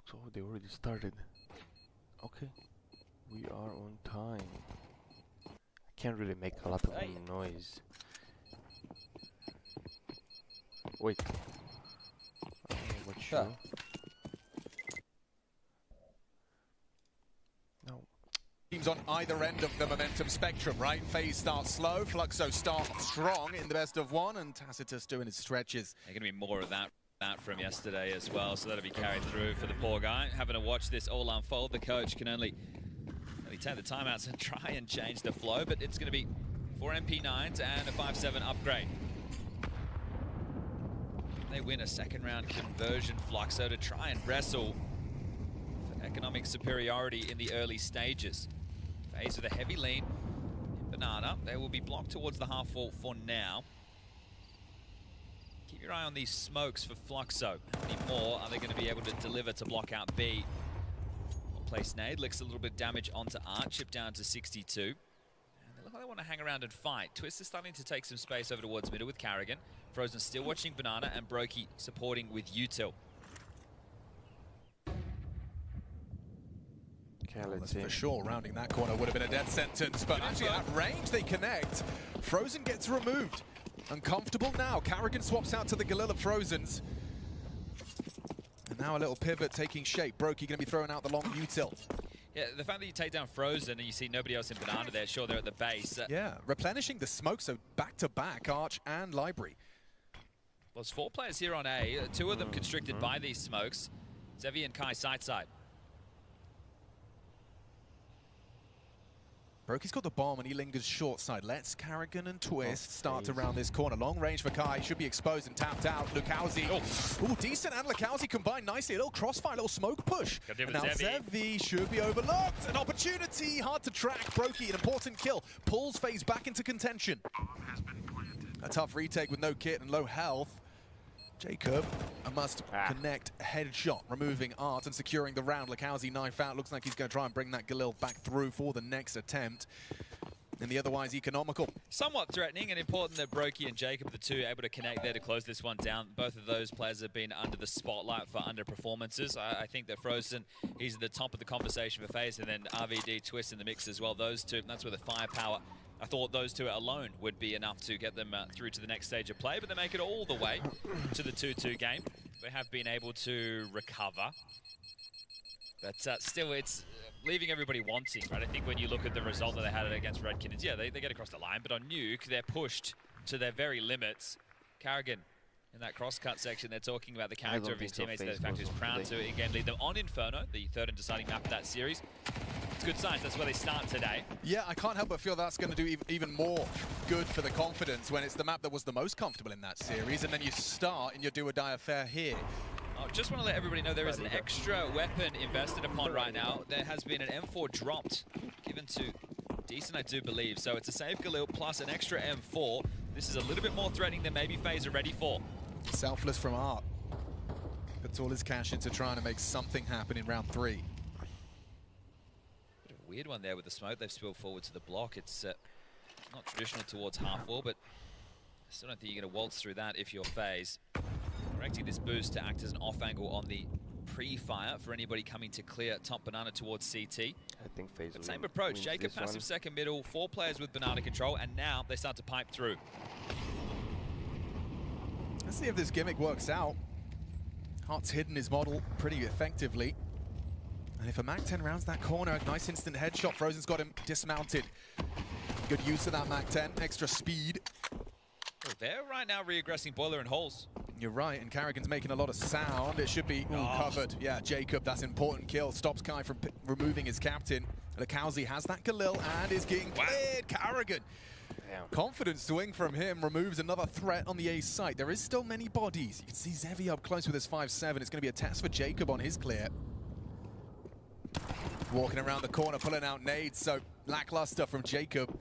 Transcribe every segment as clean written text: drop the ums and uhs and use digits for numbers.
So they already started. Okay, we are on time. I can't really make a lot of noise. Wait. I don't know what show. No. Teams on either end of the momentum spectrum, right? Faze starts slow, Fluxo starts strong in the best of one, and Tacitus doing his stretches. There's going to be more of that from yesterday as well, so that'll be carried through for the poor guy. Having to watch this all unfold, the coach can only take the timeouts and try and change the flow, but it's going to be 4 MP9s and a 5-7 upgrade. They win a second round conversion, Fluxo, to try and wrestle for economic superiority in the early stages. Faze with a heavy lean in Banana. They will be blocked towards the half wall for now. Keep your eye on these smokes for Fluxo. How many more are they going to be able to deliver to block out B? Place nade, licks a little bit of damage onto Art, chip down to 62. And they look like they want to hang around and fight. Twist is starting to take some space over towards middle with karrigan. Frozen still watching Banana, and broky supporting with util. Okay, let's see. For sure, rounding that corner would have been a death sentence, but actually at range they connect. Frozen gets removed. Uncomfortable now. karrigan swaps out to the Galil of Frozen's. And now a little pivot taking shape. broky going to be throwing out the long util. Yeah, the fact that you take down Frozen and you see nobody else in Banana there, sure, they're at the base. Yeah, replenishing the smoke, so back-to-back, Arch and Library. Well, there's 4 players here on A, 2 of them constricted by these smokes. Zevi and Kai side-side. broky's got the bomb and he lingers short side. Let's karrigan and Twist start to round this corner. Long range for Kai, should be exposed and tapped out. lurks. Oh, decent, and lurks combined nicely. A little crossfire, a little smoke push. And now Zevi should be overlooked. An opportunity, hard to track. broky, an important kill. Pulls Faze back into contention. A tough retake with no kit and low health. Jacob, a must connect headshot, removing Art and securing the round. lurks knife out. Looks like he's going to try and bring that Galil back through for the next attempt. And the otherwise economical. Somewhat threatening and important that broky and Jacob, the two, able to connect there to close this one down. Both of those players have been under the spotlight for underperformances. I think that Frozen, he's at the top of the conversation for Faze, and then RVD, Twist in the mix as well. Those two, that's where the firepower. I thought those two alone would be enough to get them through to the next stage of play, but they make it all the way to the 2-2 game. They have been able to recover. But still, it's leaving everybody wanting, right? I think when you look at the result that they had against Red Kittens, yeah, they get across the line, but on Nuke, they're pushed to their very limits. karrigan, in that cross-cut section, they're talking about the character of his teammates. The fact he's proud to, again, lead them on Inferno, the third and deciding map of that series. It's good signs. That's where they start today. Yeah, I can't help but feel that's going to do even more good for the confidence when it's the map that was the most comfortable in that series, and then you start in your do-or-die affair here. I just want to let everybody know there is an extra weapon invested upon right now. There has been an M4 dropped, given to Decent, I do believe. So it's a save Galil plus an extra M4. This is a little bit more threatening than maybe Faze are ready for. Selfless from Art. Puts all his cash into trying to make something happen in round 3. Bit of a weird one there with the smoke. They've spilled forward to the block. It's not traditional towards half wall, but I still don't think you're going to waltz through that if you're Faze. Correcting this boost to act as an off angle on the pre-fire for anybody coming to clear top Banana towards CT. I think Faze but same approach. Jacob passive second middle, 4 players with Banana control, and now they start to pipe through. Let's see if this gimmick works out. Hart's hidden his model pretty effectively. And if a Mac-10 rounds that corner, a nice instant headshot. Frozen's got him dismounted. Good use of that Mac-10, extra speed. Well, they're right now re-aggressing Boiler and Halls. You're right, and karrigan's making a lot of sound. It should be covered. Yeah, Jacob, that's an important kill. Stops Kai from removing his captain. lurks has that Galil and is getting cleared. karrigan. Confident swing from him removes another threat on the A site. There is still many bodies. You can see Zevi up close with his 5-7. It's going to be a test for Jacob on his clear. Walking around the corner, pulling out nades, so lackluster from Jacob.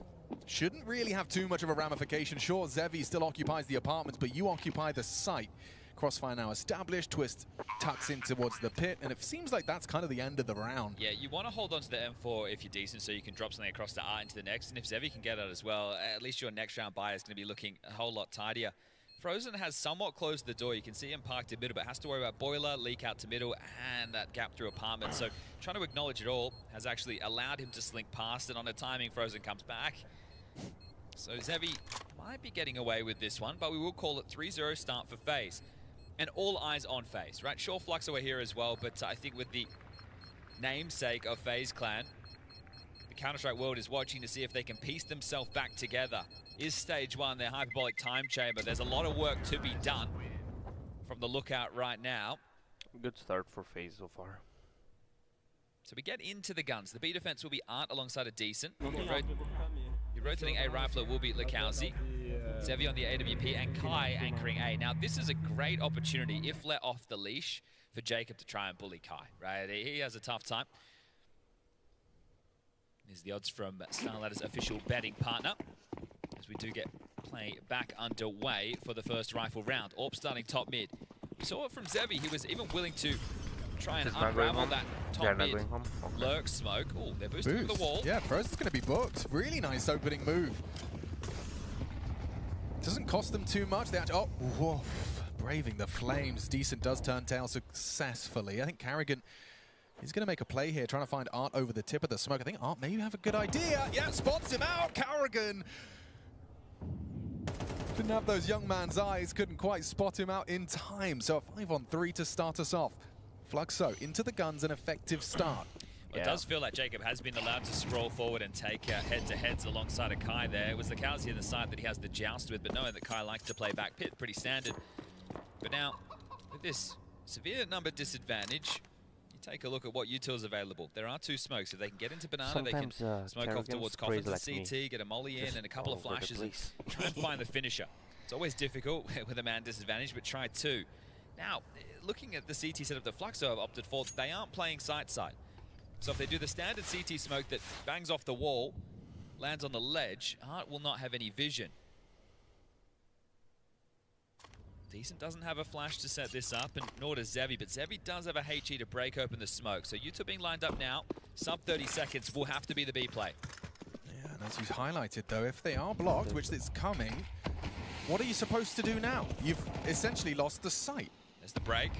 Shouldn't really have too much of a ramification. Sure, Zevi still occupies the apartments, but you occupy the site. Crossfire now established. Twist tucks in towards the pit, and it seems like that's kind of the end of the round. Yeah, you want to hold on to the M4 if you're decent, so you can drop something across the Art into the next. And if Zevi can get it as well, at least your next round buy is going to be looking a whole lot tidier Frozen has somewhat closed the door. You can see him parked in middle, but has to worry about boiler, leak out to middle, and that gap through apartment. So trying to acknowledge it all has actually allowed him to slink past, and on a timing, Frozen comes back. So Zevi might be getting away with this one, but we will call it 3-0 start for Faze. And all eyes on Faze, right? Sure, Fluxo are here as well, but I think with the namesake of Faze Clan, the Counter-Strike world is watching to see if they can piece themselves back together. Is stage one their hyperbolic time chamber? There's a lot of work to be done from the lookout right now. Good start for Faze so far. So we get into the guns. The B defense will be Art alongside a decent. Your rotating A rifler will be Lurks. Zevi on the AWP and Kai anchoring A. Now this is a great opportunity, if let off the leash, for Jacob to try and bully Kai, right? He has a tough time. Here's the odds from StarLadder's official betting partner, as we do get play back underway for the first rifle round. ropz starting top mid. We saw it from Zevi. He was even willing to try and unravel that top mid. Okay. Lurks smoke. Oh, they're boosting to the wall. Yeah, Frozen's going to be booked. Really nice opening move. Doesn't cost them too much. They actually, oh, whoa, braving the flames. Decent does turn tail successfully. I think karrigan is going to make a play here, trying to find Art over the tip of the smoke. I think Art maybe have a good idea. Yeah, spots him out. karrigan didn't have those young man's eyes, couldn't quite spot him out in time. So a 5-on-3 to start us off. Fluxo into the guns, an effective start. Well, it does feel like Jacob has been allowed to scroll forward and take head-to-heads alongside of Kai there. It was Lurks in the side that he has the joust with, but knowing that Kai likes to play back pit, pretty standard. But now, with this severe number disadvantage, you take a look at what util's available. There are 2 smokes. If they can get into banana, Sometimes, they can smoke off towards coffins and like CT, get a molly in, and a couple of flashes, and try and find the finisher. It's always difficult with a man disadvantage, but try 2. Now, looking at the CT setup that Fluxo have opted for, they aren't playing side-side. So if they do the standard CT smoke that bangs off the wall, lands on the ledge, Art will not have any vision. Decent doesn't have a flash to set this up, and nor does Zevi, but Zevi does have a HE to break open the smoke. So you two being lined up now, sub 30 seconds will have to be the B play. Yeah, and as you highlighted though, if they are blocked, which is coming, what are you supposed to do now? You've essentially lost the sight. There's the break.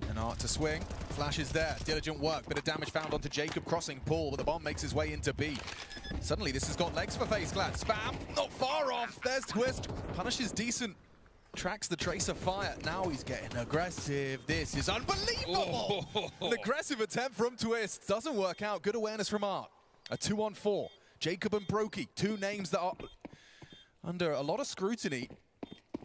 And Art to swing, flash is there, diligent work, bit of damage found onto Jacob crossing pool, but the bomb makes his way into B. Suddenly this has got legs for Faze Clan. Spam, not far off, there's Twist, punishes Decent, tracks the tracer fire, now he's getting aggressive. This is unbelievable! An aggressive attempt from Twist, doesn't work out, good awareness from Art. A 2-on-4, Jacob and broky, 2 names that are under a lot of scrutiny.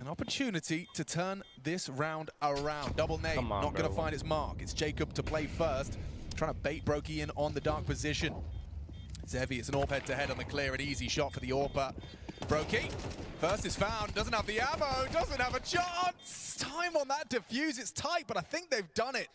An opportunity to turn this round around. Double name, not going to find its mark. It's Jacob to play first, trying to bait broky in on the dark position. Zevi, it's an AWP head-to-head on the clear, an easy shot for the AWPer. broky, first is found, doesn't have the ammo, doesn't have a chance. Time on that defuse, it's tight, but I think they've done it.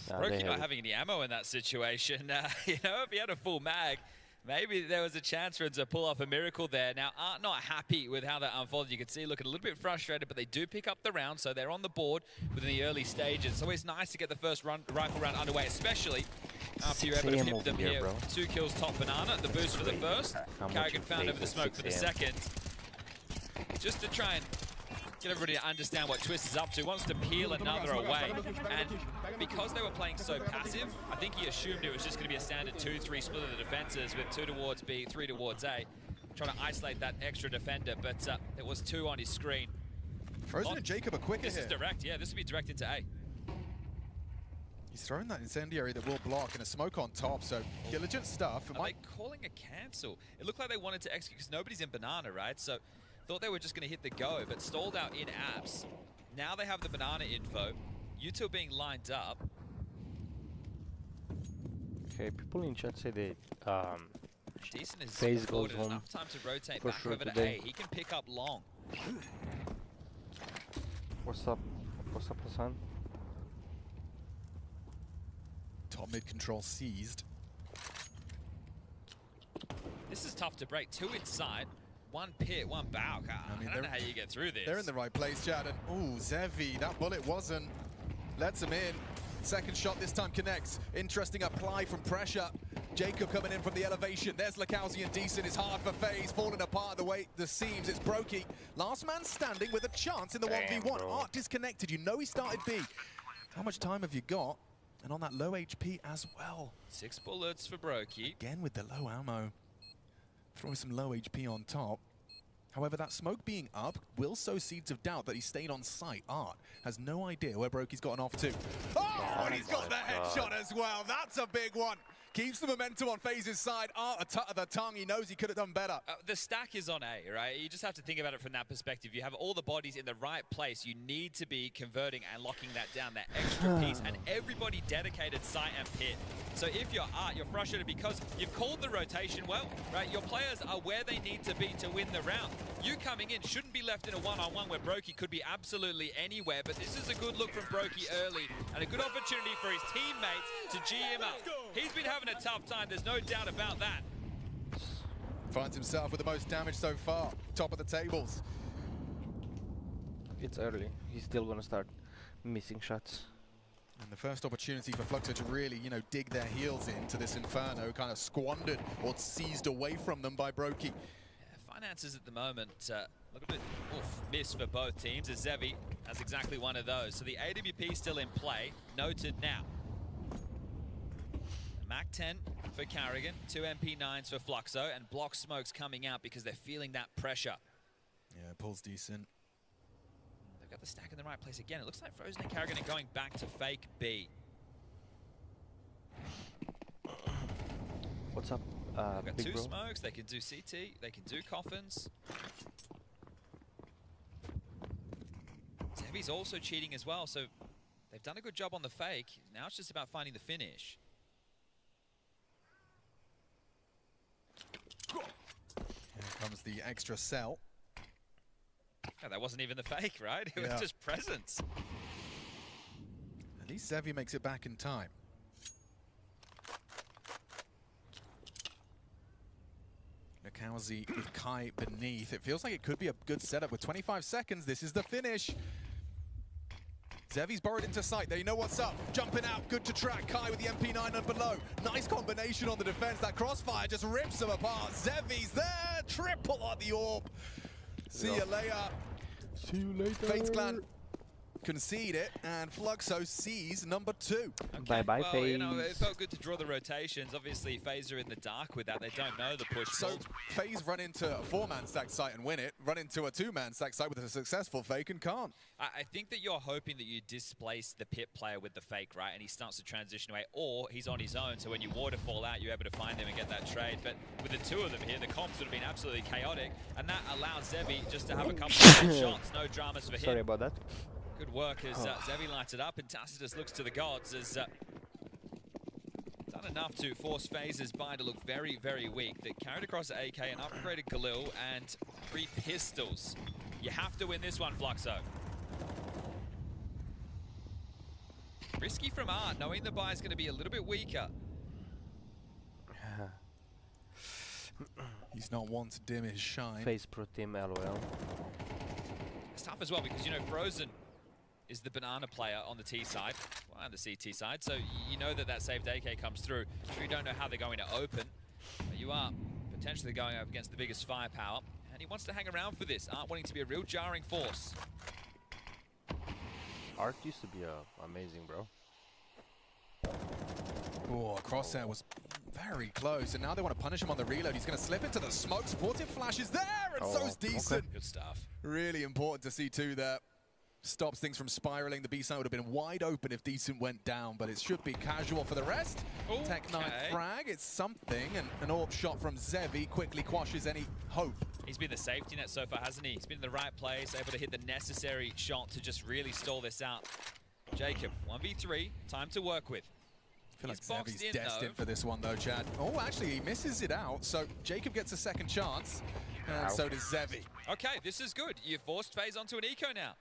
broky not having any ammo in that situation. You know, if he had a full mag, maybe there was a chance for him to pull off a miracle there. Now, Art not happy with how that unfolded. You can see looking a little bit frustrated, but they do pick up the round, so they're on the board within the early stages. It's always nice to get the first rifle round underway, especially after you're able to hit them here. 2 kills top banana, the boost for the first. karrigan found over the smoke for the second. Just to try and get everybody to understand what Twist is up to, wants to peel another away. And because they were playing so passive, I think he assumed it was just going to be a standard 2-3 split of the defenses with 2 towards B, 3 towards A, trying to isolate that extra defender, but there was 2 on his screen. Frozen and Jacob are quicker here. This is direct, yeah, this will be direct into A. He's thrown that incendiary that will block and a smoke on top, so diligent stuff. Are they calling a cancel? It looked like they wanted to execute because nobody's in banana, right? So thought they were just going to hit the go, but stalled out in apps. Now they have the banana info. You two being lined up. Okay, people in chat say they Decent is Faze goes afforded home enough time to rotate for back sure over to today. A. He can pick up long. What's up? What's up, Hassan? Top mid control seized. This is tough to break. 2 inside. 1 pit, 1 bow. I don't know how you get through this. They're in the right place, Chad. And ooh, Zevi, that bullet wasn't. Lets him in. Second shot this time connects. Interesting apply from pressure. Jacob coming in from the elevation. There's lurks and decent. It's hard for Faze, falling apart the way the seams. It's broky. Last man standing with a chance in the 1v1. Art disconnected. You know he started B. How much time have you got? And on that low HP as well. 6 bullets for broky. Again with the low ammo. Throw some low HP on top. However, that smoke being up will sow seeds of doubt that he stayed on site. Art has no idea where broky's gotten off to. Oh, and he's got the headshot as well. That's a big one. Keeps the momentum on Faze's side. Art a tut of the tongue. He knows he could have done better. The stack is on A, right? You just have to think about it from that perspective. You have all the bodies in the right place. You need to be converting and locking that down, that extra piece, and everybody dedicated site and pit. So if you're Art, you're frustrated because you've called the rotation well, right? Your players are where they need to be to win the round. You coming in shouldn't be left in a one-on-one where broky could be absolutely anywhere, but this is a good look from broky early and a good opportunity for his teammates to G him up. He's been having a tough time, there's no doubt about that. Finds himself with the most damage so far, top of the tables. It's early. He's still gonna start missing shots. And the first opportunity for Fluxo to really, you know, dig their heels into this inferno, kind of squandered or seized away from them by broky. Finances at the moment look a bit miss for both teams, as Zevi has exactly one of those. So the AWP still in play, noted now. Mac 10 for karrigan, 2 MP9s for Fluxo, and block smokes coming out because they're feeling that pressure. Yeah, pulls decent. They've got the stack in the right place again. It looks like Frozen and karrigan are going back to fake B. What's up? They've got big 2 bro? smokes, they can do CT, they can do coffins. Zevi's also cheating as well, so they've done a good job on the fake. Now it's just about finding the finish. Here comes the extra cell. Yeah, that wasn't even the fake, right? It was just presence. At least Zevi makes it back in time. lurks with Kai beneath. It feels like it could be a good setup. With 25 seconds, this is the finish. Zevi's burrowed into sight. There, you know what's up. Jumping out, good to track. Kai with the MP9 and below. Nice combination on the defense. That crossfire just rips them apart. Zevi's there. Triple on the orb. See you later. See you later. Fates Clan concede it, and Fluxo sees number 2. Okay. Bye-bye, well, Faze. you know, it felt good to draw the rotations. Obviously, Faze are in the dark with that. They don't know the push. So Faze run into a 4-man stack site and win it, run into a 2-man stack site with a successful fake and can't. I think that you're hoping that you displace the pit player with the fake, right? And he starts to transition away, or he's on his own. So when you waterfall out, you're able to find them and get that trade. But with the 2 of them here, the comps would have been absolutely chaotic. And that allows Zevi just to have a couple of shots. No dramas for him. Sorry about that. Good work as Zevi lights it up, and Tacitus looks to the gods as done enough to force Faze's buy to look very, very weak. They carried across the AK, an upgraded Galil, and 3 pistols. You have to win this one, Fluxo. Risky from Art, knowing the buy is going to be a little bit weaker. He's not one to dim his shine. Face pro team, LOL. It's tough as well because, you know, Frozen is the banana player on the T side, well, and the CT side, so you know that that saved AK comes through. You don't know how they're going to open, but you are potentially going up against the biggest firepower, and he wants to hang around for this. Art wanting to be a real jarring force. Art used to be amazing, bro. Oh, Crosshair was very close, and now they want to punish him on the reload. He's going to slip into the smoke. Supportive flash is there, and so's decent. Okay. Good stuff. Really important to see too there. Stops things from spiraling. The B side would have been wide open if Decent went down, but it should be casual for the rest. Okay. Tech 9 frag, it's something, and an orb shot from Zevi quickly quashes any hope. He's been the safety net so far, hasn't he? He's been in the right place, able to hit the necessary shot to just really stall this out. Jacob, 1v3, time to work with. I feel like Zevi's destined for this one though, Chad. Oh, actually, he misses it out, so Jacob gets a second chance, and so does Zevi. Okay, this is good. You've forced Faze onto an eco now.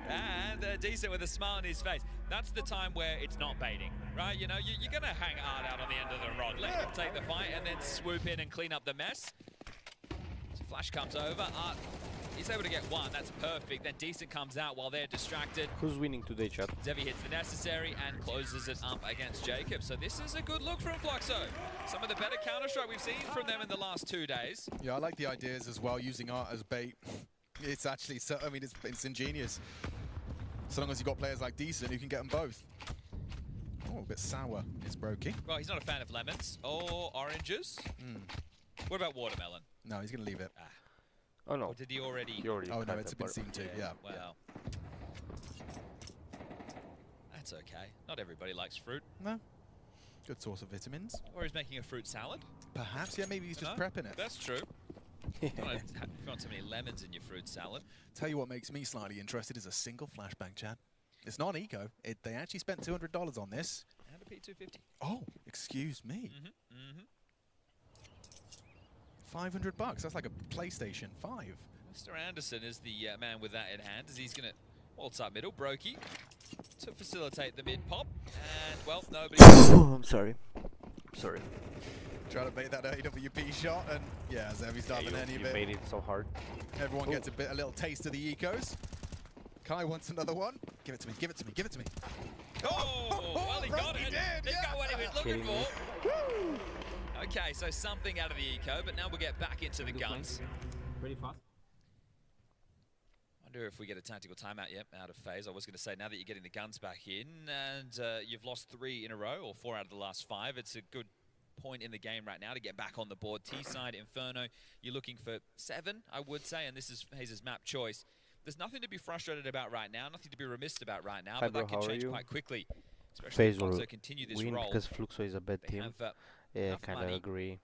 And Decent with a smile on his face. That's the time where it's not baiting, right? You know, you're going to hang Art out on the end of the rod, let him take the fight, and then swoop in and clean up the mess. So Flash comes over. Art He's able to get one, that's perfect. Then Decent comes out while they're distracted. Who's winning today, chat? Zevi hits the necessary and closes it up against Jacob. So this is a good look from Fluxo. Some of the better Counter-Strike we've seen from them in the last 2 days. Yeah, I like the ideas as well, using art as bait. It's actually, so, I mean, it's ingenious. So long as you've got players like Decent who can get them both. Oh, a bit sour is broky. Well, he's not a fan of lemons or oranges. What about watermelon? No, he's going to leave it. Oh no. Or did he already? He already Oh no, had it's that been part. seen too, yeah. Wow. That's okay. Not everybody likes fruit. No. Good source of vitamins. Or he's making a fruit salad. Perhaps, yeah, maybe he's just No, prepping it. That's true. You don't want so many lemons in your fruit salad. Tell you what makes me slightly interested is a single flashbang, Chad. It's not eco. They actually spent $200 on this. And a P250. Oh, excuse me. $500. That's like a PlayStation 5. Mr. Anderson is the man with that in hand, as he's going to waltz up middle. Broky to facilitate the mid pop. And, well, nobody... I'm sorry. Sorry. Trying to bait that AWP shot, and yeah, Zevi's not having any of You it. made it so hard. Everyone gets a little taste of the ecos. Kai wants another one. Give it to me, give it to me, give it to me. Oh, well, he got Broky it. did, He got what he was looking Kidding me. for. Okay, so something out of the eco, but now we'll get back into the guns. Pretty fast. Wonder if we get a tactical timeout yet out of Faze. I was going to say, now that you're getting the guns back in, and you've lost 3 in a row, or 4 out of the last 5, it's a good point in the game right now to get back on the board. T-side, Inferno, you're looking for 7, I would say, and this is Faze's map choice. There's nothing to be frustrated about right now, nothing to be remiss about right now, Hi, but bro, that can how are change you? quite quickly. Especially if Faze will Fluxo continue this win roll. because Fluxo is a bad They team. have Yeah, enough kind of money agree.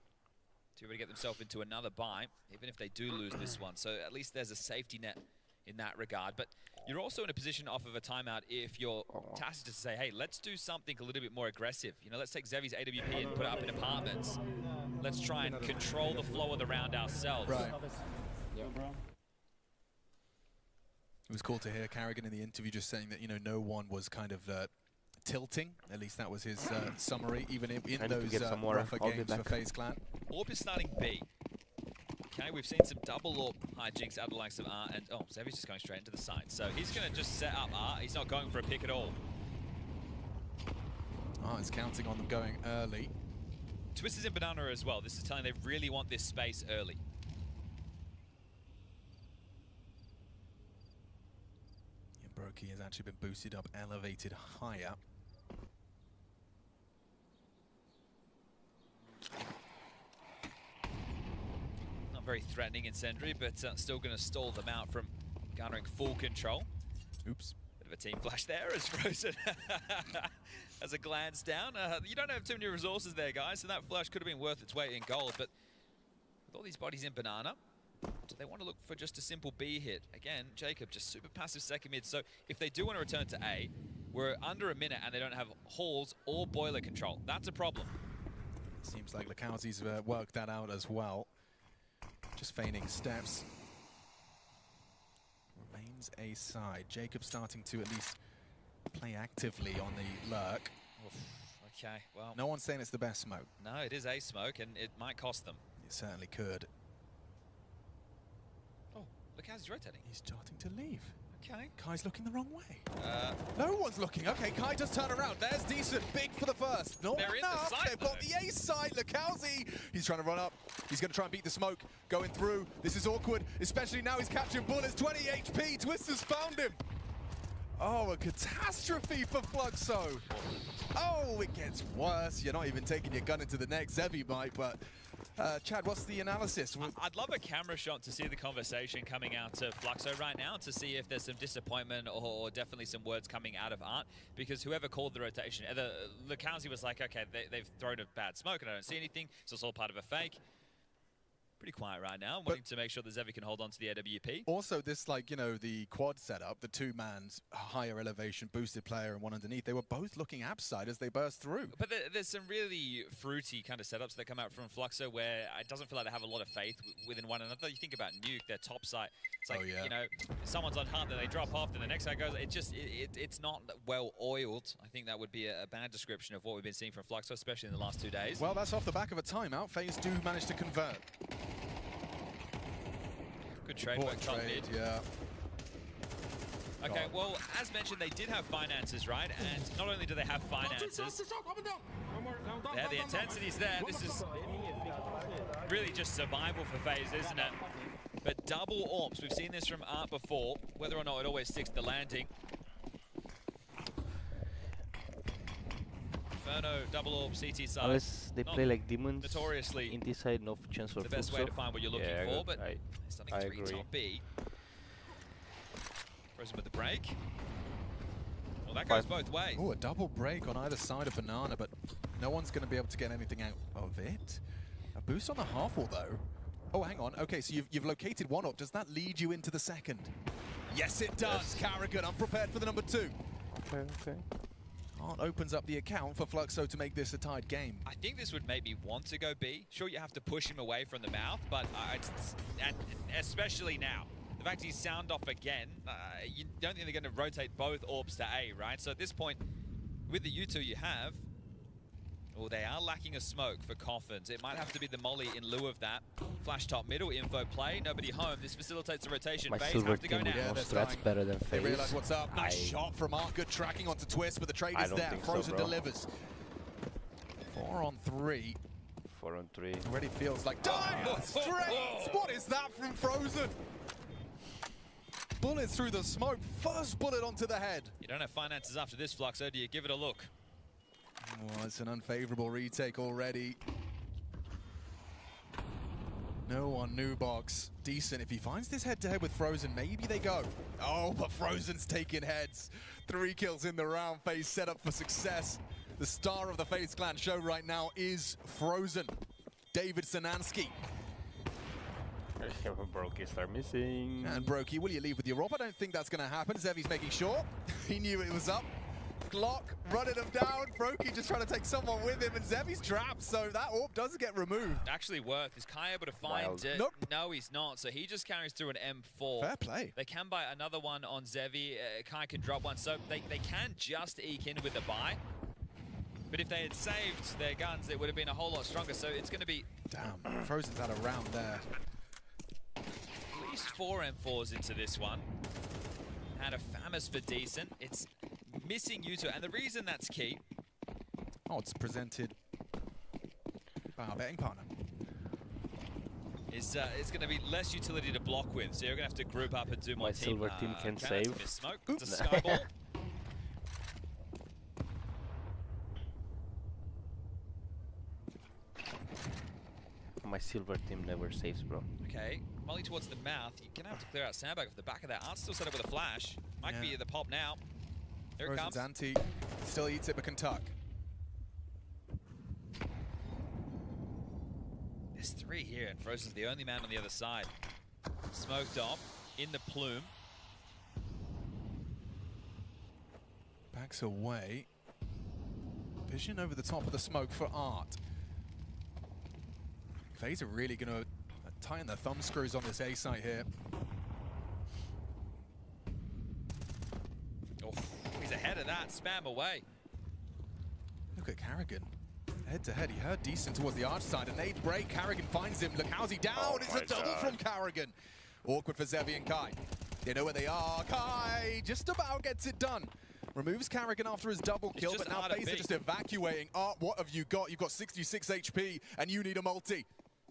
to be able to get themselves into another bye, even if they do lose this one. So at least there's a safety net in that regard. But you're also in a position off of a timeout if you're tasked to say, hey, let's do something a little bit more aggressive. You know, let's take Zevi's AWP and put it up in apartments. Let's try and control the flow of the round ourselves. Right. Yeah, bro. It was cool to hear karrigan in the interview just saying that, you know, no one was kind of tilting. At least that was his summary, even in I need to those get some water. uh, rougher I'll be games for back. FaZe Clan. Orb is starting B. Okay, we've seen some double Orb hijinks out of the likes of R, and oh, Zevi's just going straight into the side. So he's going to just set up R. He's not going for a pick at all. Oh, it's counting on them going early. Twist is in banana as well. This is telling they really want this space early. Yeah, broky has actually been boosted up, elevated higher. Not very threatening incendiary, but still going to stall them out from garnering full control. Oops. Bit of a team flash there as Frozen has a glance down. You don't have too many resources there, guys, so that flash could have been worth its weight in gold, but with all these bodies in banana, do they want to look for just a simple B hit? Again, Jacob, just super passive second mid, so if they do want to return to A, we're under a minute and they don't have halls or boiler control. That's a problem. Seems like Lukowski's worked that out as well. Just feigning steps. Remains a side. Jacob starting to at least play actively on the lurk. Oof, okay, well, No one's saying it's the best smoke. no, it is a smoke and it might cost them. It certainly could. Oh, look how he's rotating. He's starting to leave. Okay. Kai's looking the wrong way. No. No one's looking. Okay, Kai does turn around. There's Decent. Big for the first. Not They're in the enough. side, They've got though. the ace side. Lukowski. He's trying to run up. He's going to try and beat the smoke. Going through. This is awkward, especially now he's catching bullets. 20 HP. Twister's found him. Oh, a catastrophe for Fluxo. Oh, it gets worse. You're not even taking your gun into the neck. Zevi might, but Chad, what's the analysis? I'd love a camera shot to see the conversation coming out of Fluxo right now, to see if there's some disappointment or definitely some words coming out of Art, because whoever called the rotation, Lukowski was like, okay, they've thrown a bad smoke and I don't see anything, so it's all part of a fake. Pretty quiet right now, wanting to make sure that Zevi can hold on to the AWP. Also, this, like, you know, the quad setup, the two-man's higher elevation boosted player and one underneath, they were both looking app side as they burst through. But there's some really fruity kind of setups that come out from Fluxo where it doesn't feel like they have a lot of faith within one another. You think about Nuke, their top site. It's like, you know, someone's on hunt, then they drop off, then the next guy goes. It's not well oiled. I think that would be a bad description of what we've been seeing from Fluxo, especially in the last 2 days. Well, that's off the back of a timeout. FaZe do manage to convert. Good trade work, top mid. Yeah. Okay, well, as mentioned, they did have finances, right? And not only do they have finances, they have the intensity's there. This is really just survival for FaZe, isn't it? But double AWPs, we've seen this from Art before, whether or not it always sticks to landing. Inferno, double AWP, CT side. Unless they play like demons, notoriously in this side, no chance for the best Fluxo. way to find what you're looking for, but something I 3 agree. top B. Frozen with the break. Well, that goes both ways. Oh, a double break on either side of Banana, but no one's going to be able to get anything out of it. A boost on the half wall, though. Oh, hang on. Okay, so you've located one up. Does that lead you into the second? Yes, it does. Yes. karrigan, unprepared for the number 2. Okay. Art opens up the account for Fluxo to make this a tied game. I think this would make me want to go B. Sure, you have to push him away from the mouth, but and especially now. The fact he's sound off again, you don't think they're going to rotate both AWPs to A, right? So at this point, with the U2 you have, well, they are lacking a smoke for coffins. It might have to be the molly in lieu of that. Flash top middle, info play, nobody home. This facilitates the rotation. My FaZe silver have to go team now. with more strats better than FaZe. They realize what's up. Nice shot from Art. Good tracking onto Twist, but the trade is there. Frozen delivers. 4 on 3. 4 on 3. Already feels like diamond straight. What is that from Frozen? Bullet through the smoke. First bullet onto the head. You don't have finances after this, Fluxo. Do you give it a look? Oh, it's an unfavorable retake already. No on new box. Decent. If he finds this head-to-head with Frozen, maybe they go. Oh, but Frozen's taking heads. 3 kills in the round. FaZe set up for success. The star of the FaZe Clan show right now is Frozen. David Sanansky. broky start missing. And broky, will you leave with your rob? I don't think that's going to happen. Zevy's making sure. He knew it was up. Glock running him down. broky just trying to take someone with him, and Zevy's trapped, so that AWP does get removed. Actually worth. Is Kai able to find it? Nope. No, he's not. So he just carries through an M4. Fair play. They can buy another one on Zevy. Kai can drop one. So they can just eke in with a buy. But if they had saved their guns, it would have been a whole lot stronger. So it's going to be... Damn, Frozen's had a round there. At least 4 M4s into this one. Had a Famus for decent. It's missing U2, and the reason that's key... Oh, it's presented by our betting partner. Is it's going to be less utility to block with, so you're going to have to group up and do more My silver team can save. Smoke. It's a sky ball. My silver team never saves, bro. Okay, molly towards the mouth. You're going to have to clear out sandbag off the back of that. Art's still set up with a flash. Might be at the pop now. Here it comes. Anti still eats it, but can tuck. There's 3 here, and Frozen's the only man on the other side. Smoked off, in the plume. Backs away. Vision over the top of the smoke for Art. FaZe are really going to tighten their thumb screws on this A site here. Oh, he's ahead of that. Spam away. Look at karrigan. Head-to-head, he heard decent towards the arch side. A nade break, karrigan finds him. Look how's he down. Oh, it's a double from karrigan. Awkward for Zevy and Kai. They know where they are. Kai just about gets it done. Removes karrigan after his double kill, but now FaZe are just evacuating. Art, what have you got? You've got 66 HP, and you need a multi.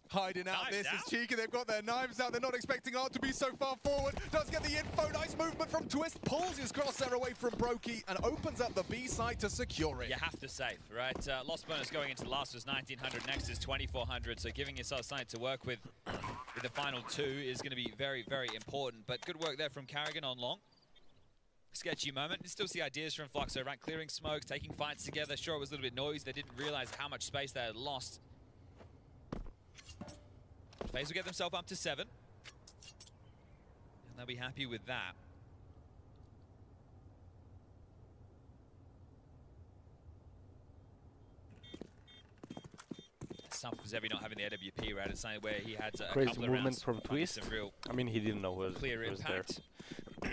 Hiding out, this is cheeky. They've got their knives out. They're not expecting Art to be so far forward. Does get the info. Nice movement from Twist. Pulls his crosshair away from broky and opens up the B site to secure it. You have to save, right? Lost bonus going into last was 1900. Next is 2400. So giving yourself something to work with the final 2 is going to be very, very important. But good work there from karrigan on long. Sketchy moment. You still see ideas from Fluxo, right? Clearing smoke, taking fights together. Sure, it was a little bit noisy. They didn't realize how much space they had lost. FaZe will get themselves up to 7. And they'll be happy with that. It's tough for Zevy not having the AWP, right? It's something where he had a Crazy couple of movement rounds from Twist. I mean, he didn't know who was clear impact. There.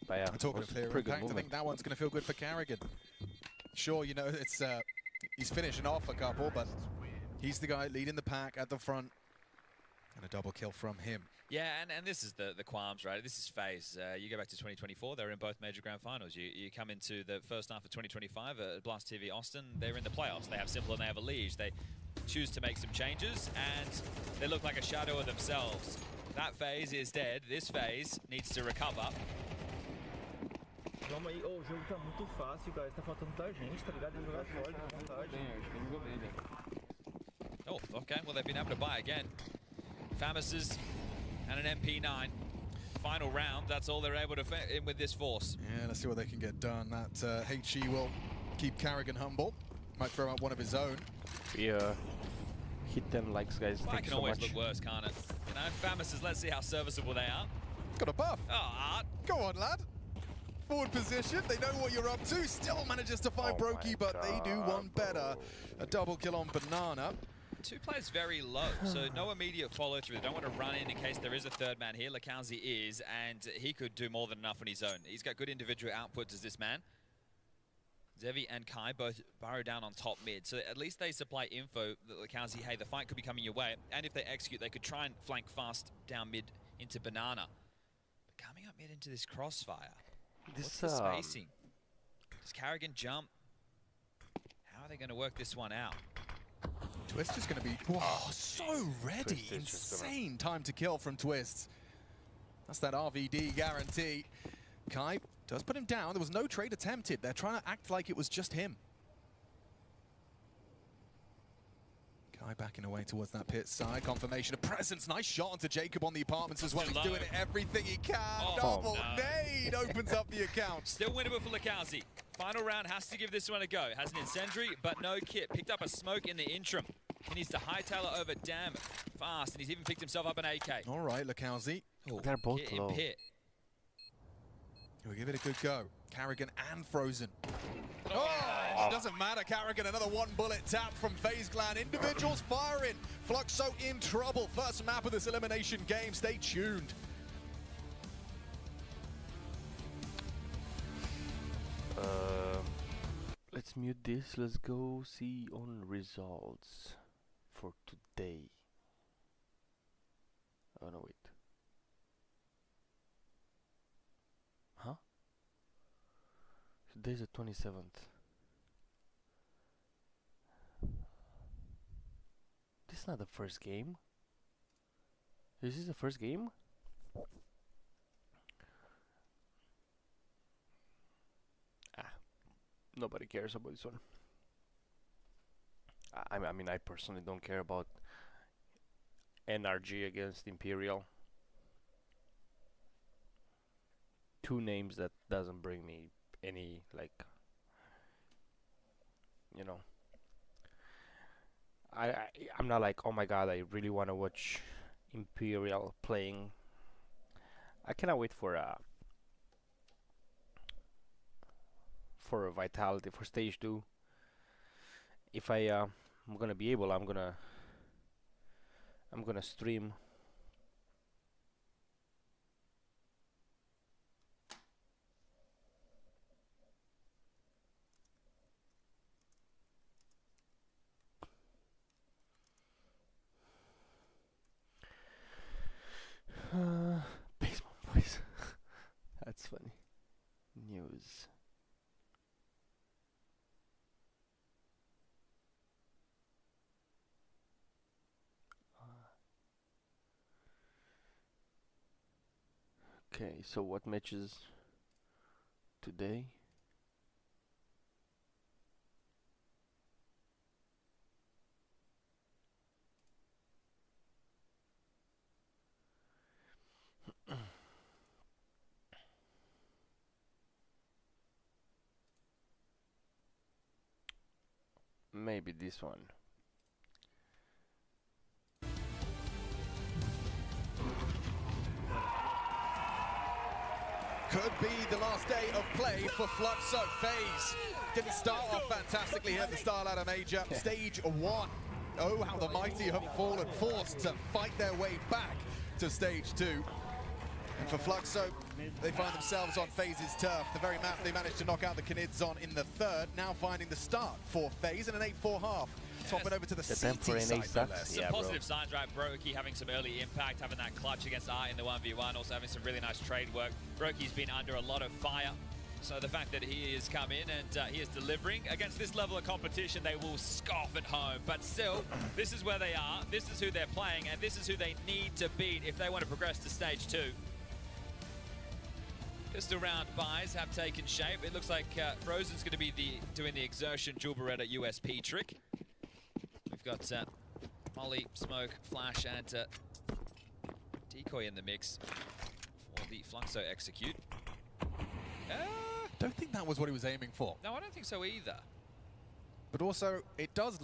But yeah, talking of clear impact, I think that one's going to feel good for karrigan. Sure, you know, it's he's finishing off a couple, but he's the guy leading the pack at the front. And a double kill from him. Yeah, and this is the qualms, right? This is Faze. You go back to 2024, they were in both major grand finals. You come into the first half of 2025 at Blast TV Austin, they're in the playoffs. They have Simple and they have a Liege. They choose to make some changes, and they look like a shadow of themselves. That Faze is dead. This Faze needs to recover. Calma aí, o jogo tá muito fácil, guys. Tá faltando muita gente, tá ligado? Tem que jogar forte, com vontade. Oh, okay. Well, they've been able to buy again. Famuses and an MP9. Final round, that's all they're able to fit in with this force. Yeah, let's see what they can get done. That HE will keep karrigan humble. Might throw out one of his own. Yeah. Hit them like guys. Well, it can always look worse, can't it? You know, Famuses, let's see how serviceable they are. Got a buff. Oh, Art. Go on, lad. Forward position. They know what you're up to. Still manages to find broky, but they do one better. A double kill on Banana. Two players very low, so no immediate follow through. They don't want to run in case there is a third man here. lurks is, and he could do more than enough on his own. He's got good individual outputs as this man. Zevi and Kai both burrow down on top mid, so at least they supply info that lurks, hey, the fight could be coming your way, and if they execute, they could try and flank fast down mid into Banana. But coming up mid into this crossfire, what's the spacing? Does karrigan jump? How are they going to work this one out? Twist is going to be so ready. Insane time to kill from Twist. That's that RVD guarantee. Kai does put him down. There was no trade attempted. They're trying to act like it was just him. Kai backing away towards that pit side. Confirmation of presence. Nice shot onto Jacob on the apartments as well. He's doing everything he can. Double nade opens up the account. Still winnable for lurks. Final round has to give this one a go. Has an incendiary, but no kit. Picked up a smoke in the interim. He needs to hightail it over damn fast, and he's even picked himself up an AK. All right, lurks. They're both low. In pit. We'll give it a good go. karrigan and Frozen. Oh, it doesn't matter. karrigan, another one bullet tap from Faze Clan. Individuals firing. Fluxo in trouble. First map of this elimination game. Stay tuned. Let's mute this. Let's go see on results for today. Oh no, wait. Huh? Today's the 27th. This is not the first game. Is this the first game? Nobody cares about this one. I mean, I personally don't care about NRG against Imperial. Two names that doesn't bring me any, like, you know. I'm not like, oh my god, I really want to watch Imperial playing. I cannot wait for a Vitality for stage 2. If I'm gonna be able, I'm gonna stream. Basement boys. That's funny. News. Okay, so what matches today? Maybe this one. Could be the last day of play for Fluxo. Faze didn't start off fantastically here at the Star Ladder Major. Stage 1. Oh, how the mighty have fallen, forced to fight their way back to stage 2. And for Fluxo, they find themselves on Faze's turf. The very map they managed to knock out the Canids on in the third, now finding the start for Faze in an 8-4 half. Swap it over to the The CT temporary side, no sucks. less. Some Yeah, positive signs, right? Broky having some early impact, having that clutch against Art in the 1v1, also having some really nice trade work. Broky's been under a lot of fire. So the fact that he has come in and he is delivering against this level of competition, they will scoff at home. But still, this is where they are, this is who they're playing, and this is who they need to beat if they want to progress to stage 2. Pistol round buys have taken shape. It looks like Frozen's going to be doing the exertion dual Beretta USP trick. We've got Molly, Smoke, Flash, and Decoy in the mix for the Fluxo execute. Don't think that was what he was aiming for. No, I don't think so either. But also, it does.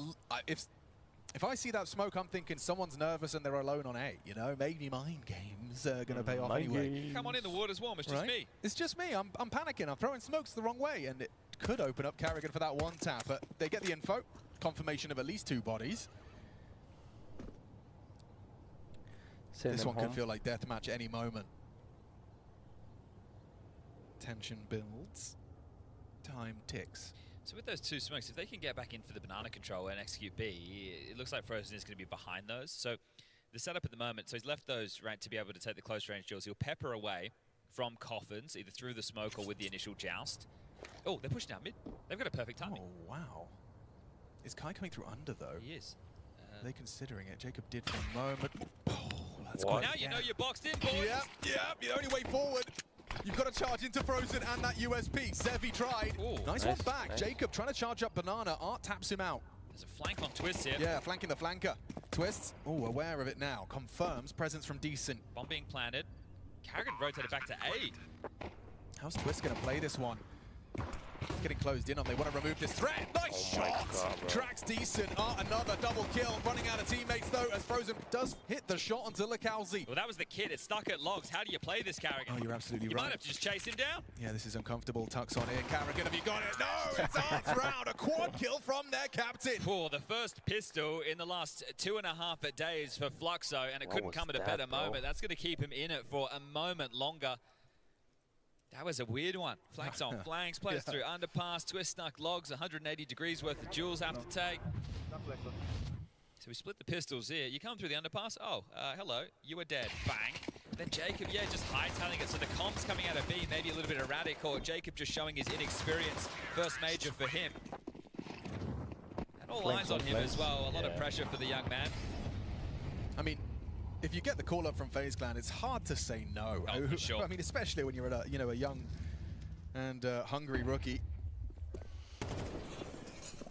If I see that smoke, I'm thinking someone's nervous and they're alone on A. You know, maybe mind games are going to pay off anyway. Come on in, the water's warm. It's just me. It's just me. I'm panicking. I'm throwing smokes the wrong way, and it could open up karrigan for that one tap. But they get the info, confirmation of at least 2 bodies. This one could feel like deathmatch any moment. Tension builds. Time ticks. So with those 2 smokes, if they can get back in for the banana control and execute B, it looks like Frozen is going to be behind those. So the setup at the moment, so he's left those right to be able to take the close range drills. He'll pepper away from coffins, either through the smoke or with the initial joust. Oh, they're pushing out mid. They've got a perfect timing. Oh, wow. Is Kai coming through under, though? He is. Are they considering it? Jacob did for a moment. Oh, that's What? good. Now you know you're boxed in, boys. Yep, the only way forward. You've got to charge into Frozen and that USP. Sevi tried. Ooh, nice one back. nice. Jacob trying to charge up Banana. Art taps him out. There's a flank on Twist here. Yeah, flanking the flanker. Twists. Oh, aware of it now. Confirms presence from Decent. Bomb being planted. karrigan rotated back to A. How's Twist going to play this one? Getting closed in on. They want to remove this threat. Nice Oh my shot. God, Tracks Decent. Art another double kill. Running out of teammates though, as Frozen does hit the shot onto Lurks. Well, that was the kid. It's stuck at logs. How do you play this, karrigan? Oh, you're absolutely You right. might have to just chase him down. Yeah, this is uncomfortable. Tucks on in. karrigan, have you got it? No, it's Art's round. A quad kill from their captain. For the first pistol in the last 2.5 days for Fluxo, and it What couldn't was come at a that, better bro? moment. That's going to keep him in it for a moment longer. That was a weird one. Flanks on flanks, plays through underpass, twist snuck logs, 180 degrees worth of duels have to take. So we split the pistols here. You come through the underpass. Oh, hello, you are dead. Bang. Then Jacob, yeah, just hightailing it. So the comp's coming out of B, maybe a little bit erratic, or Jacob just showing his inexperience. First major for him. And all Flanks eyes on on him as flanks. well. A lot of Yeah. pressure for the young man. I mean, if you get the call up from Faze Clan, it's hard to say no. Oh, for sure. I mean, especially when you're at a young and hungry rookie.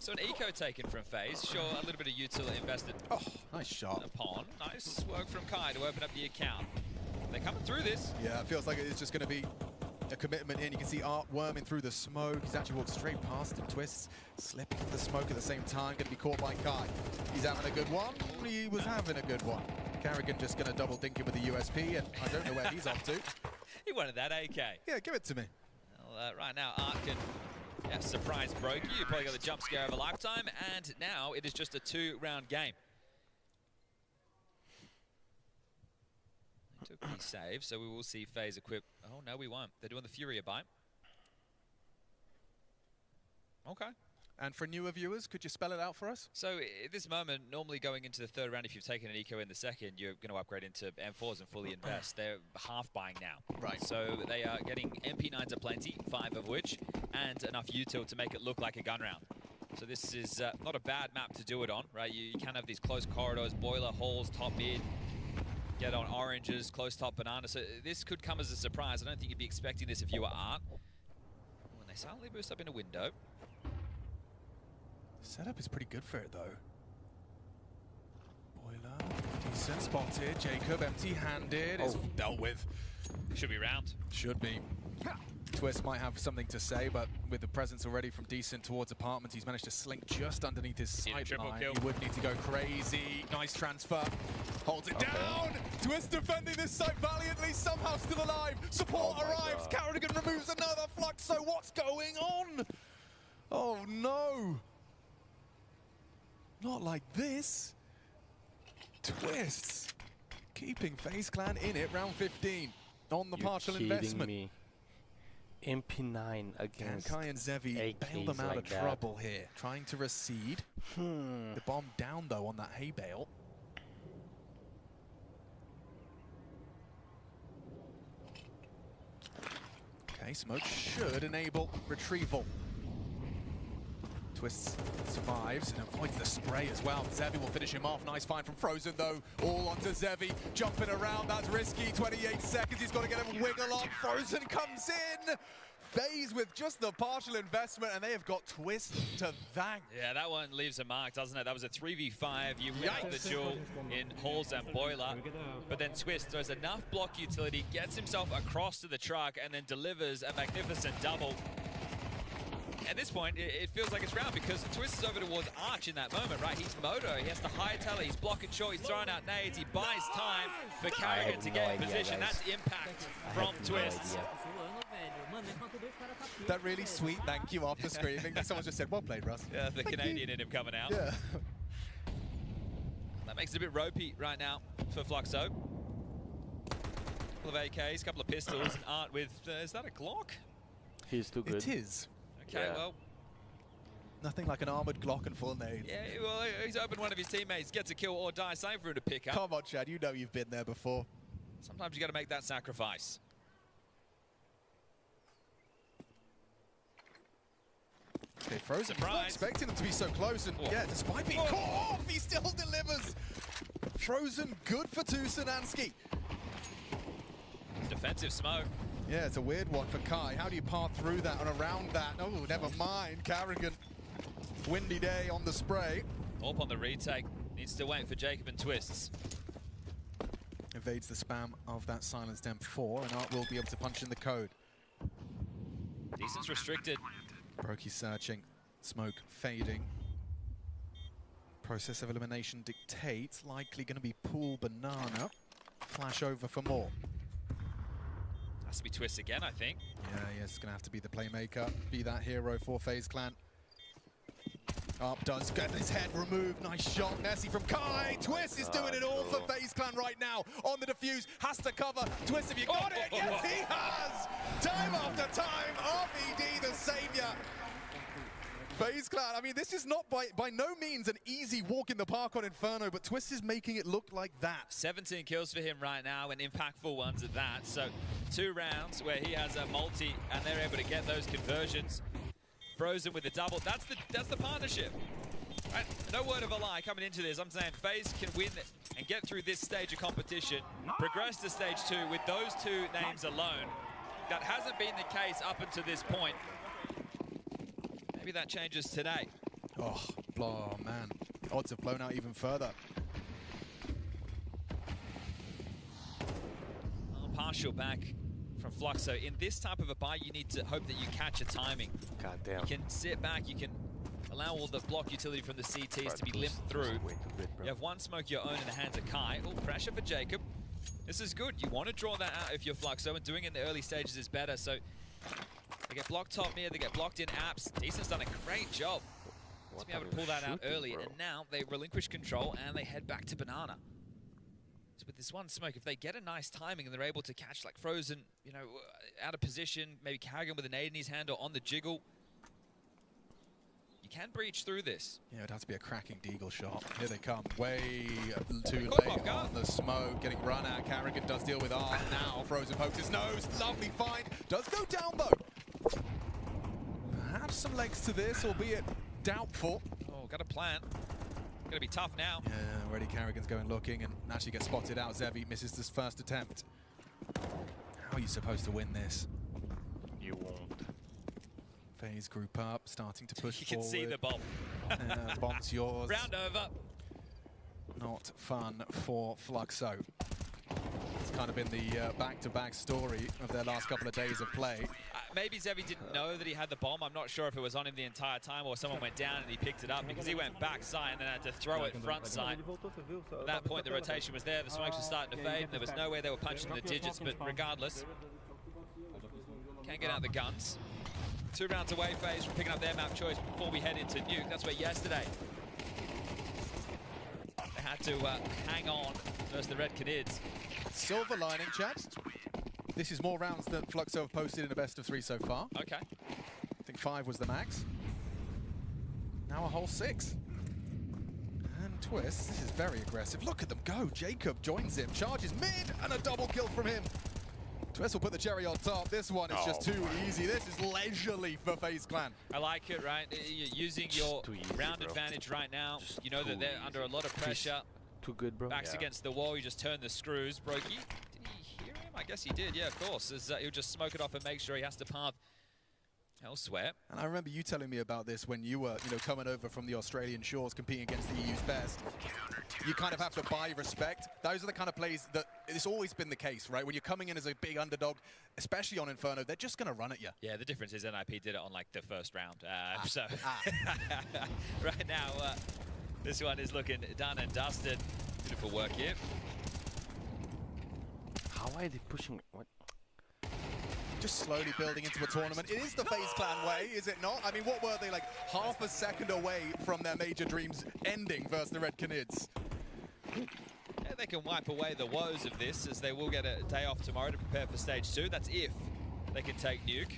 So an eco taken from Faze. Sure, a little bit of util invested Oh, nice shot. upon. Nice work from Kai to open up the account. They're coming through this. Yeah, it feels like it's just going to be a commitment in. You can see Art worming through the smoke. He's actually walked straight past him. Twists, slipping the smoke at the same time. Going to be caught by Kai. He's having a good one. He was having a good one. karrigan just going to double dink him with the USP, and I don't know where he's off to. He wanted that AK. Yeah, give it to me. Well, right now, Art can surprise Broky. You probably got the jump scare of a lifetime, and now it is just a 2-round game. They took the save, so we will see Faze equip. Oh, no, we won't. They're doing the Furia bite. Okay. And for newer viewers, could you spell it out for us? So at this moment, normally going into the 3rd round, if you've taken an eco in the 2nd, you're going to upgrade into M4s and fully invest. They're half buying now. Right. So they are getting MP9s aplenty, 5 of which, and enough util to make it look like a gun round. So this is not a bad map to do it on, right? You can have these close corridors, boiler halls, top mid, get on oranges, close top banana. So this could come as a surprise. I don't think you'd be expecting this if you were Art. When they silently boost up in a window. Setup is pretty good for it, though. Boiler, decent spotted. Jacob, empty-handed, is dealt with. Should be round. Should be. Twist might have something to say, but with the presence already from Decent towards apartments, he's managed to slink just underneath his Need a sight triple line. kill. He would need to go crazy. Nice transfer. Holds it down. Twist defending this site valiantly, somehow still alive. Support Oh my arrives. God. karrigan removes another Fluxo. What's going on? Oh no. Not like this. Twists. Keeping Faze Clan in it, round 15. On the You're partial kidding investment. me. MP9 against Kai and Zevi bail them AKs out like of that. trouble here. Trying to recede. The bomb down, though, on that hay bale. Okay, smoke should enable retrieval. Twists survives and avoids the spray as well. Zevi will finish him off. Nice find from Frozen, though. All onto Zevi. Jumping around, that's risky. 28 seconds, he's got to get him wiggle on. Frozen comes in. Faze with just the partial investment, and they have got Twist to thank. Yeah, that one leaves a mark, doesn't it? That was a 3v5. You win the duel in Halls and Boiler, but then Twist throws enough block utility, gets himself across to the truck, and then delivers a magnificent double. At this point, it feels like it's round because Twist is over towards Arch in that moment, right? He's Moto, he has to hightail it, he's blocking short, he's throwing out nades, he buys time for karrigan to get in position. That's impact from Twist. That really sweet thank you after screaming. Someone just said, well played, Russ. Yeah, the Canadian in him coming out. Yeah. That makes it a bit ropey right now for Fluxo. Couple of AKs, couple of pistols, and Art with, is that a Glock? He's too good. It is. Okay, Yeah. well. Nothing like an armored Glock and full nade. Yeah, well, he's hoping one of his teammates gets a kill or die. Same for him to pick up. Come on, Chad, you know you've been there before. Sometimes you got to make that sacrifice. Okay, Frozen, not Surprise. expecting them to be so close, and yeah, despite being caught off, he still delivers. Frozen, good for Tusananski. Defensive smoke. Yeah, it's a weird one for Kai. How do you path through that and around that? Oh, never mind. karrigan, windy day on the spray. Up on the retake. Needs to wait for Jacob and Twists. Evades the spam of that silenced M4, and Art will be able to punch in the code. Decent's restricted. Broky searching, smoke fading. Process of elimination dictates, likely going to be pool banana. Flash over for more. Has to be Twist again, I think. Yeah, it's going to have to be the playmaker, be that hero for Faze Clan. Up does get his head removed. Nice shot, Nessie from Kai. Twist is doing it all for Faze Clan right now. On the defuse, has to cover. Twist, have you got it? Yes, he has! Time after time, RVD the savior. Faze Clan, I mean, this is not by no means an easy walk in the park on Inferno, but Twist is making it look like that. 17 kills for him right now, and impactful ones at that. So 2 rounds where he has a multi, and they're able to get those conversions. Frozen with the double. That's the partnership. Right? No word of a lie coming into this. I'm saying Faze can win and get through this stage of competition, progress to stage 2 with those 2 names alone. That hasn't been the case up until this point. Maybe that changes today. Oh, man. Odds have blown out even further. Partial back from Fluxo. In this type of a buy, you need to hope that you catch a timing. God damn. You can sit back, you can allow all the block utility from the CTs to be limped through. You have one smoke your own in the hands of Kai. Oh, pressure for Jacob. This is good. You want to draw that out if you're Fluxo, and doing it in the early stages is better. So they get blocked top mid, they get blocked in apps. Decent's done a great job to be able to pull that out early, and now they relinquish control and they head back to Banana. So with this one smoke, if they get a nice timing and they're able to catch like Frozen, you know, out of position, maybe karrigan with a nade in his hand or on the jiggle, you can breach through this. Yeah, it'd have to be a cracking deagle shot. Here they come, way too Caught late off guard. on the smoke, getting run at. karrigan does deal with Art now. Frozen pokes his nose, lovely find. Does go down though. Perhaps some legs to this, albeit doubtful. Oh, got a plan. Gonna be tough now. Yeah, already karrigan's going looking and actually gets spotted out. Zevi misses this first attempt. How are you supposed to win this? You won't. Faze group up, starting to push You forward. can see the bomb. Bomb's yours. Round over. Not fun for Fluxo. It's kind of been the back-to-back story of their last couple of days of play. Maybe Zevi didn't know that he had the bomb. I'm not sure if it was on him the entire time or someone went down and he picked it up, because he went backside and then had to throw it front side. At that point, the rotation was there. The smokes were starting to fade. And there was no way they were punching the digits, but regardless, can't get out the guns. 2 rounds away, Faze, from picking up their map choice before we head into Nuke. That's where yesterday they had to hang on versus the Red Canids. Silver lining, chat. This is more rounds than Fluxo have posted in a best of 3 so far. Okay. I think 5 was the max. Now a whole 6. And Twist, this is very aggressive. Look at them go. Jacob joins him, charges mid, and a double kill from him. Twist will put the cherry on top. This one is just too easy. This is leisurely for FaZe Clan. I like it, right? You're using your round advantage right now. You know that they're under a lot of pressure. Too good, bro. Backs against the wall, you just turn the screws. Broky, did he hear him? I guess he did, yeah, of course. As, he'll just smoke it off and make sure he has to path elsewhere. And I remember you telling me about this when you were, coming over from the Australian shores competing against the EU's best. You kind of have to buy respect. Those are the kind of plays that it's always been the case, right? When you're coming in as a big underdog, especially on Inferno, they're just going to run at you. Yeah, the difference is NIP did it on like the first round. Right now, this one is looking done and dusted. Beautiful work here. How are they pushing? What? Just slowly building into a tournament. It is the FaZe Clan way, is it not? I mean, what were they, like half a second away from their major dreams ending versus the Red Canids? Yeah, they can wipe away the woes of this, as they will get a day off tomorrow to prepare for stage 2. That's if they can take Nuke.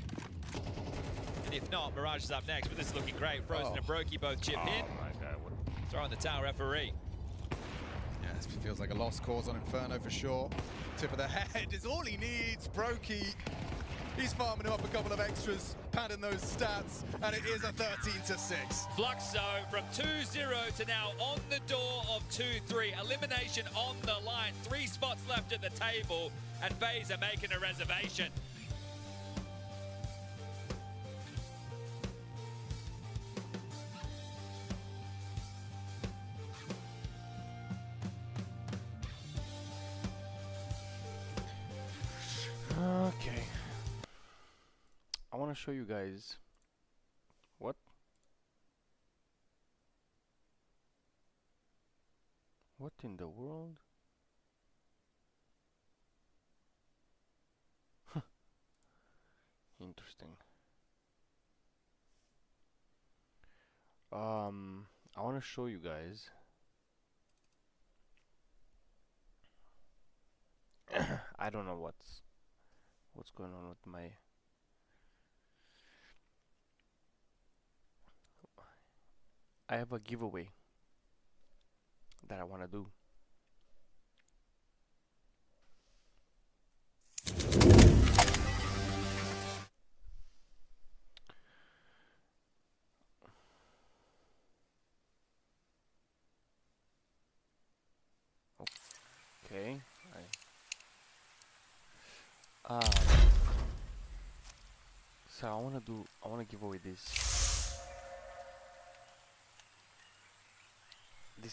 And if not, Mirage is up next, but this is looking great. Frozen and broky both chip in. My God, what? Throwing the tower referee. Yeah, this feels like a lost cause on Inferno for sure. Tip of the head is all he needs. broky, he's farming him up a couple of extras, padding those stats, and it is a 13-6. Fluxo from 2-0 to now on the door of 2-3. Elimination on the line. 3 spots left at the table, and Faze are making a reservation. Okay. I want to show you guys what in the world? Interesting. I want to show you guys I don't know what's going on with my I have a giveaway that I want to do. Okay. So I want to give away these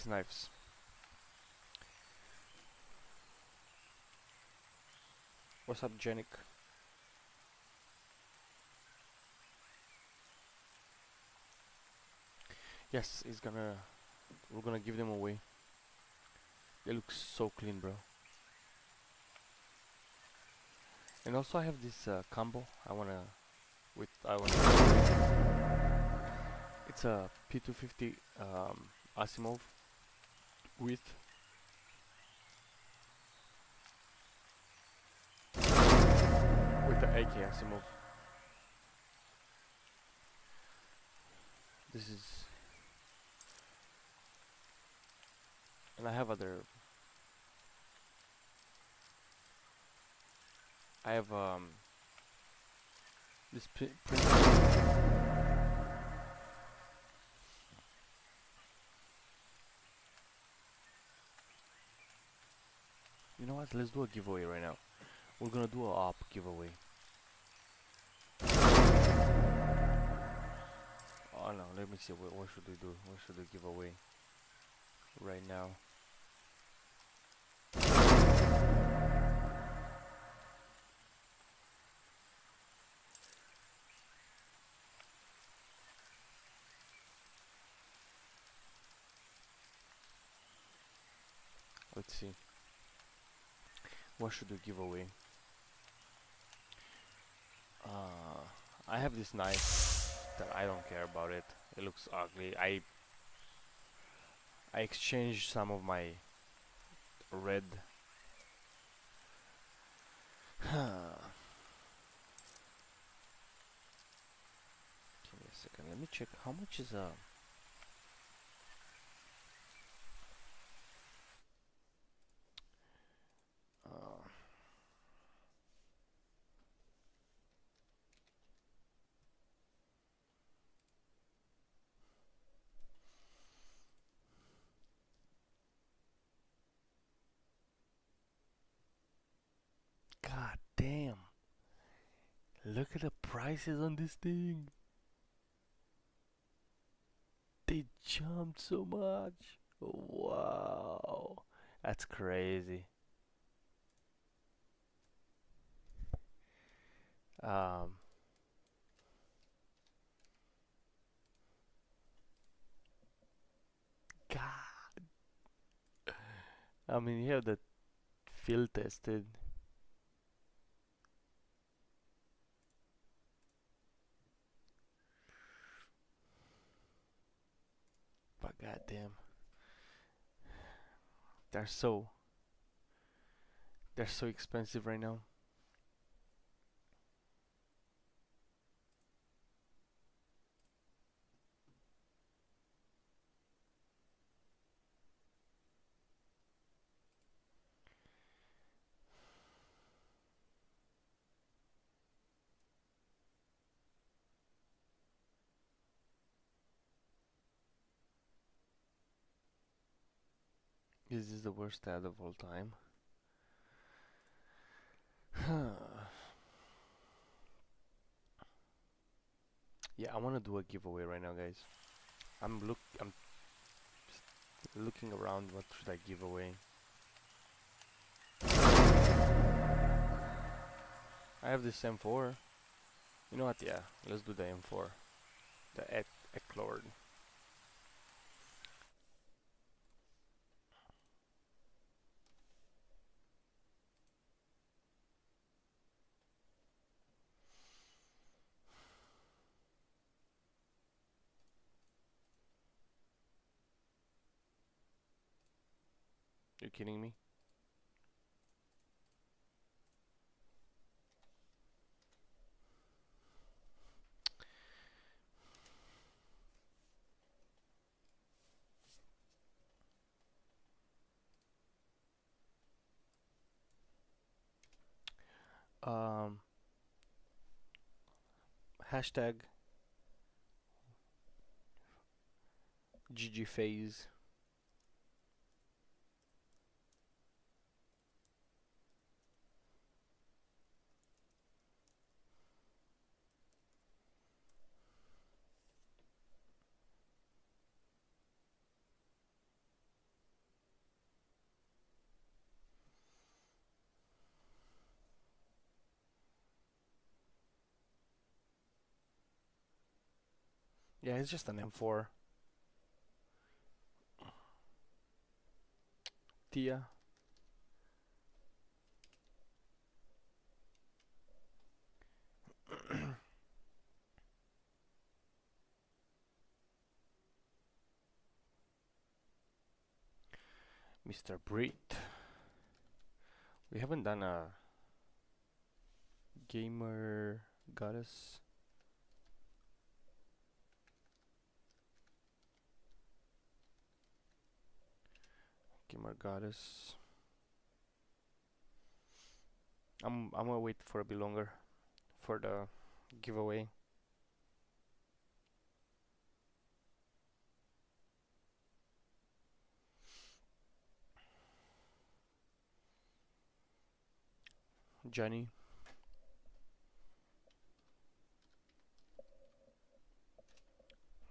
knives. What's up, Janik? Yes, we're gonna give them away. They look so clean, bro. And also I have this combo. It's a P250 Asimov with the AK Asimov. This is, and I have other. I have this print. You know what? Let's do a giveaway right now. We're gonna do a op giveaway. Oh no, let me see. What should we do? What should we give away right now? Let's see. What should we give away? I have this knife that I don't care about it. It looks ugly. I exchanged some of my red Give me a second. Let me check how much is God damn. Look at the prices on this thing. They jumped so much. Wow. That's crazy. Um God. I mean, you have the field tested. But goddamn, they're so they're so expensive right now. This is the worst ad of all time. Yeah, I want to do a giveaway right now, guys. I'm looking around. What should I give away? I have this M4. You know what? Yeah, let's do the M4. The Eclord. You kidding me? Um, hashtag GG Faze. Yeah, it's just an M4. Tia. Mr. Brit. We haven't done a gamer goddess. Gamer goddess. I'm gonna wait for a bit longer for the giveaway. Johnny.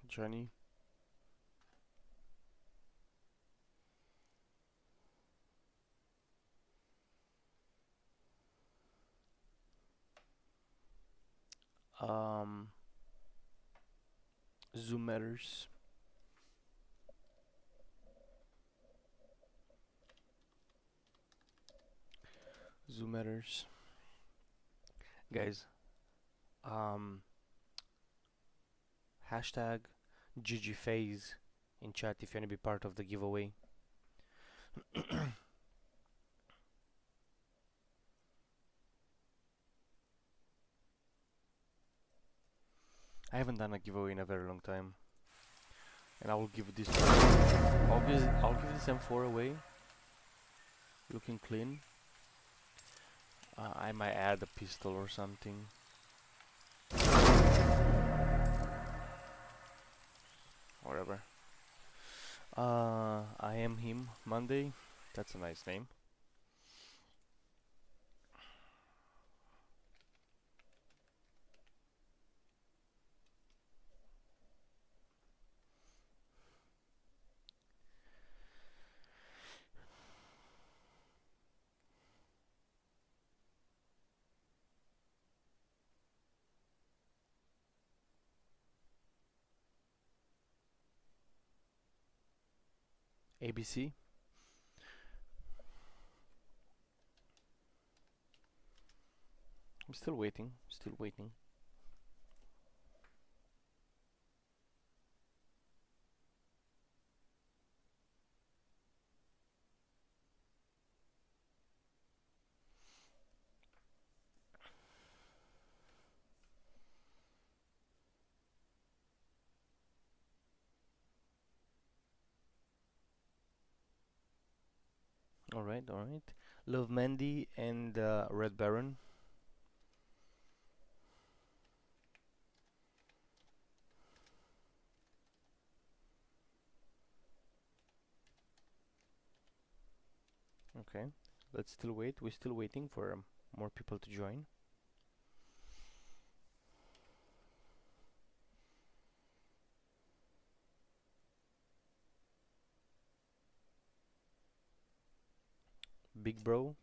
Johnny. Um, Zoomers. Zoomers. Guys, hashtag GGPhase in chat if you want to be part of the giveaway. I haven't done a giveaway in a very long time. And I will give this I'll give this M4 away. Looking clean. I might add a pistol or something. Whatever. I am him Monday. That's a nice name. ABC. I'm still waiting, still waiting. Alright, alright. Love Mandy and Red Baron. Okay, let's still wait. We're still waiting for more people to join. Big Bro.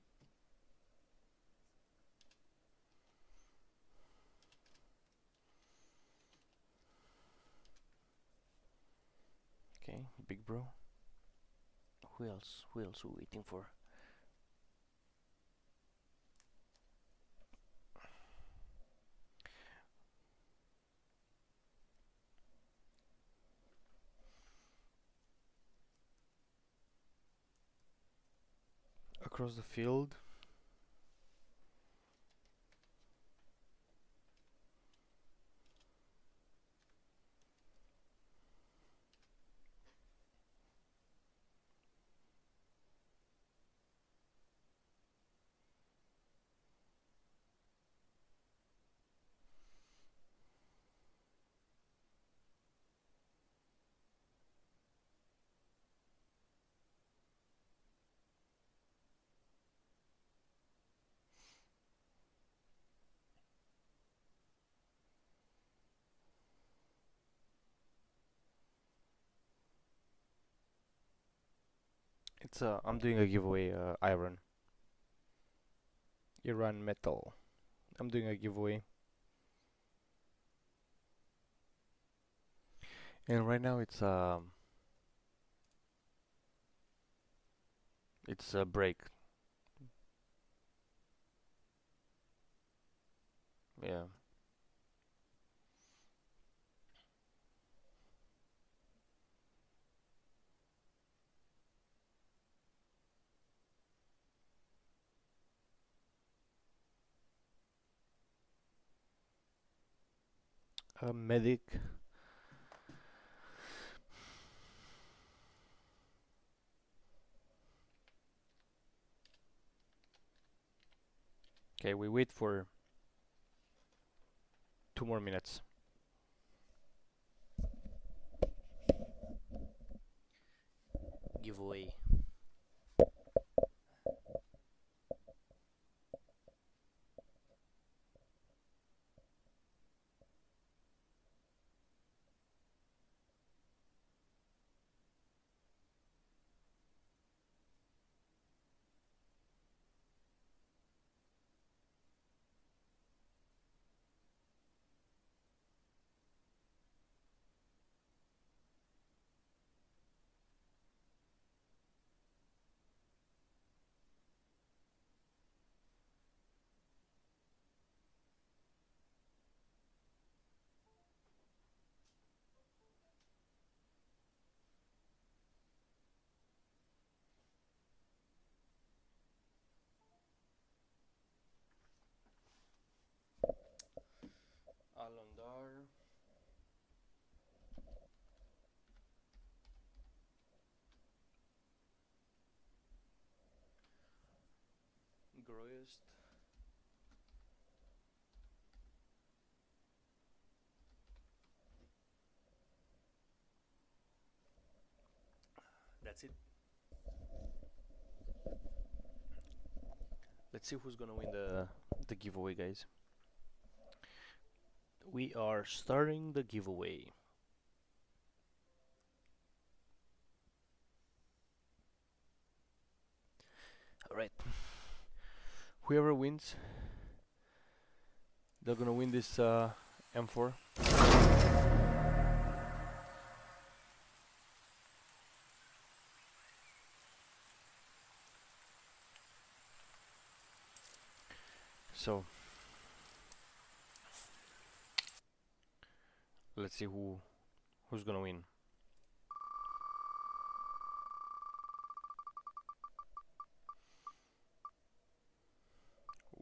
Okay, Big Bro. Who else? Who else are we waiting for? Across the field. It's I'm doing a giveaway, iron metal. I'm doing a giveaway. And right now it's a break. Yeah. A medic. Okay, we wait for 2 more minutes. Giveaway. Alondar. Groist. That's it. Let's see who's gonna win the giveaway, guys. We are starting the giveaway. Alright. Whoever wins, they're gonna win this M4. So let's see who's gonna win.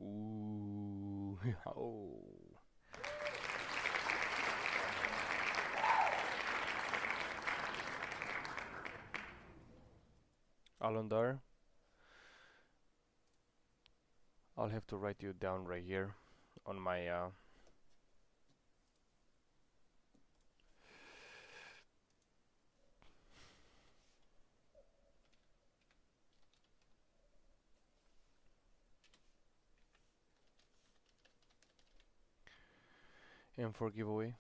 Ooh, oh. Alondar, I'll have to write you down right here on my M4 giveaway.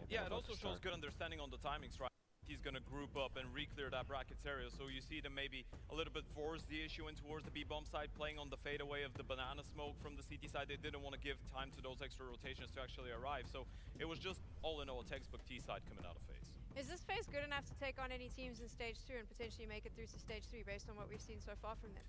Yeah, it also shows good understanding on the timings, right? He's going to group up and re-clear that brackets area, so you see them maybe a little bit force the issue in towards the B-bomb side, playing on the fadeaway of the banana smoke from the CT side. They didn't want to give time to those extra rotations to actually arrive, so it was just all in all a textbook T side coming out of Faze. Is this Faze good enough to take on any teams in Stage 2 and potentially make it through to Stage 3 based on what we've seen so far from them?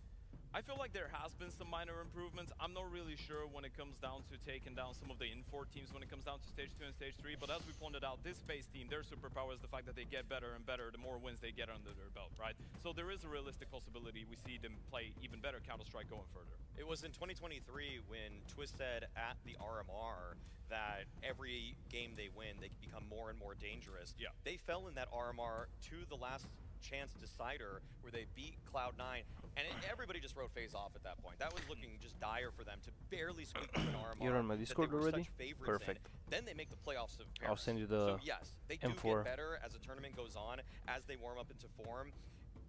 I feel like there has been some minor improvements. I'm not really sure when it comes down to taking down some of the Infor teams when it comes down to Stage 2 and Stage 3, but as we pointed out, this Faze team, their superpower is the fact that they get better and better the more wins they get under their belt, right? So there is a realistic possibility we see them play even better Counter-Strike going further. It was in 2023 when Twist said at the RMR that every game they win, they become more and more dangerous. Yeah. They fell in that RMR to the last chance decider where they beat Cloud9, and everybody just wrote Faze off at that point. That was looking just dire for them to barely squeak through an RMR. You're on my Discord already? Perfect. Then they make the playoffs of Paris. I'll send you the So yes, they do M4. get better as the tournament goes on, as they warm up into form.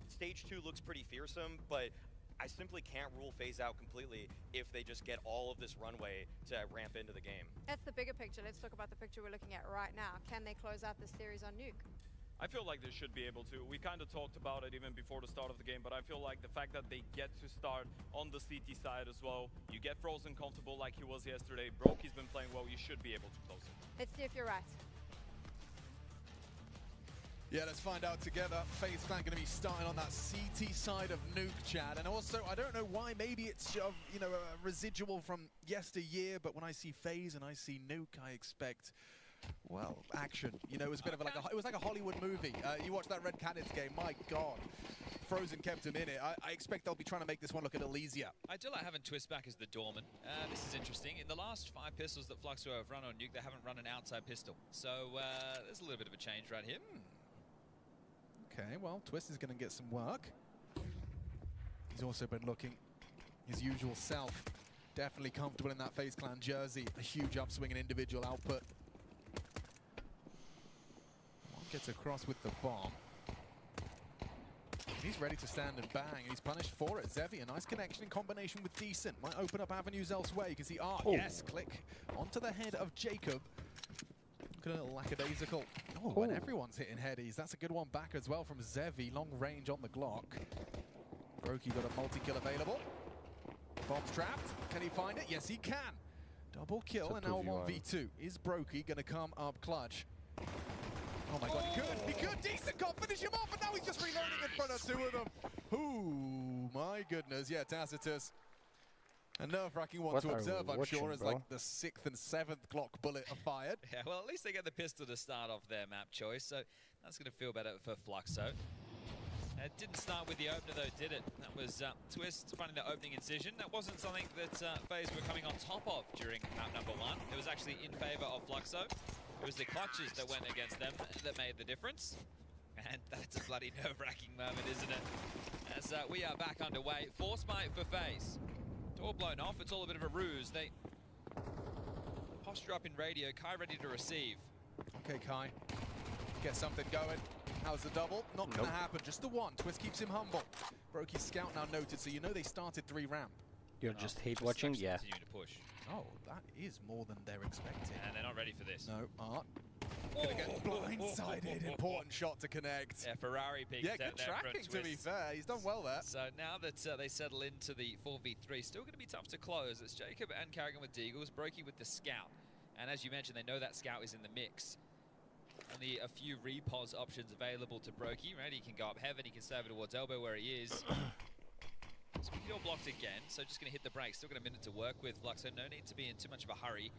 Stage 2 looks pretty fearsome, but I simply can't rule Faze out completely if they just get all of this runway to ramp into the game. That's the bigger picture. Let's talk about the picture we're looking at right now. Can they close out this series on Nuke? I feel like they should be able to. We kind of talked about it even before the start of the game, but I feel like the fact that they get to start on the CT side as well, you get Frozen comfortable like he was yesterday, broky's been playing well, you should be able to close it. Let's see if you're right. Yeah, let's find out together. Faze fan going to be starting on that CT side of Nuke, Chad. And also, I don't know why, maybe it's you know, a residual from yesteryear, but when I see Faze and I see Nuke, I expect, well, action. You know, it was a bit of a, it was like a Hollywood movie. You watch that Red Canids game, my God. Frozen kept him in it. I expect they'll be trying to make this one look a little easier. I do like having Twist back as the doorman. This is interesting. In the last 5 pistols that Fluxo have run on Nuke, they haven't run an outside pistol. So there's a little bit of a change right here. Okay, well, Twist is going to get some work. He's also been looking his usual self. Definitely comfortable in that FaZe Clan jersey. A huge upswing in individual output. One gets across with the bomb. He's ready to stand and bang, and he's punished for it. Zevi, a nice connection in combination with Decent. Might open up avenues elsewhere. You can see, yes, click onto the head of Jacob. Look at a little lackadaisical. Oh, and everyone's hitting headies. That's a good one back as well from Zevi. Long range on the Glock. broky got a multi-kill available. Bomb's trapped. Can he find it? Yes, he can. Double kill, and now 1v2. Is broky going to come up clutch? Oh my God, he could. Decent can't finish him off, and now he's just reloading in front of 2 of them. Ooh, my goodness. Yeah, Tacitus. A nerve-wracking one to observe, I'm sure, as like the 6th and 7th Glock bullet are fired. Yeah, well, at least they get the pistol to start off their map choice, so that's going to feel better for Fluxo. It didn't start with the opener, though, did it? That was Twist finding the opening incision. That wasn't something that FaZe were coming on top of during map number 1. It was actually in favor of Fluxo. It was the clutches that went against them that made the difference. And that's a bloody nerve-wracking moment, isn't it? As we are back underway. Force fight for Faze. Door blown off. It's all a bit of a ruse. They posture up in radio. Kai ready to receive. Okay, Kai. Get something going. How's the double? Not going to happen. Just the one. Twist keeps him humble. Broky's scout now noted, so you know they started 3 ramp. You're just hate watching? Yeah. Continue to push. Oh, that is more than they're expecting. And they're not ready for this. No, Art. Gonna get blindsided. Important shot to connect. Yeah, Ferrari peaks Yeah, good tracking, to be fair. He's done well there. So now that they settle into the 4v3, still going to be tough to close. It's Jacob and karrigan with Deagles, Broky with the Scout. And as you mentioned, they know that Scout is in the mix. Only a few repos options available to Broky, right? He can go up heaven, he can save it towards elbow where he is. So he's all blocked again, so just going to hit the brakes. Still got a minute to work with Fluxo. No need to be in too much of a hurry.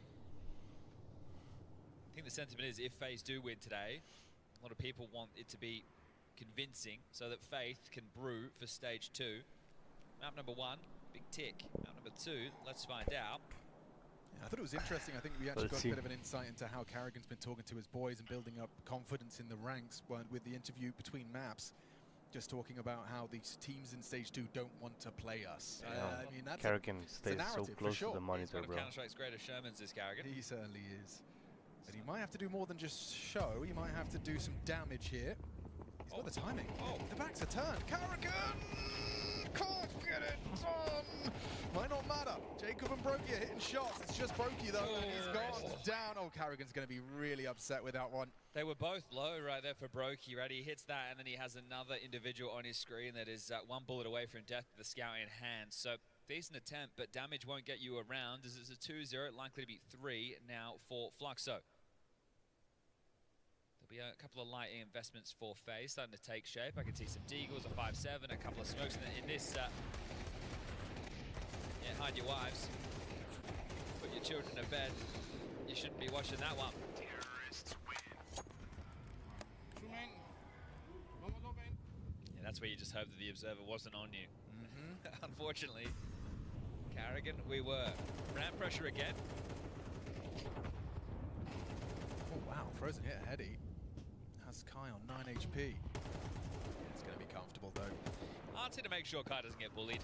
I think the sentiment is if Faze do win today, a lot of people want it to be convincing so that Faith can brew for stage 2. Map number 1, big tick. Map number 2, let's find out. Yeah, I thought it was interesting. I think we actually got a bit of an insight into how karrigan's been talking to his boys and building up confidence in the ranks with the interview between maps. Just talking about how these teams in stage 2 don't want to play us. I mean, that's karrigan stays so close to the monitor, He's bro. one of Counter-Strike's greatest showmans, is karrigan. He certainly is. But he might have to do more than just show. He might have to do some damage here. He's got the timing. Oh, the back's a turn. karrigan! Can't get it done! Might not matter. Jacob and Broky are hitting shots. It's just Broky, though, and he's gone down. Oh, karrigan's going to be really upset with that one. They were both low right there for Broky, right? He hits that, and then he has another individual on his screen that is 1 bullet away from death with the Scout in hand. So, decent attempt, but damage won't get you around. This is a 2-0, likely to be 3 now for Fluxo. There'll be a couple of light investments for Faze starting to take shape. I can see some Deagles, a 5-7, a couple of smokes in this. Yeah, hide your wives. Put your children to bed. You shouldn't be watching that one. Yeah, that's where you just hope that the observer wasn't on you. Unfortunately, karrigan, we were. Ramp pressure again. Oh, wow. Frozen hit heady. Has Kai on 9 HP. It's going to be comfortable, though. Art's here to make sure Kai doesn't get bullied.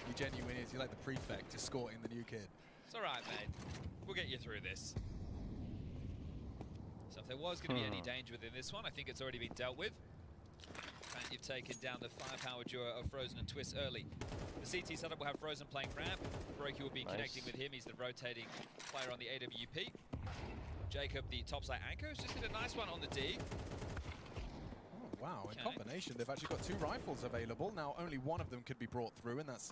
He genuine is. He's like the prefect escorting the new kid. It's all right, mate. We'll get you through this. So if there was going to be any danger within this one, I think it's already been dealt with. And you've taken down the firepower duo of Frozen and Twist early. The CT setup will have Frozen playing ramp. Broky will be connecting with him. He's the rotating player on the AWP. Jacob, the topside anchor, has just hit a nice one on the D. Oh, wow. In combination, they've actually got 2 rifles available. Now, only one of them could be brought through, and that's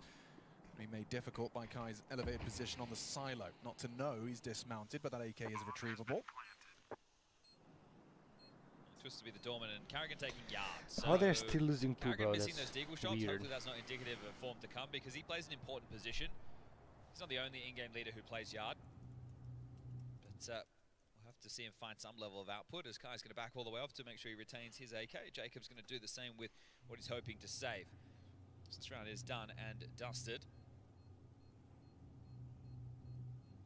being made difficult by Kai's elevated position on the silo. Not to know he's dismounted, but that AK is retrievable. Supposed to be the doorman, and karrigan taking yards. Oh, they're still losing 2, bro. Missing That's those Deagle shots. weird. Hopefully that's not indicative of form to come, because he plays an important position. He's not the only in-game leader who plays yard. But we'll have to see him find some level of output, as Kai's going to back all the way off to make sure he retains his AK. Jacob's going to do the same with what he's hoping to save. So this round is done and dusted.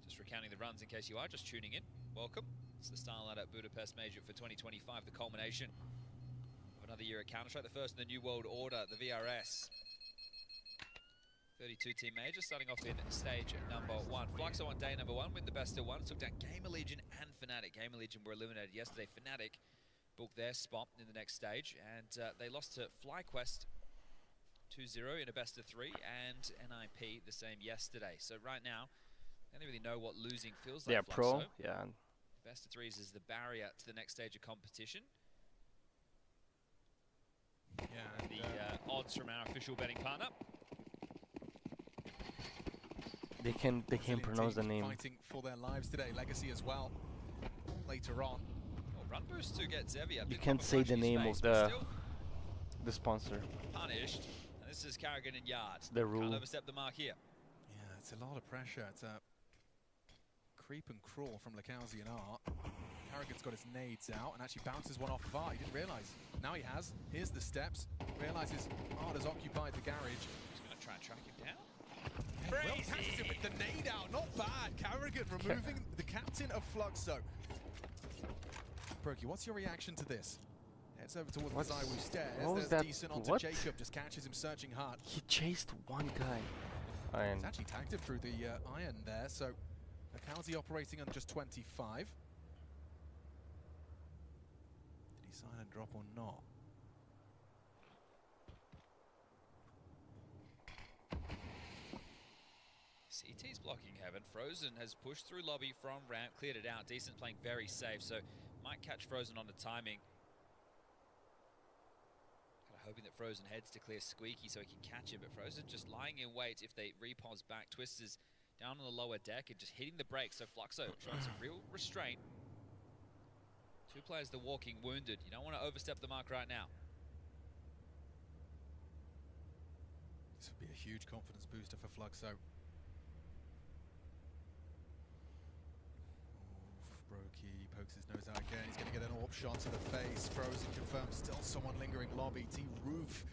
Just recounting the runs in case you are just tuning in. Welcome. It's the Starlight at Budapest Major for 2025, the culmination of another year at Counter-Strike, the first in the New World Order, the VRS. 32-team major, starting off in stage number 1. Fluxo on day number 1 with the best of 1. Took down Gamer Legion and Fnatic. Gamer Legion were eliminated yesterday. Fnatic booked their spot in the next stage, and they lost to FlyQuest 2-0 in a best of 3, and NIP the same yesterday. So right now, I don't really know what losing feels like. Yeah, Fluxo. pro. Yeah. Best of 3s is the barrier to the next stage of competition. Yeah, and the odds from our official betting partner. They can pronounce the name. Fighting for their lives today. Legacy as well. Later on. Oh, run boost to get Zevi up. You can't say the name of the sponsor. Punished. And this is karrigan in yards. The rule. Can't overstep the mark here. Yeah, it's a lot of pressure. It's a creep and crawl from lurks and Art. karrigan's got his nades out and actually bounces one off of Art. He didn't realise. Now he has. Here's the steps. Realises Art has occupied the garage. He's going to try and track him down. Well, catches him with the nade out. Not bad. karrigan removing the captain of Fluxo. broky, what's your reaction to this? Heads over towards the Zywoo stairs. What was There's that? Decent onto What? Jacob, just catches him searching hard. He chased one guy. And He's actually tagged him through the iron there, so lurks operating on just 25. Did he silent drop or not? CT's blocking heaven. Frozen has pushed through lobby from ramp, cleared it out. Decent playing very safe, so might catch Frozen on the timing. Kind of hoping that Frozen heads to clear Squeaky so he can catch him, but Frozen just lying in wait if they repos back. Twisters down on the lower deck and just hitting the brakes, so Fluxo showing some real restraint. Two players that are walking wounded. You don't want to overstep the mark right now. This would be a huge confidence booster for Fluxo. Broky pokes his nose out again. He's going to get an AWP shot to the face. Frozen confirms still someone lingering lobby. T-Roof.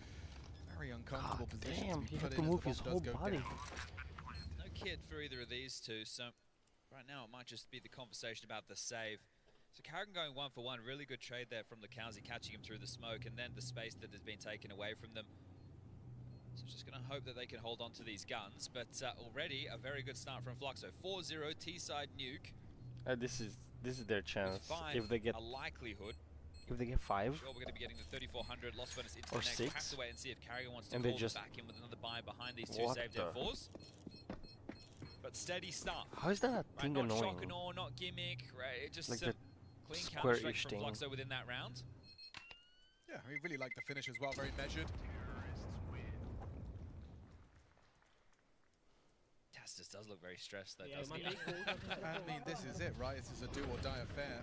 Very uncomfortable position damn, to he be had put to in move as his the whole bomb does go body. down. No kit for either of these two, so right now it might just be the conversation about the save. So karrigan going 1 for 1, really good trade there from lurks, catching him through the smoke and then the space that has been taken away from them. So just going to hope that they can hold on to these guns, but already a very good start from Fluxo. 4-0 T-side nuke. this is their chance. With 5, If they get a likelihood. 5, Sure, we're going to be getting the 3400 lost bonus into Or the next. We'll 6. have to wait and see if karrigan wants to And they call them just- back in with another buy behind these two What saved the- M4s. But steady start. how is that Right, thing not annoying? shock and awe, not gimmick, right? It just Like some the clean square-ish counter-strike from thing. Fluxo within that round. Yeah, I really like the finish as well. Very measured. Tastus does look very stressed though, Yeah, doesn't he? man, I mean, this is it, right? This is a do or die affair.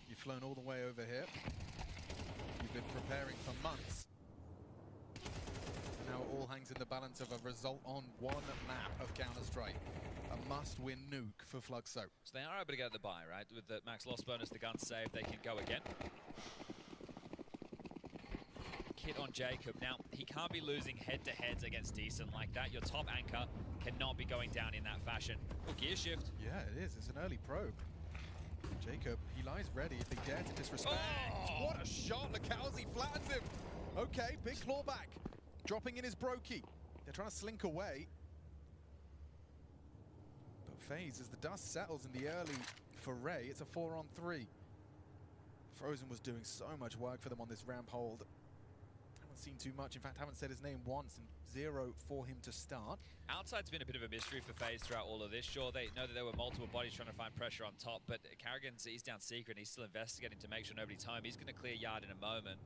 You've flown all the way over here. You've been preparing for months. Now it all hangs in the balance of a result on one map of Counter-Strike. A must-win nuke for Fluxo. So they are able to get the buy, right? With the max loss bonus, the gun save, they can go again. Kit on Jacob. Now, he can't be losing head-to-heads against Decent like that. Your top anchor cannot be going down in that fashion. Oh, gear shift. Yeah, it is. It's an early probe. Jacob, he lies ready if they dare to disrespect. Oh! What a shot! lurks flattens him. Okay, big clawback. Dropping in his broky. They're trying to slink away. But Faze, as the dust settles in the early foray, it's a 4-on-3. Frozen was doing so much work for them on this ramp hold. Haven't seen too much. In fact, haven't said his name once, and 0 for him to start. Outside's been a bit of a mystery for Faze throughout all of this. Sure, they know that there were multiple bodies trying to find pressure on top, but karrigan's he's down secret and he's still investigating to make sure nobody's home. He's going to clear yard in a moment.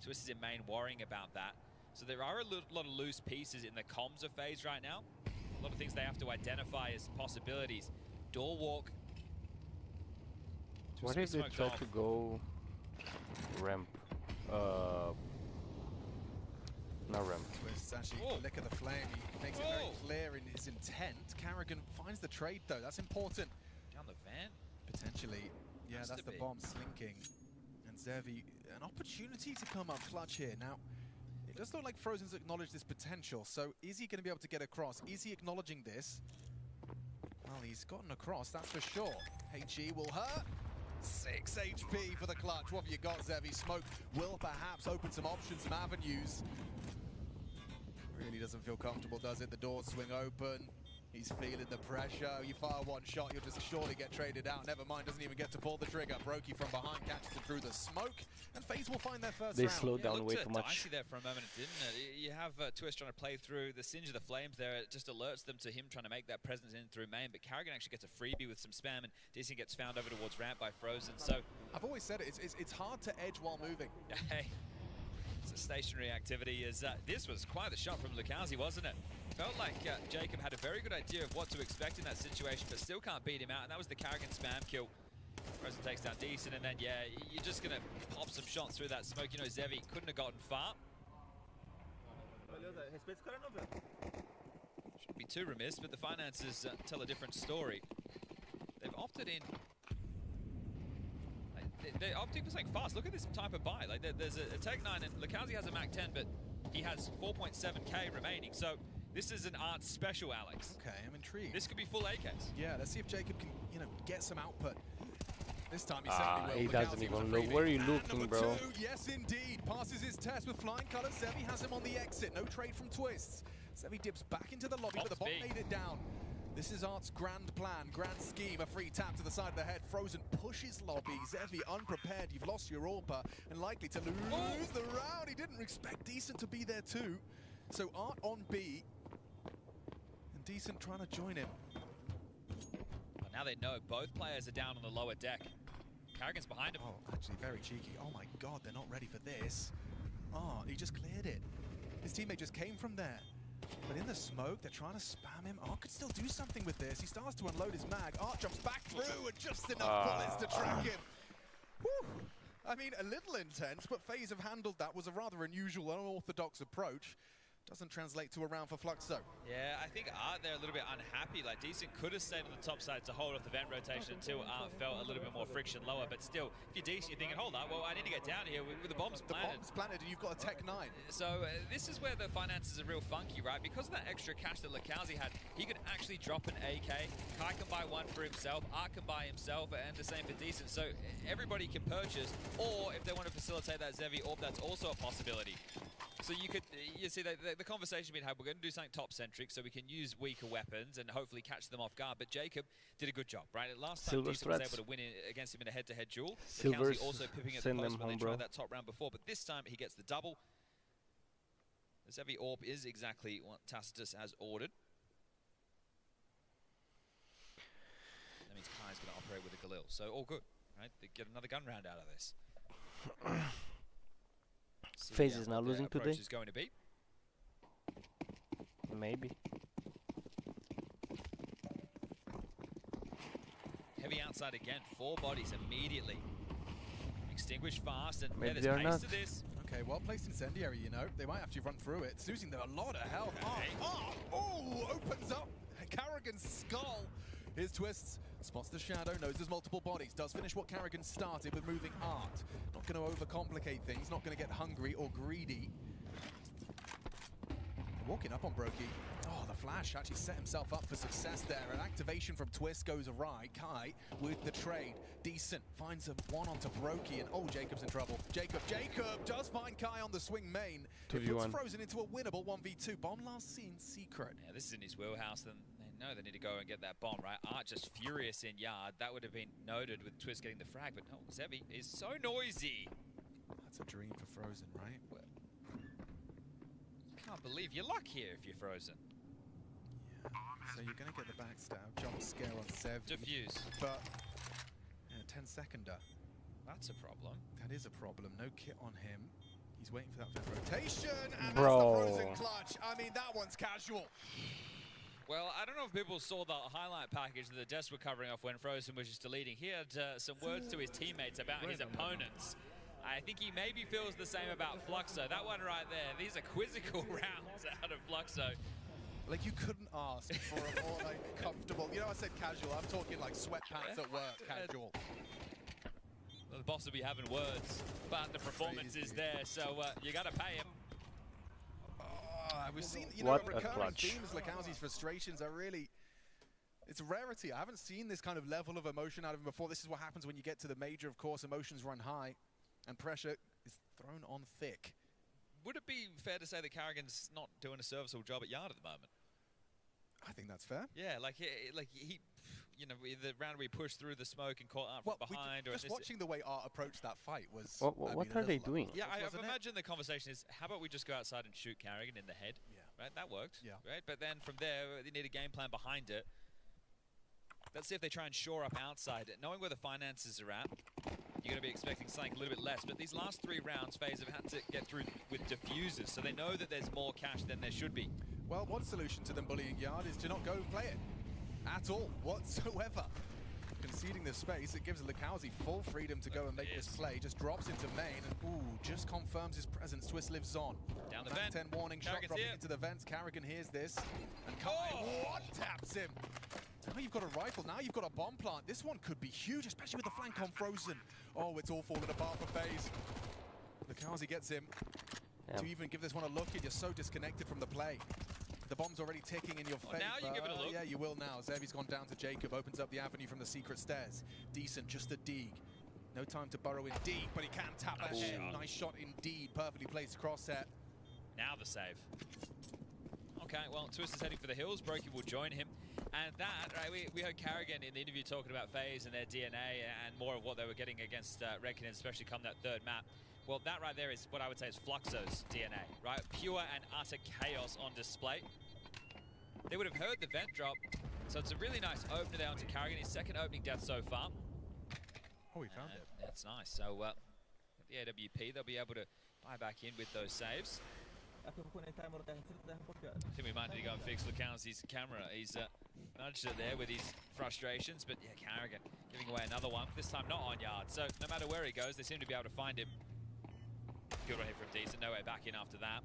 Twist is in main worrying about that. So there are a lot of loose pieces in the comms of Faze right now. A lot of things they have to identify as possibilities. Door walk. What if they try to go ramp? No ramp. Twist's actually Whoa. lick of the flame. He makes it very Whoa. clear in his intent. karrigan finds the trade, though. That's important. Down the van. Potentially. Yeah, Has that's to the be. bomb slinking. And Zevi, an opportunity to come up clutch here. Now, it does look like Frozen's acknowledged this potential. So is he going to be able to get across? Is he acknowledging this? Well, he's gotten across, that's for sure. HE will hurt. 6 HP for the clutch. What have you got, Zevi? Smoke will perhaps open some options, some avenues. Really doesn't feel comfortable, does it? The doors swing open. He's feeling the pressure. You fire one shot, you'll just surely get traded out. Never mind, doesn't even get to pull the trigger. broky from behind catches him through the smoke. And Faze will find their first They round. slowed Yeah, down it way looked too much. dicey there for a moment, didn't it? You have Twist trying to play through the singe of the flames there. It just alerts them to him trying to make that presence in through main. But karrigan actually gets a freebie with some spam, and Decent gets found over towards ramp by Frozen. So, I've always said it, it's hard to edge while moving. hey, it's a stationary activity. This was quite the shot from lurks, wasn't it? Felt like Jacob had a very good idea of what to expect in that situation, but still can't beat him out, and that was the karrigan spam kill. Frozen takes down Decent, and then, yeah, you're just going to pop some shots through that smoke. You know, Zevi couldn't have gotten far. Beleza, respeita os caras não, velho. Shouldn't be too remiss, but the finances tell a different story. They've opted in. They're opting for something fast. Look at this type of buy. Like there's a Tech 9, and lurks has a Mac 10, but he has 4.7k remaining. So this is an art special, Alex. Okay, I'm intrigued. This could be full AKs. Yeah, let's see if Jacob can, get some output. This time he certainly will. He Lukowski doesn't was a even look. freebie. Where are you And looking, number bro? 2, yes indeed. Passes his test with flying colours. Zevi has him on the exit. No trade from Twists. Zevi dips back into the lobby, but the bot made it down. This is Art's grand plan, grand scheme. A free tap to the side of the head. Frozen pushes lobby. Zevi unprepared. You've lost your AWPer and likely to lose the round. He didn't expect Decent to be there too. So Art on B. And Decent trying to join him. But now they know both players are down on the lower deck. karrigan's behind him. Oh, actually very cheeky. Oh my god, they're not ready for this. Oh, he just cleared it. His teammate just came from there. But in the smoke, they're trying to spam him. Art could still do something with this. He starts to unload his mag. Art jumps back through and just enough bullets to track him. Whew. I mean, a little intense, but FaZe have handled that. Was a rather unusual, unorthodox approach. Doesn't translate to a round for Fluxo. Yeah, I think Art there a little bit unhappy. Like, Decent could have stayed on the top side to hold off the vent rotation until Art felt a little bit more friction lower. But still, if you're Decent, you're thinking, hold up, well, I need to get down here with the bombs planted. The bomb's planted and you've got a Tech 9. So this is where the finances are real funky, right? Because of that extra cash that lurks had, he could actually drop an AK. Kai can buy one for himself, Art can buy himself, and the same for Decent. So everybody can purchase, or if they want to facilitate that Zevi AWP, that's also a possibility. So you see the conversation being had, we're going to do something top-centric so we can use weaker weapons and hopefully catch them off guard. But Jacob did a good job, right? Last time Decent was able to win against him in a head-to-head duel. Silver's also pipping at the post when they tried that top round before. But this time he gets the double. The Zevi AWP is exactly what Tacitus has ordered. That means Kai's going to operate with a Galil. So all good, right? They get another gun round out of this. Faze is now losing today. Is going to be. Maybe. Heavy outside again. 4 bodies immediately. Extinguished fast and Maybe there's they're pace not. to this. Okay, well placed incendiary, you know. They might have to run through it. It's losing a lot of health. Opens up karrigan's skull. Here's Twists. Spots the shadow, knows there's multiple bodies. Does finish what karrigan started with moving Art. Not going to overcomplicate things. Not going to get hungry or greedy. Walking up on broky. Oh, the flash actually set himself up for success there. An activation from Twist goes awry. Kai with the trade. Decent finds a one onto broky, and oh, Jacob's in trouble. Jacob does find Kai on the swing main. It puts Frozen into a winnable 1v2. Bomb last seen secret. Yeah, this is in his wheelhouse. Then they know they need to go and get that bomb, right? Art just furious in yard. That would have been noted with Twist getting the frag, but no, Zevi is so noisy. That's a dream for Frozen, right? Well, can't believe your luck here if you're Frozen. Yeah. So you're going to get the backstab, jump scare on Zev. Diffuse. But 10-seconder. That's a problem. That is a problem. No kit on him. He's waiting for that vent rotation, and Bro. that's the Frozen clutch. I mean, that one's casual. Well, I don't know if people saw the highlight package that the Des were covering off when Frozen was just deleting. He had some words to his teammates about his opponents. I think he maybe feels the same about Fluxo. That one right there, these are quizzical rounds out of Fluxo. Like, you couldn't ask for a more like comfortable. You know, I said casual. I'm talking like sweatpants at work, casual. Well, the boss will be having words, but the performance is there, so you got to pay him. We've seen, you What know, a recurring clutch. themes. Lukowski's frustrations are really. It's a rarity. I haven't seen this kind of level of emotion out of him before. This is what happens when you get to the major. Of course, emotions run high, and pressure is thrown on thick. Would it be fair to say that karrigan's not doing a serviceable job at yard at the moment? I think that's fair. Yeah, like he you know, the round we pushed through the smoke and caught up from behind. Just watching the way Art approached that fight was. What are they doing? Yeah, I imagine the conversation is, how about we just go outside and shoot karrigan in the head? Yeah. Right, that worked. Yeah. Right, but then from there, they need a game plan behind it. Let's see if they try and shore up outside. Knowing where the finances are at, you're going to be expecting something a little bit less. But these last 3 rounds, FaZe have had to get through with diffusers, so they know that there's more cash than there should be. Well, one solution to them bullying yard is to not go and play it at all, whatsoever. Conceding the space, it gives Lukowski full freedom to go and make this play. Just drops into main and just confirms his presence. Twist lives on. Down the Back vent. 10 warning shot karrigan's dropping here. into the vents. karrigan hears this and Kai one-taps him. Now you've got a rifle, now you've got a bomb plant. This one could be huge, especially with the flank on Frozen. Oh, it's all falling apart for FaZe. Lukowski gets him. To even give this one a look, you're just so disconnected from the play. The bomb's already ticking in your favor. Now you give it a look. Yeah, you will now. Zevi's gone down to Jacob, opens up the avenue from the secret stairs. Decent, just a dig. No time to burrow in deep, but he can tap ahead. Nice shot indeed, perfectly placed crosshair. Now the save. Okay, well, Twist is heading for the hills. Broky will join him. And that, right, we heard karrigan in the interview talking about Faze and their DNA and more of what they were getting against Reckon, especially come that third map. Well, that right there is what I would say is Fluxo's DNA, right? Pure and utter chaos on display. They would have heard the vent drop, so it's a really nice opener there onto karrigan. His second opening death so far. Oh, he found it. That's nice. So, the AWP, they'll be able to buy back in with those saves. I think we might need to go and fix Lukowski's camera. He's nudged it there with his frustrations, but yeah, karrigan giving away another one, this time not on yard. So no matter where he goes, they seem to be able to find him. Good one here from Decent, no way back in after that.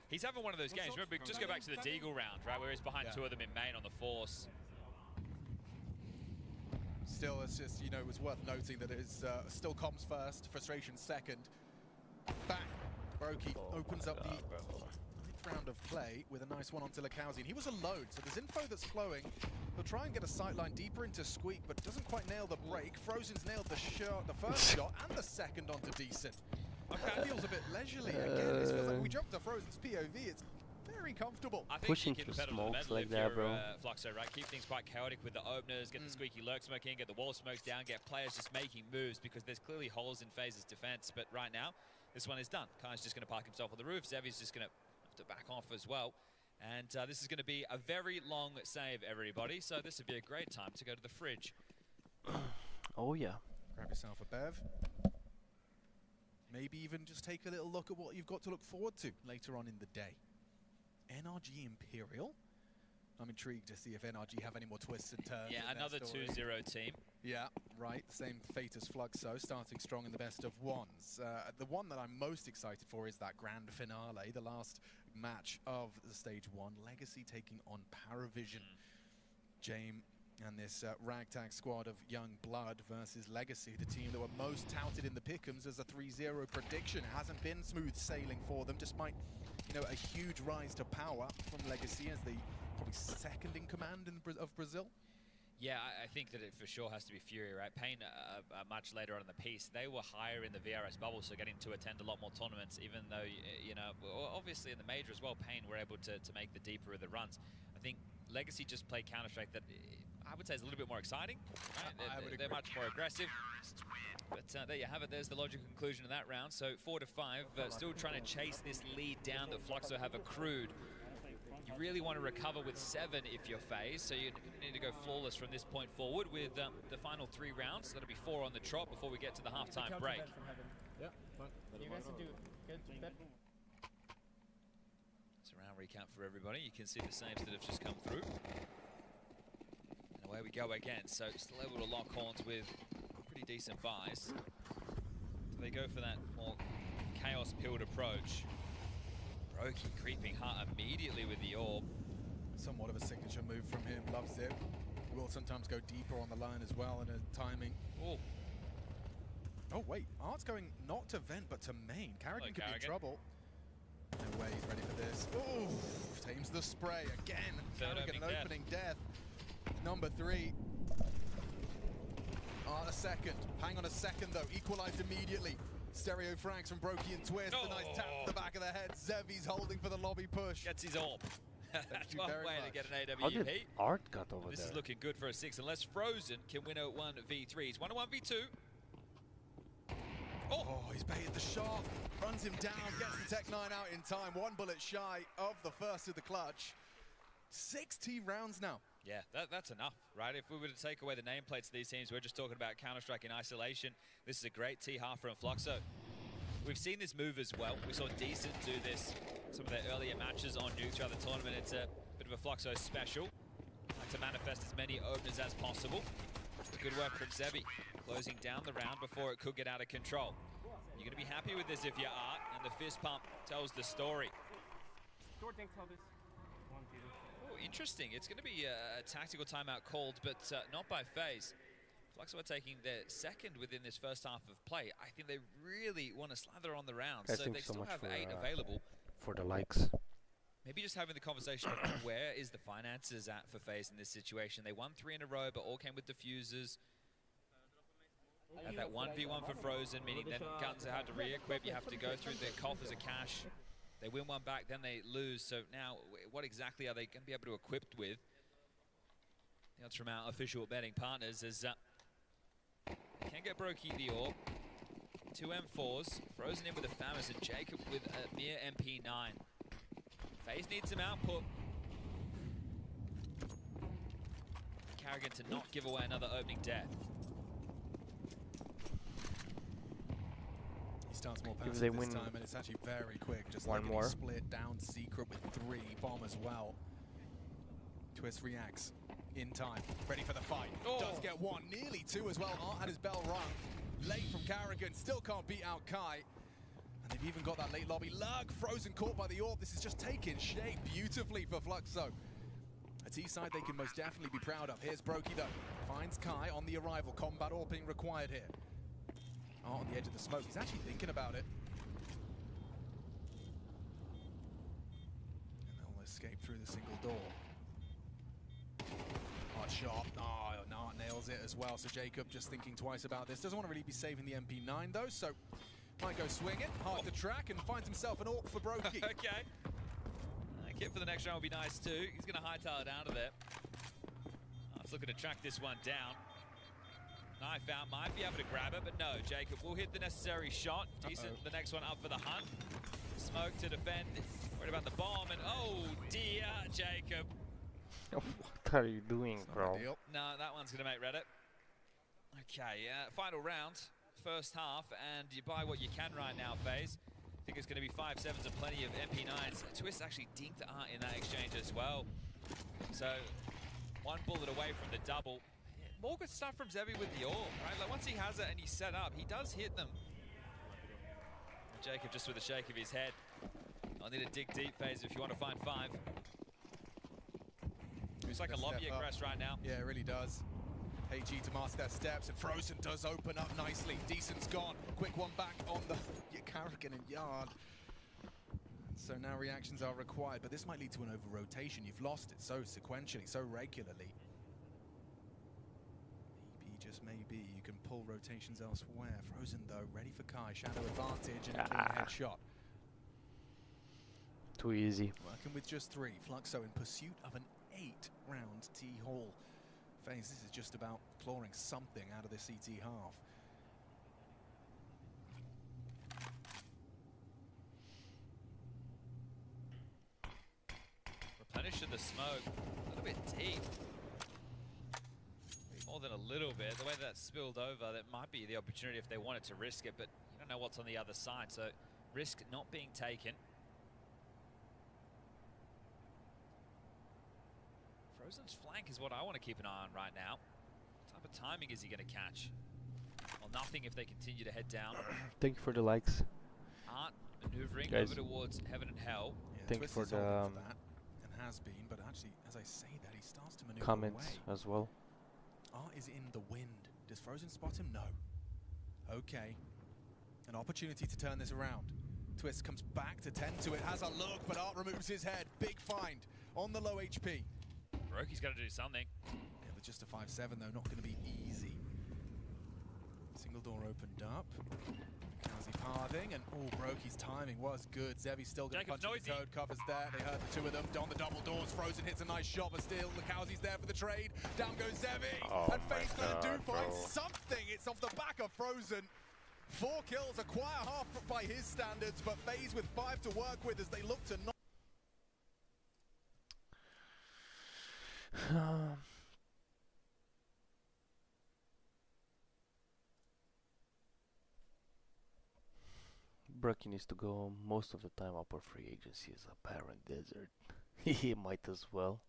He's having one of those games. Remember, just go back to the Deagle round, right, where he's behind two of them in main on the force. Still, it's just, you know, it was worth noting that it's still comms first, frustration second. Back, broky opens up the ninth round of play with a nice one onto Lurks. He was alone, so there's info that's flowing. He'll try and get a sightline deeper into Squeak, but doesn't quite nail the break. Frozen's nailed the shot, the first shot, and the second onto Decent. Okay, it feels a bit leisurely again. This feels like we jumped to Frozen's POV. It's very comfortable. I think Pushing you can through pedal to the smokes metal like if that, you're, bro. Fluxo, right? Keep things quite chaotic with the openers, get the squeaky lurk smoke in, get the wall smokes down, get players just making moves because there's clearly holes in Faze's defense. But right now, this one is done. Kai's just going to park himself on the roof. Zevi's just going to have to back off as well. And this is going to be a very long save, everybody. So this would be a great time to go to the fridge. Oh yeah. Grab yourself a bev. Maybe even just take a little look at what you've got to look forward to later on in the day. NRG Imperial. I'm intrigued to see if NRG have any more twists and turns. Yeah, another 2-0 team. Yeah, right. Same fate as Fluxo, starting strong in the best of ones. The one that I'm most excited for is that grand finale, the last match of the stage 1. Legacy taking on Paravision. Jame and this ragtag squad of young blood versus Legacy, the team that were most touted in the pick'ems as a 3-0 prediction. It hasn't been smooth sailing for them, despite, you know, a huge rise to power from Legacy as the probably second in command of Brazil. Yeah, I think that it for sure has to be Fury, right? Pain much later on in the piece. They were higher in the VRS bubble, so getting to attend a lot more tournaments, even though, you know, obviously in the major as well, Pain were able to make the deeper of the runs. I think Legacy just played Counter-Strike that I would say is a little bit more exciting. Right? They're much more aggressive. But there you have it. There's the logical conclusion of that round. So 4-5, still trying to chase this lead down that Fluxo have accrued. You really want to recover with 7 if you're Faze, so you need to go flawless from this point forward with the final 3 rounds. That'll be 4 on the trot before we get to the halftime break. Yeah, you guys are doing good. It's a round recap for everybody. You can see the saves that have just come through. And away we go again. So still able to lock horns with pretty decent buys. So they go for that more chaos-pilled approach. Broky creeping hard immediately with the orb. Somewhat of a signature move from him, loves it. Will sometimes go deeper on the line as well in a timing. Oh. Oh wait, Art's going not to vent but to main. karrigan could be in trouble. No way he's ready for this. Oh, tames the spray again. karrigan opening death. Number 3. Art a second. Hang on a second though. Equalized immediately. Stereo frags from broky and Twist. A nice tap to the back of the head. Zevi's holding for the lobby push. Gets his orb. Thank you One very way much. to get an AWP. How did Art got over This there? is looking good for a 6, unless Frozen can win a 1v3. He's won a 1v2. Oh, he's baited the shot. Runs him down, gets the Tech 9 out in time. 1 bullet shy of the first of the clutch. 60 rounds now. Yeah, that's enough, right? If we were to take away the nameplates of these teams, we're just talking about Counter-Strike in isolation. This is a great T-half from Fluxo. We've seen this move as well. We saw Decent do this some of their earlier matches on Nuke throughout the tournament. It's a bit of a Fluxo special. Like to manifest as many openers as possible. Good work from Zevi, closing down the round before it could get out of control. You're going to be happy with this if you're Art, and the fist pump tells the story. Oh, interesting. It's going to be a tactical timeout called, but not by Faze. Fluxo are taking their second within this first half of play. I think they really want to slather on the round, so they still have 8 available. for the likes. Maybe just having the conversation of where is the finances at for Faze in this situation. They won 3 in a row, but all came with diffusers. Had that 1v1 for Frozen, meaning then guns are hard to re-equip. You have to go through the coffers of cash. They win one back, then they lose. So now, what exactly are they going to be able to equip with? That's from our official betting partners as they can get broky the orb. 2 M4s, Frozen in with a Famas, and Jacob with a mere MP9. Faze needs some output. karrigan to not give away another opening death. He starts more passive they this win time, and it's actually very quick. Just one like more. Split down Secret with 3, bomb as well. Twist reacts in time, ready for the fight. Does get 1, nearly 2 as well. Art had his bell rung. Late from karrigan, still can't beat out Kai. And they've even got that late lobby. Lurk, Frozen caught by the orb. This is just taking shape beautifully for Fluxo. A T-side they can most definitely be proud of. Here's broky though. Finds Kai on the arrival. Combat orb being required here. Oh, on the edge of the smoke. He's actually thinking about it. And they'll escape through the single door. Hot shot. Oh, Nart nails it as well. So Jacob just thinking twice about this. Doesn't want to really be saving the MP9 though, so might go swing it. Hard to track and finds himself an AWP for broky. Okay. Kit for the next round will be nice too. He's going to hightail it out of there. He's looking to track this one down. Knife out, might be able to grab it, but no. Jacob will hit the necessary shot. Decent, the next one up for the hunt. Smoke to defend. Worried about the bomb, and oh dear, Jacob. What are you doing, bro? No, that one's going to make Reddit. Okay, final round, first half, and you buy what you can right now, Faze. I think it's going to be 5-7s and plenty of MP9s. Twist actually dinked Art in that exchange as well. So, 1 bullet away from the double. More good stuff from Zevi with the orb, right? Like once he has it and he's set up, he does hit them. And Jacob just with a shake of his head. I'll need to dig deep, Faze, if you want to find 5. Looks like a lobby aggress right now. Yeah, it really does. HG to mask their steps, and Frozen does open up nicely. Decent's gone. Quick one back on the karrigan and Yard. So now reactions are required, but this might lead to an over-rotation. You've lost it so sequentially, so regularly. Maybe, just maybe, you can pull rotations elsewhere. Frozen, though, ready for Kai. Shadow advantage and a clean headshot. Too easy. Working with just 3. Fluxo in pursuit of an 8-round T-haul. Faze, this is just about clawing something out of this CT half. Replenish to the smoke, a little bit deep. More than a little bit. The way that spilled over, that might be the opportunity if they wanted to risk it, but you don't know what's on the other side, so risk not being taken. Frozen's flank is what I want to keep an eye on right now. What type of timing is he going to catch? Well, nothing if they continue to head down. Thank you for the likes. Art maneuvering Guys, over towards heaven and hell. Yeah, thank you Twist for is the holding for that, and has been, but actually, as I say that, he starts to maneuver comments away. as well. Art is in the wind. Does Frozen spot him? No. Okay. An opportunity to turn this around. Twist comes back to tend to it, has a look, but Art removes his head. Big find on the low HP. Broky's got to do something. Yeah, but just a 5-7 though, not going to be easy. Single door opened up. Kowsey pathing, and broky's timing was good. Zevi's still going to punch the toad covers there. They heard the 2 of them. On the double doors, Frozen hits a nice shot, but still Kowsey's there for the trade. Down goes Zevi, and Faze going to find something. It's off the back of Frozen. 4 kills, a quiet half by his standards, but Faze with 5 to work with as they look to not. Broky needs to go most of the time upper free agency as a barren desert. He might as well.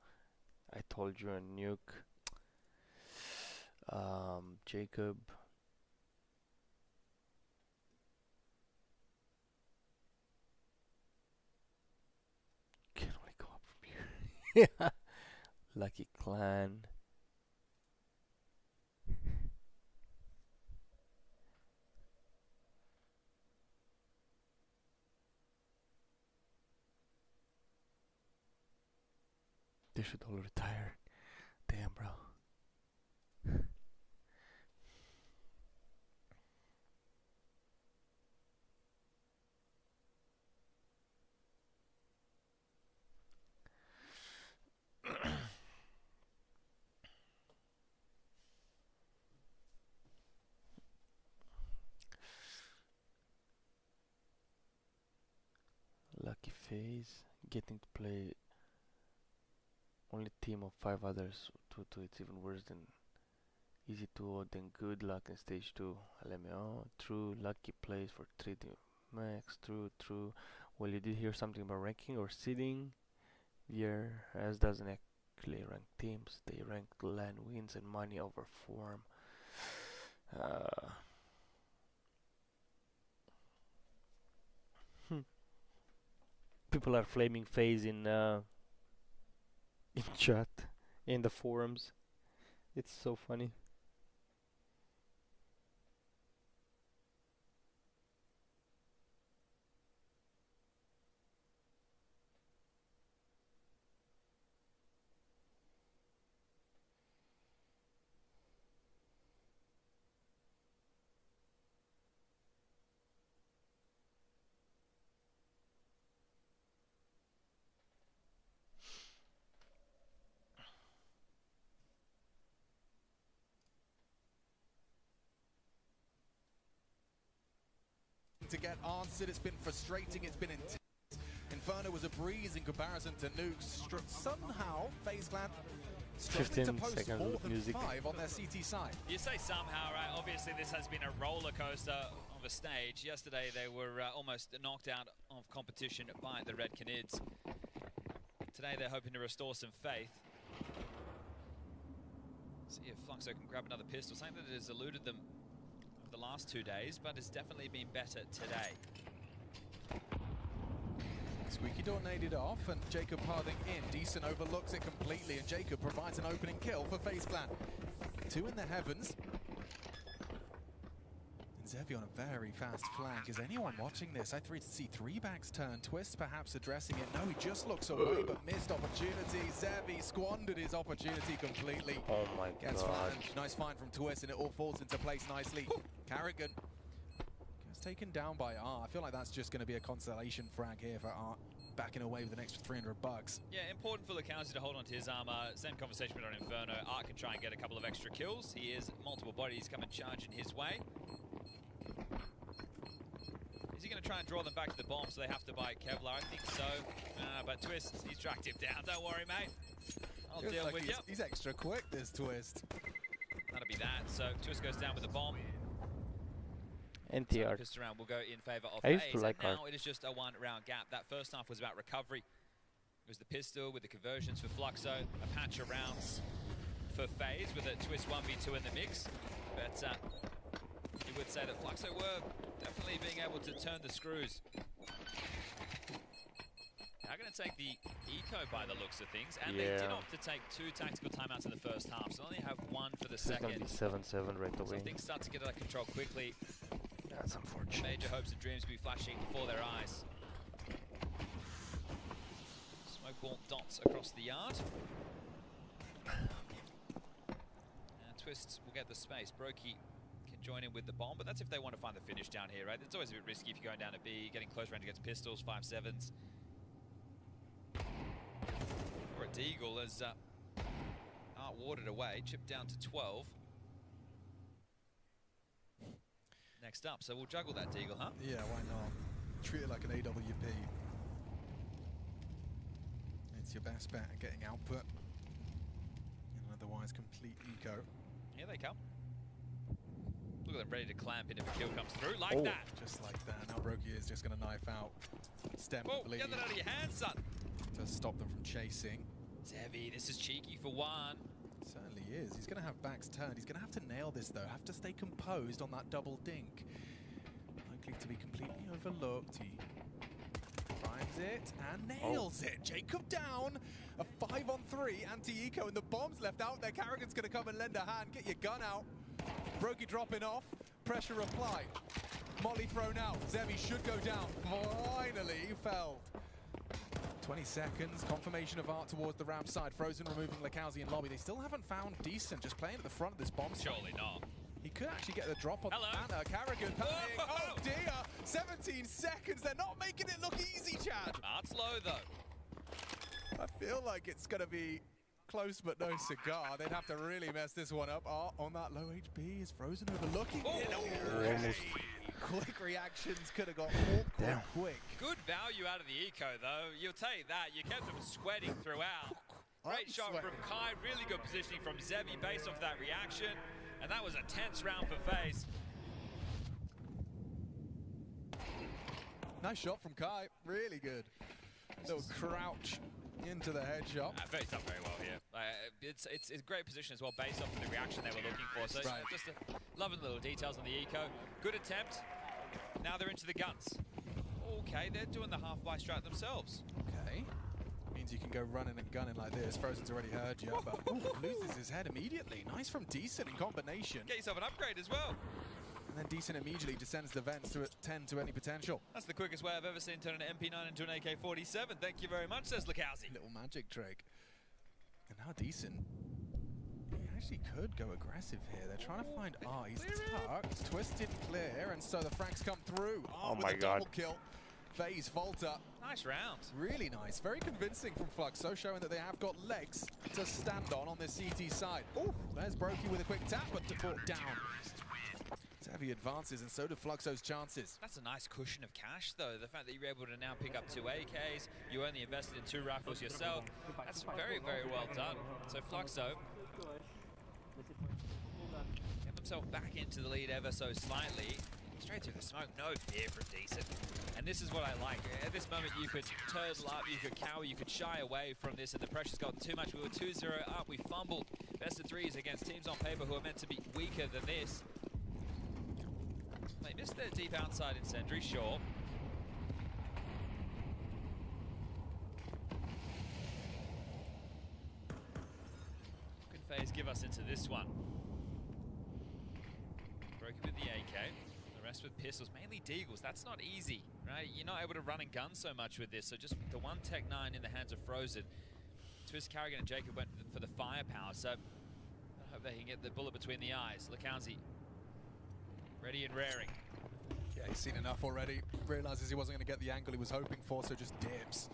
I told you a nuke. Jacob. Can only go up from here. Yeah. Lucky Clan. should all retire. Damn, bro. Lucky Faze getting to play only team of 5 others. 2-2, it's even worse than easy 2, then good luck in stage 2. LMAO, true, lucky plays for 3D max, true. Well, you did hear something about ranking or seeding. As doesn't actually rank teams, they rank LAN wins and money over form. People are flaming Faze in chat, in the forums. It's so funny. To get answered, it's been frustrating, it's been intense. Inferno was a breeze in comparison to Nukes. Somehow, FaZe Clan struggling to 15 post seconds more of than music. 5 on their CT side. You say somehow, right? Obviously, this has been a roller coaster of a stage. Yesterday, they were almost knocked out of competition by the Red Canids. Today, they're hoping to restore some faith. See if Fluxo can grab another pistol, something that has eluded them the last 2 days, but it's definitely been better today. Squeaky door naded off, and Jacob Harding in. Decent overlooks it completely, and Jacob provides an opening kill for FaZe Clan. 2 in the heavens. And Zevi on a very fast flank. Is anyone watching this? I see 3 backs turn. Twist perhaps addressing it. No, he just looks away, but missed opportunity. Zevi squandered his opportunity completely. Oh my Gets god. flattened. Nice find from Twist, and it all falls into place nicely. karrigan gets taken down by Art. I feel like that's just going to be a consolation frag here for Art, backing away with an extra $300. Yeah, important for Lurks to hold on to his armor. Same conversation with on Inferno. Art can try and get a couple of extra kills. He is multiple bodies coming charging his way. Is he going to try and draw them back to the bomb so they have to buy Kevlar? I think so. But Twist, he's tracked him down. Don't worry, mate. I'll Feels deal like with you. he's extra quick, this Twist. That'll be that. So Twist goes down with the bomb. NTR. Pissed around will go in favour of I used to FaZe. like And now Art. it is just a 1-round gap. That first half was about recovery. It was the pistol with the conversions for Fluxo, a patch of rounds for FaZe with a Twist 1v2 in the mix. But you would say that Fluxo were definitely being able to turn the screws. They're going to take the eco by the looks of things, and they did opt to take 2 tactical timeouts in the first half, so only have 1 for the This is gonna second. be 7-7 right So away. things start to get out of control quickly. That's unfortunate. Major hopes and dreams will be flashing before their eyes. Smoke ball dots across the yard. And Twist will get the space. Broky can join in with the bomb, but that's if they want to find the finish down here, right? It's always a bit risky if you're going down to B, getting close range against pistols, 5-7s. Or a Deagle as Art warded away, chipped down to 12. Next up, so we'll juggle that Deagle, huh? Yeah, why not? Treat it like an AWP. It's your best bet at getting output. And otherwise complete eco. Here they come. Look at them ready to clamp in if a kill comes through, like that. Just like that. Now broky is just going to knife out. Stem, Whoa, believe, get that out of your hands, son. to stop them from chasing. Zevi, this is cheeky for 1. Certainly is. He's going to have backs turned. He's going to have to nail this, though. Have to stay composed on that double dink. Likely to be completely overlooked. He finds it and nails it. Jacob down. A 5-on-3 anti-eco, and the bomb's left out there. karrigan's going to come and lend a hand. Get your gun out. broky dropping off. Pressure applied. Molly thrown out. Zevi should go down. Finally felled. 20 seconds, confirmation of art towards the ramp side. Frozen removing lurks in lobby. They still haven't found Decent, just playing at the front of this bomb site. Surely not. He could actually get the drop on Hello. Anna. karrigan panic. Whoa. Oh dear, 17 seconds. They're not making it look easy, Chad. Art's low though. I feel like it's going to be close but no cigar. They'd have to really mess this one up. Art on that low HP is Frozen overlooking it. Almost. Quick reactions could have got awkward quick. Good value out of the eco though. You'll take that. You kept them sweating throughout. Great shot from Kai. Really good positioning from Zevi based off that reaction. And that was a tense round for Faze. Nice shot from Kai. Really good. Little crouch into the headshot. Faze done very well here. It's a great position as well based off of the reaction they were looking for. So Right. just loving the little details on the eco. Good attempt. Now they're into the guns. Okay, they're doing the half-buy strat themselves. Okay. Means you can go running and gunning like this. Frozen's already heard you, but loses his head immediately. Nice from Decent in combination. Get yourself an upgrade as well. And then Decent immediately descends the vents to tend to any potential. That's the quickest way I've ever seen turn an MP9 into an AK-47. Thank you very much, says lurks. Little magic trick. And now Decent. He actually could go aggressive here. They're trying to find He's tucked, twisted clear, and so the frags come through. Oh with my the God. double kill. Faze Volta. Nice round. Really nice. Very convincing from Fluxo, showing that they have got legs to stand on this CT side. Oh, there's broky with a quick tap, but brought down. Zevi advances, and so do Fluxo's chances. That's a nice cushion of cash, though. The fact that you're able to now pick up 2 AKs, you only invested in 2 rifles yourself. That's very, very well done. So Fluxo get themselves back into the lead ever so slightly. Straight through the smoke, no fear from Decent. And this is what I like. At this moment, you could turtle up, you could cower, you could shy away from this, and the pressure's gotten too much. We were 2-0 up, we fumbled. Best of 3s against teams on paper who are meant to be weaker than this. They missed their deep outside in Sentry, sure. Can Faze give us into this one? Broken with the AK. The rest with pistols, mainly deagles. That's not easy, right? You're not able to run and gun so much with this, so just the one Tech 9 in the hands of Frozen. Twist, karrigan, and Jacob went for the firepower, so I hope they can get the bullet between the eyes. lurks ready and raring. Yeah, he's seen enough already. Realizes he wasn't going to get the angle he was hoping for, so just dips.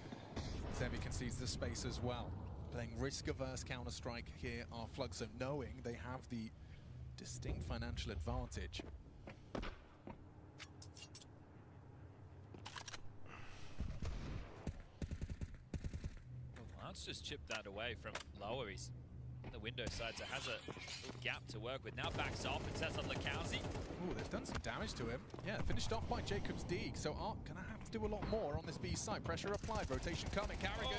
Zevi concedes the space as well. Playing risk-averse Counter-Strike here are Fluxo, knowing they have the distinct financial advantage. Lance just chipped that away from lower. He's on the window side, so has a little gap to work with. Now backs off and sets on lurks. Ooh, they've done some damage to him. Yeah, finished off by Jacob's Deeg, so Art gonna have to do a lot more on this B side. Pressure applied, rotation coming. karrigan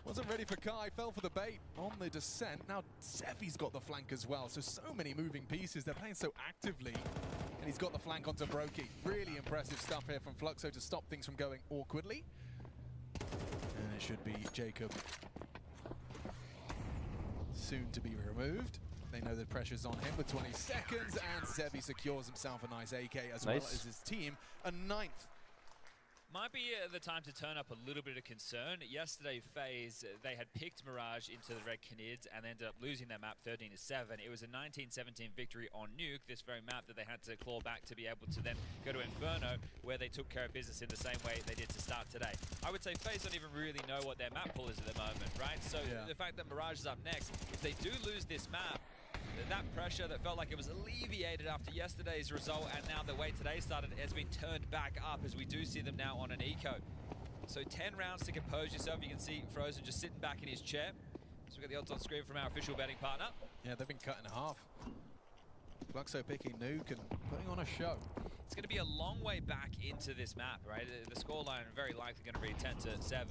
wasn't ready for Kai, fell for the bait on the descent. Now Zevi's got the flank as well, so many moving pieces. They're playing so actively, and he's got the flank onto broky. Really impressive stuff here from Fluxo to stop things from going awkwardly. And it should be Jacob soon to be removed. They know the pressure's on him with 20 seconds, and Zevi secures himself a nice AK as well as his team a 9th. Might be the time to turn up a little bit of concern. Yesterday, Faze, they had picked Mirage into the Red Canids and ended up losing their map 13-7. It was a 19-17 victory on Nuke, this very map that they had to claw back to be able to then go to Inferno, where they took care of business in the same way they did to start today. I would say Faze don't even really know what their map pool is at the moment, right? So the fact that Mirage is up next, if they do lose this map, that pressure that felt like it was alleviated after yesterday's result, and now the way today started has been turned back up as we do see them now on an eco. So 10 rounds to compose yourself. You can see Frozen just sitting back in his chair. So we've got the odds on screen from our official betting partner. Yeah, they've been cut in half. Fluxo picking Nuke and putting on a show. It's going to be a long way back into this map, right? The scoreline very likely going to be 10-7.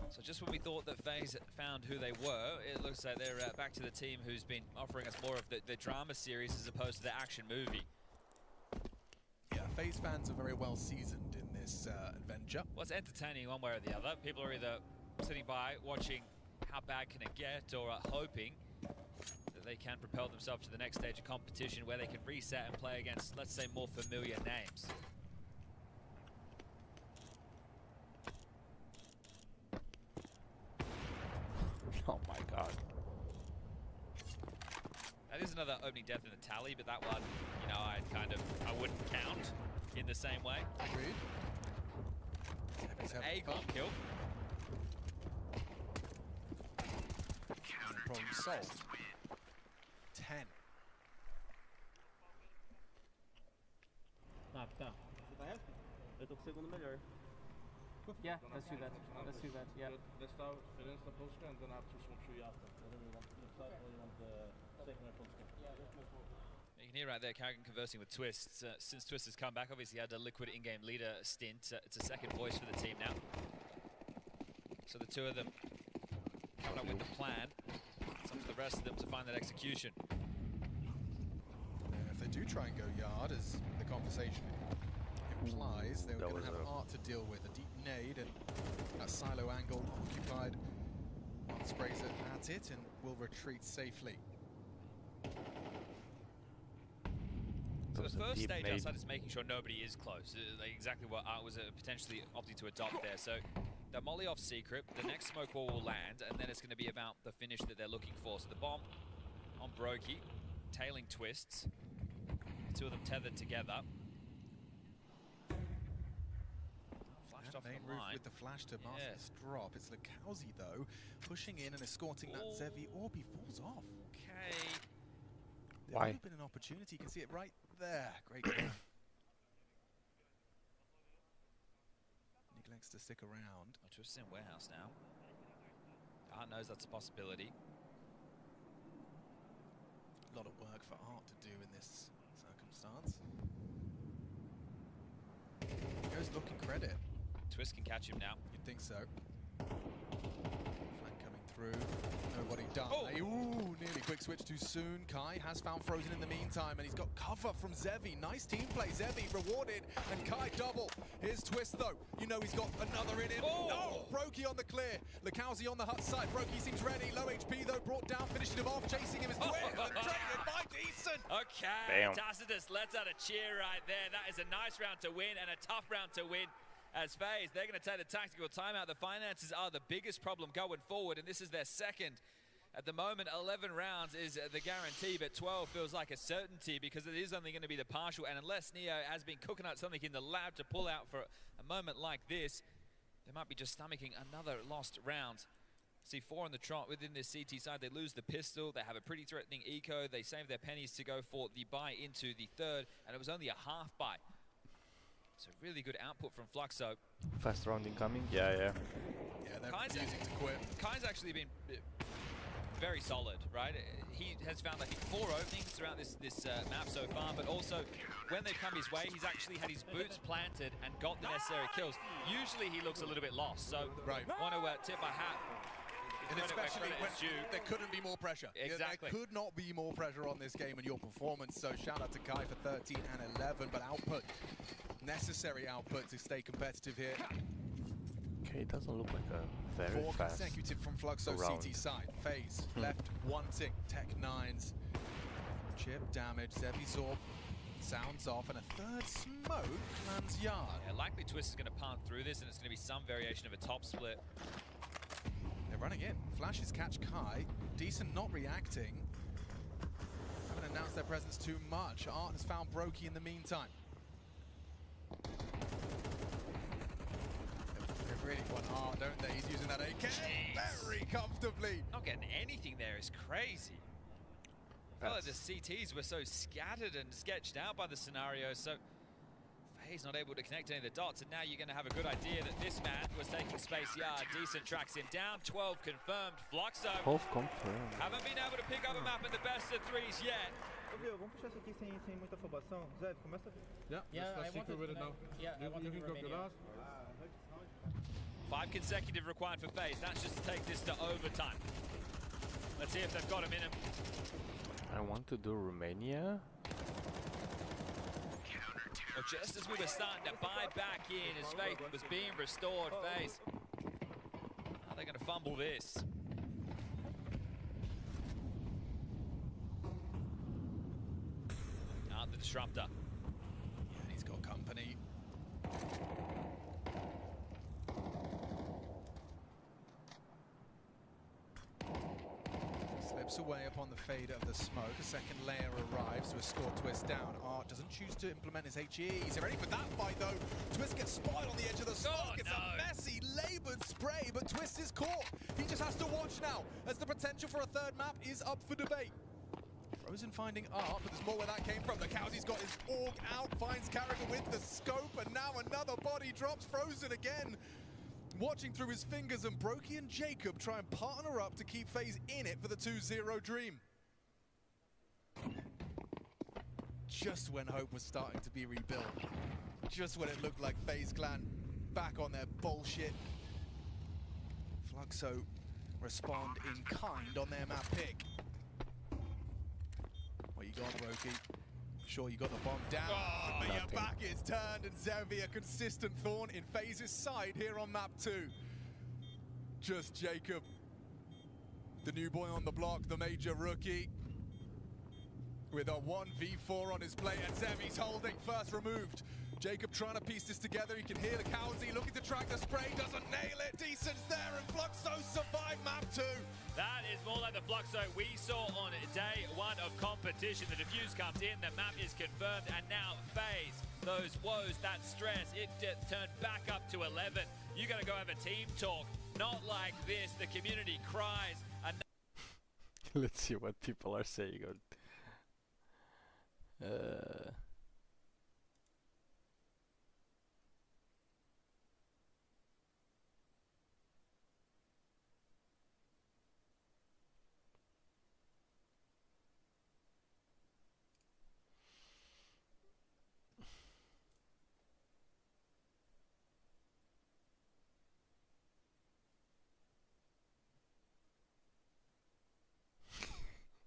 So just when we thought that Faze found who they were, it looks like they're back to the team who's been offering us more of the drama series as opposed to the action movie. Yeah, Faze fans are very well seasoned in this adventure. Well, it's entertaining one way or the other. People are either sitting by watching how bad can it get, or hoping that they can propel themselves to the next stage of competition where they can reset and play against, let's say, more familiar names. Oh my god. That is another opening death in the tally, but that one, you know, I wouldn't count in the same way. Agreed. A goal kill. Problem solved. 10. Ah, tá. Eu tô com o segundo melhor. Yeah, let's do that. Let's do that. Yeah. Let's start filling the post and then after swap through you after. And then we want the second and post. You can hear right there karrigan conversing with Twist. Since Twist has come back, obviously had a Liquid in-game leader stint. It's a second voice for the team now. So the two of them coming up with the plan. It's up to the rest of them to find that execution. If they do try and go yard, as the conversation implies, they're going to have art to deal with. A deep nade and a silo angle occupied. One sprays it at it and will retreat safely. So the first stage outside is making sure nobody is close. Like exactly what Art was potentially opting to adopt there. So the molly off secret, the next smoke wall will land, and then it's going to be about the finish that they're looking for. So the bomb on broky, tailing Twists. The two of them tethered together. Flashed off Main the roof line. with the flash to mask this drop. It's lurks though, pushing in and escorting that Zevi orb. He falls off. Okay. There Why? would have been an opportunity. You can see it right there. Great game. Neglects to stick around. Twist in warehouse now. Art knows that's a possibility. A lot of work for Art to do in this circumstance. Goes looking credit. Twist can catch him now. You'd think so. Flank coming through. Nobody done. Oh. Ooh, nearly quick switch too soon. Kai has found Frozen in the meantime, and he's got cover from Zevi. Nice team play. Zevi rewarded, and Kai double. Here's Twist, though. You know he's got another in him. Oh. No! broky on the clear. lurks on the hut side. broky seems ready. Low HP, though, brought down, finishing him off. Chasing him is Twist. And traded by Decent. Okay, Damn. Tacitus lets out a cheer right there. That is a nice round to win and a tough round to win. As Faze, they're going to take the tactical timeout. The finances are the biggest problem going forward, and this is their second. At the moment, 11 rounds is the guarantee, but 12 feels like a certainty because it is only going to be the partial, and unless Neo has been cooking up something in the lab to pull out for a moment like this, they might be just stomaching another lost round. See 4 on the trot within this CT side. They lose the pistol. They have a pretty threatening eco. They save their pennies to go for the buy into the third, and it was only a half buy. So really good output from Fluxo. Fast round incoming. Yeah. Yeah, they're refusing to quit. Kai's actually been very solid, right? He has found, I think, 4 openings throughout this map so far, but also when they've come his way, he's actually had his boots planted and got the necessary kills. Usually he looks a little bit lost, so want to tip a hat. And especially when there couldn't be more pressure. Exactly. There could not be more pressure on this game and your performance, so shout out to Kai for 13 and 11, but output, necessary output to stay competitive here. Okay, it doesn't look like a very 4 fast consecutive from Fluxo round. CT side. Faze left wanting. Tech 9s. Chip damage. Zevi's orb sounds off, and a third smoke lands yard. Yeah, likely Twist is going to punt through this, and it's going to be some variation of a top split. They're running in. Flashes catch Kai. Decent not reacting. Haven't announced their presence too much. Art has found broky in the meantime. They really want Art, don't they? He's using that AK very comfortably. Not getting anything there is crazy. I felt like the CTs were so scattered and sketched out by the scenario, so Faze not able to connect any of the dots, and now you're going to have a good idea that this man was taking space yard. Decent tracks him down, 12 confirmed. Fluxo 12 confirmed. haven't been able to pick up a map in the best of 3s yet. Ô, Viu, vamos puxar isso aqui sem muita afobação. Zé, começa a... Yeah, I wanted to know. Yeah, I wanted to Romania. 5 consecutive required for Faze. That's just to take this to overtime. Let's see if they've got him in him. I want to do Romania. Well, just as we were starting to buy back in, as faith was being restored, Faze. Are they going to fumble this? Disruptor. Yeah, he's got company. Slips away upon the fader of the smoke. A second layer arrives to escort Twist down. Art doesn't choose to implement his HE. He's ready for that fight though. Twist gets spotted on the edge of the smoke. Oh, it's no. a messy, laboured spray, but Twist is caught. He just has to watch now as the potential for a third map is up for debate. Frozen finding Art, but there's more where that came from. Lukowski's got his org out, finds karrigan with the scope, and now another body drops. Frozen again, watching through his fingers, and broky and Jacob try and partner up to keep Faze in it for the 2-0 dream. Just when hope was starting to be rebuilt, just when it looked like Faze clan back on their bullshit, Fluxo respond in kind on their map pick. What you got, broky? Sure, you got the bomb down, but your back is turned, and Zevi, a consistent thorn in Faze's side here on map 2. Just Jacob, the new boy on the block, the major rookie, with a 1v4 on his plate, and Zevi's holding, first removed. Jacob trying to piece this together. You can hear Lukowski looking to track the spray, doesn't nail it. Decent's there, and Fluxo survived map 2. That is more like the Fluxo we saw on day 1 of competition. The defuse comes in, the map is confirmed, and now Faze, those woes, that stress, it turned back up to 11. You gotta go have a team talk, not like this. The community cries. And Let's see what people are saying.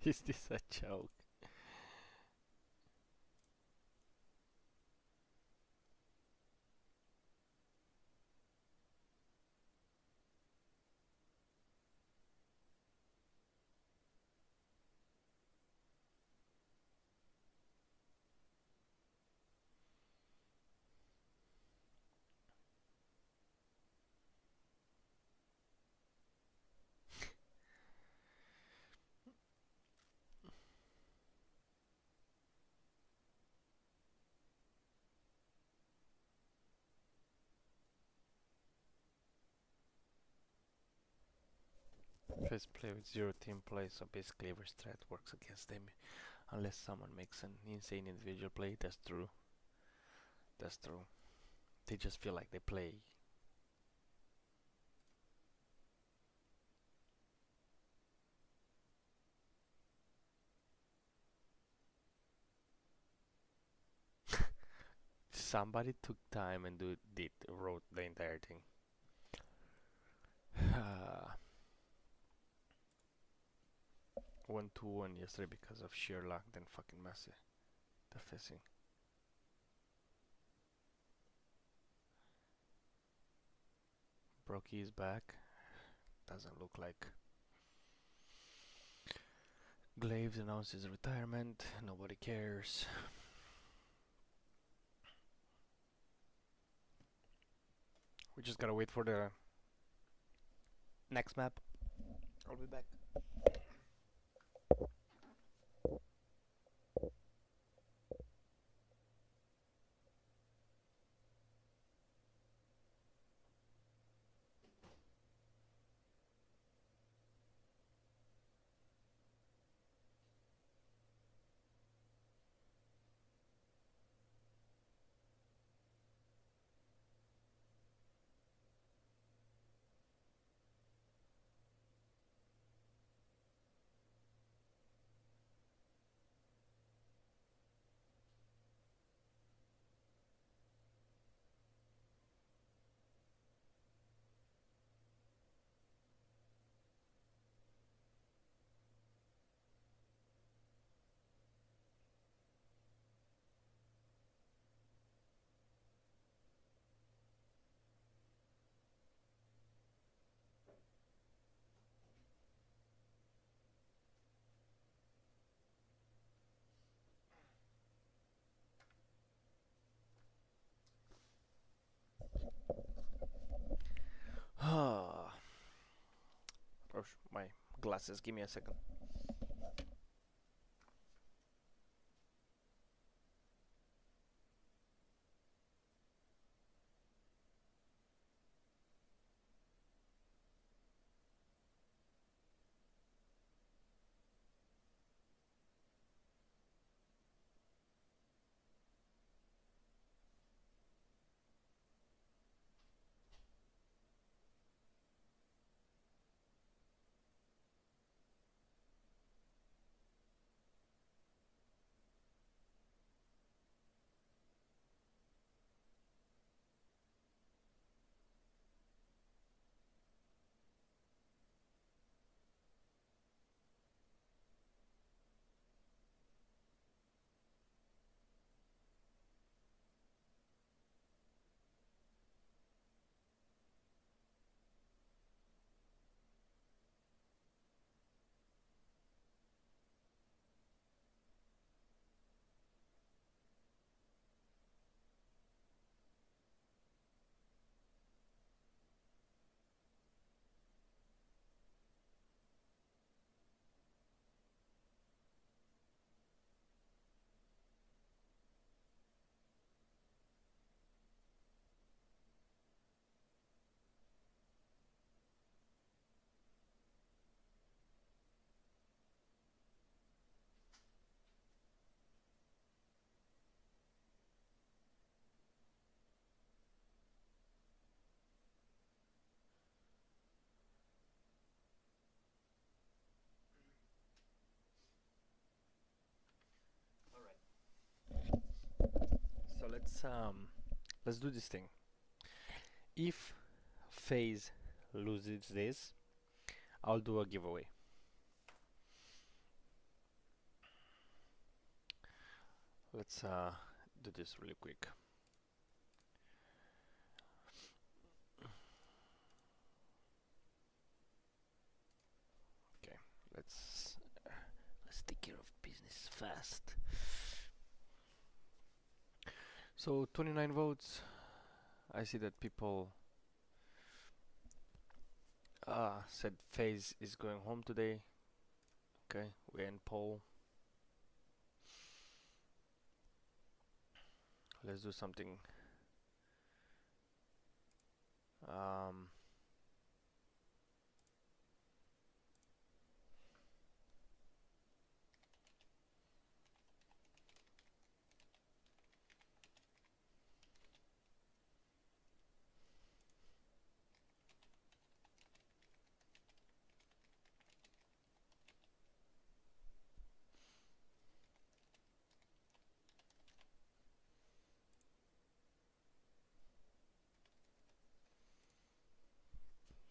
Is this a joke? First play with 0 team play, so basically every strat works against them unless someone makes an insane individual play. That's true. That's true. They just feel like they play. Somebody took time and wrote the entire thing. Won 2-1 yesterday because of sheer luck, then fucking messy. The facing. Broky is back. Doesn't look like. Glaves announces retirement. Nobody cares. We just gotta wait for the next map. I'll be back. my glasses. Give me a second. So let's do this thing. If Faze loses this, I'll do a giveaway. Let's do this really quick. Okay, let's take care of business fast. So 29 votes. I see that people said Faze is going home today. Okay, we end poll. Let's do something.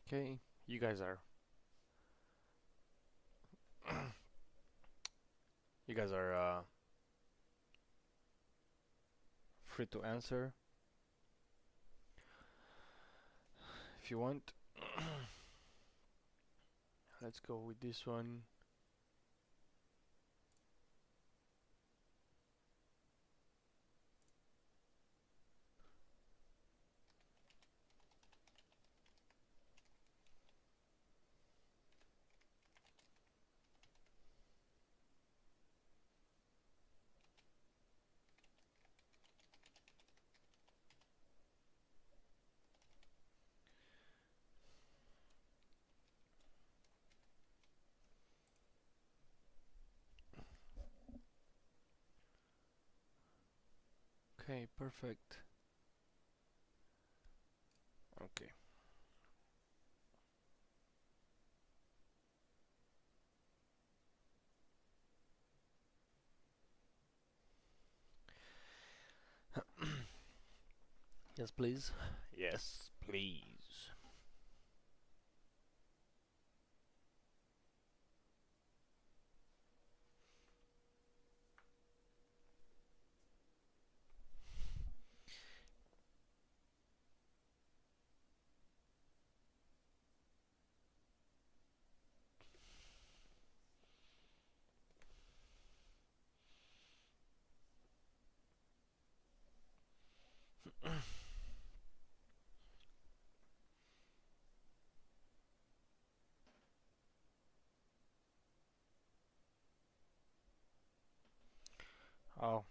Okay, you guys are you guys are free to answer if you want. Let's go with this one. Okay, perfect. Okay. Yes, please. Yes, please. Oh.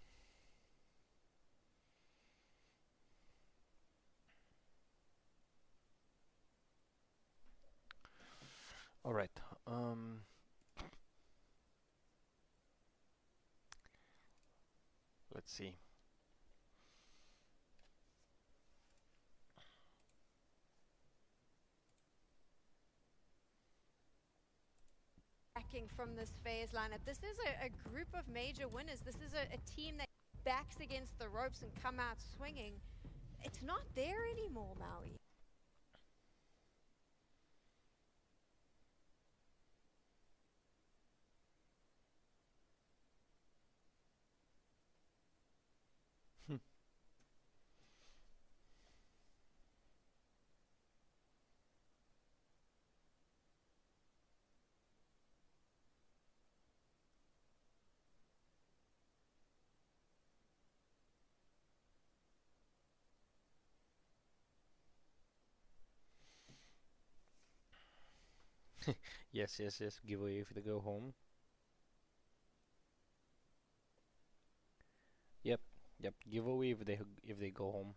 All right. Let's see. From this Faze lineup. This is a group of major winners. This is a team that backs against the ropes and come out swinging. It's not there anymore, Maui. Yes, yes, yes. Giveaway if they go home. Yep, yep. Giveaway if they go home.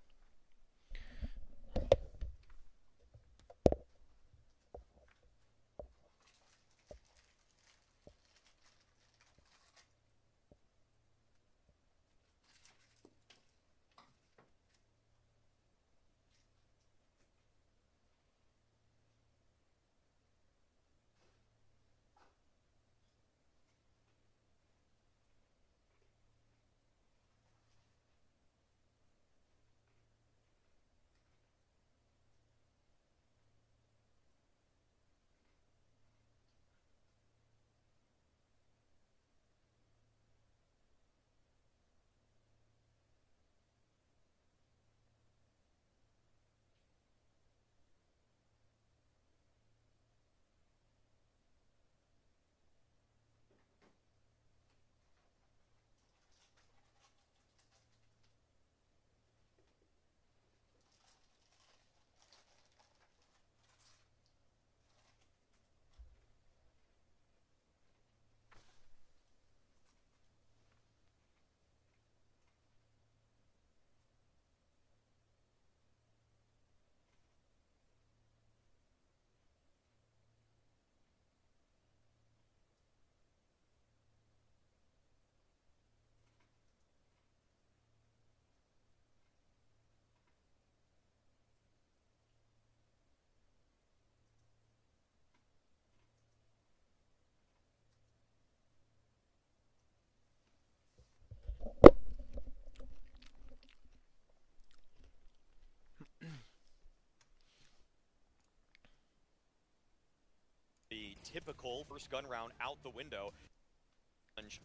The typical first gun round out the window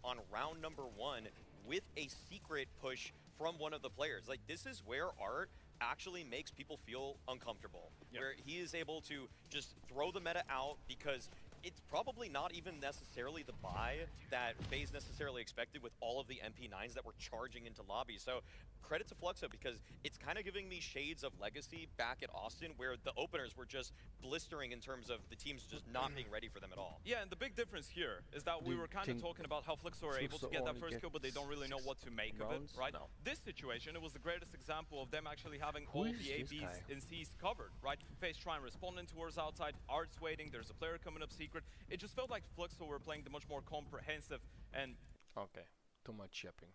on round number 1 with a secret push from one of the players. Like, this is where Art actually makes people feel uncomfortable, where he is able to just throw the meta out because it's probably not even necessarily the buy that FaZe necessarily expected with all of the MP9s that were charging into lobby. So credit to Fluxo, because it's kind of giving me shades of Legacy back at Austin, where the openers were just blistering in terms of the teams just not being ready for them at all. Yeah, and the big difference here is that we were kind of talking about how Fluxo are able to get that first kill, but they don't really know what to make of it, right? No. This situation, it was the greatest example of them actually having all the ABs and Cs covered, right? FaZe trying responding towards outside, Art's waiting, there's a player coming up secret. It just felt like Fluxo were playing the much more comprehensive and... Okay, too much shipping.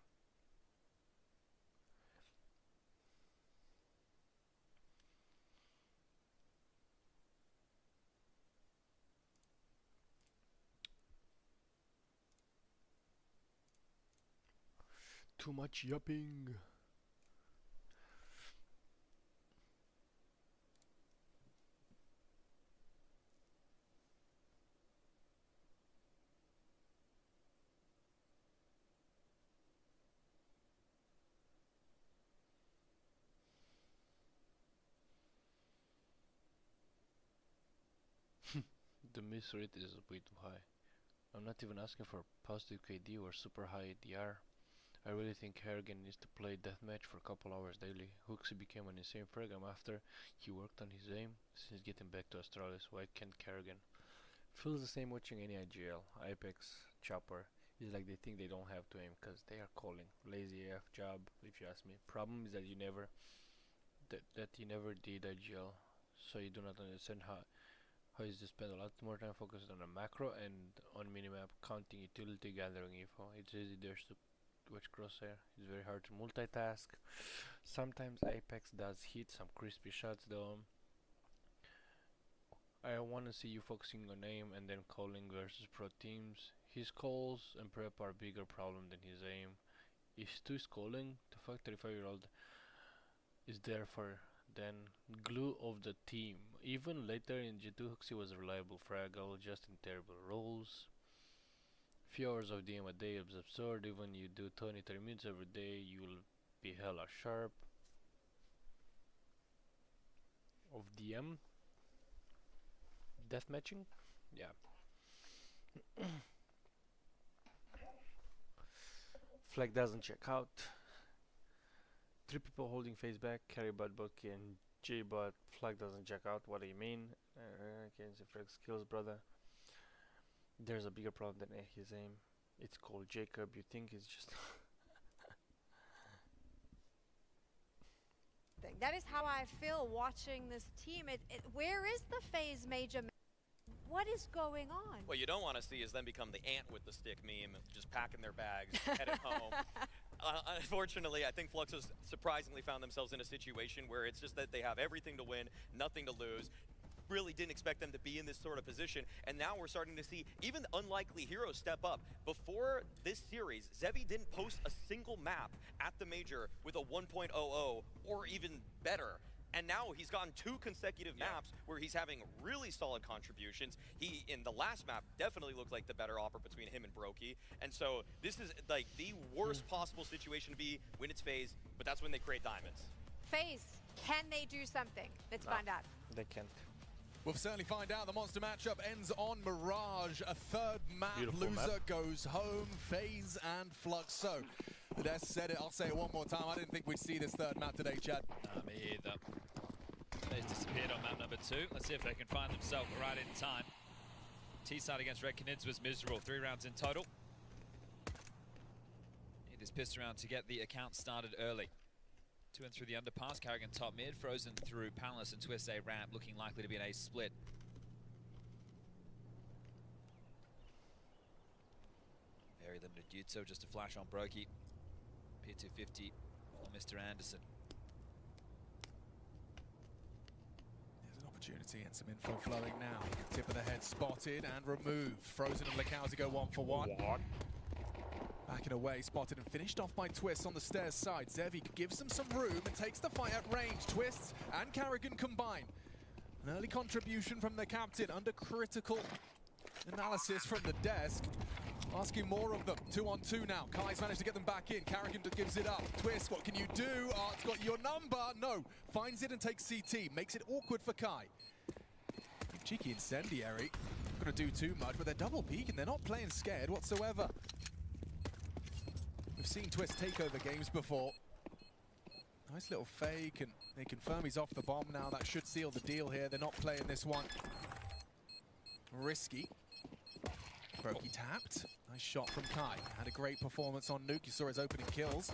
Too much yapping. The miss rate is way too high. I'm not even asking for positive KD or super high ADR. I really think karrigan needs to play deathmatch for a couple hours daily. Hooksy became an insane fragam after he worked on his aim since getting back to Astralis. Why can't karrigan? Feels the same watching any IGL, Apex, Chopper. It's like they think they don't have to aim because they are calling. Lazy AF job, if you ask me. Problem is that you never did IGL, so you do not understand how is to spend a lot more time focused on a macro and on minimap counting utility gathering info. It's easy there to watch crosshair. It's very hard to multitask. Sometimes Apex does hit some crispy shots though. I want to see you focusing on aim and then calling versus pro teams. His calls and prep are a bigger problem than his aim. If Stu is calling, the fuck 35-year-old is there for then glue of the team. Even later in G2, Huxi was a reliable fraggle, just in terrible roles. Few hours of DM a day is absurd. Even you do 20-30 minutes every day, you'll be hella sharp. Of DM? Deathmatching? Yeah. Flag doesn't check out. 3 people holding Faze back, karrigan, broky and J-bot. Flag doesn't check out. What do you mean? Can't see flag skills, brother. There's a bigger problem than his aim. It's called Jacob. You think it's just That is how I feel watching this team. Where is the Faze major? What is going on? What you don't want to see is them become the ant with the stick meme, just packing their bags, headed home. Unfortunately, I think Fluxo surprisingly found themselves in a situation where it's just that they have everything to win, nothing to lose. Really didn't expect them to be in this sort of position, and now we're starting to see even unlikely heroes step up. Before this series, Zevi didn't post a single map at the major with a 1.00 or even better. And now he's gotten 2 consecutive maps where he's having really solid contributions. He, in the last map, definitely looked like the better offer between him and broky. And so this is like the worst possible situation to be when it's Faze, but that's when they create diamonds. Faze, can they do something? Let's find out. they can't. We'll certainly find out. The monster matchup ends on Mirage. A third map. Beautiful Loser map. goes home. Faze and Fluxo. The desk said it. I'll say it one more time. I didn't think we'd see this third map today, Chad. Me either. They've disappeared on map number 2. Let's see if they can find themselves right in time. T-side against Red Canids was miserable. 3 rounds in total. Need this pissed around to get the account started early. 2 and through the underpass. karrigan top mid. Frozen through Palace and Twist A ramp. Looking likely to be an ace split. Very limited jutsu. Just a flash on broky. P250 for Mr. Anderson. There's an opportunity and some info flowing now. Tip of the head spotted and removed. Frozen and Lurks go 1 for 1. Backing away, spotted and finished off by Twist on the stairs side. Zevi gives them some room and takes the fight at range. Twist and karrigan combine. An early contribution from the captain under critical analysis from the desk. Asking more of them. 2 on 2 now. Kai's managed to get them back in. karrigan gives it up. Twist, what can you do? Art's got your number. No. Finds it and takes CT. Makes it awkward for Kai. Cheeky incendiary. Not going to do too much, but they're double peeking. They're not playing scared whatsoever. We've seen Twist take over games before. Nice little fake, and they confirm he's off the bomb now. That should seal the deal here. They're not playing this one. Risky. broky tapped. Nice shot from Kai. Had a great performance on Nuke. You saw his opening kills.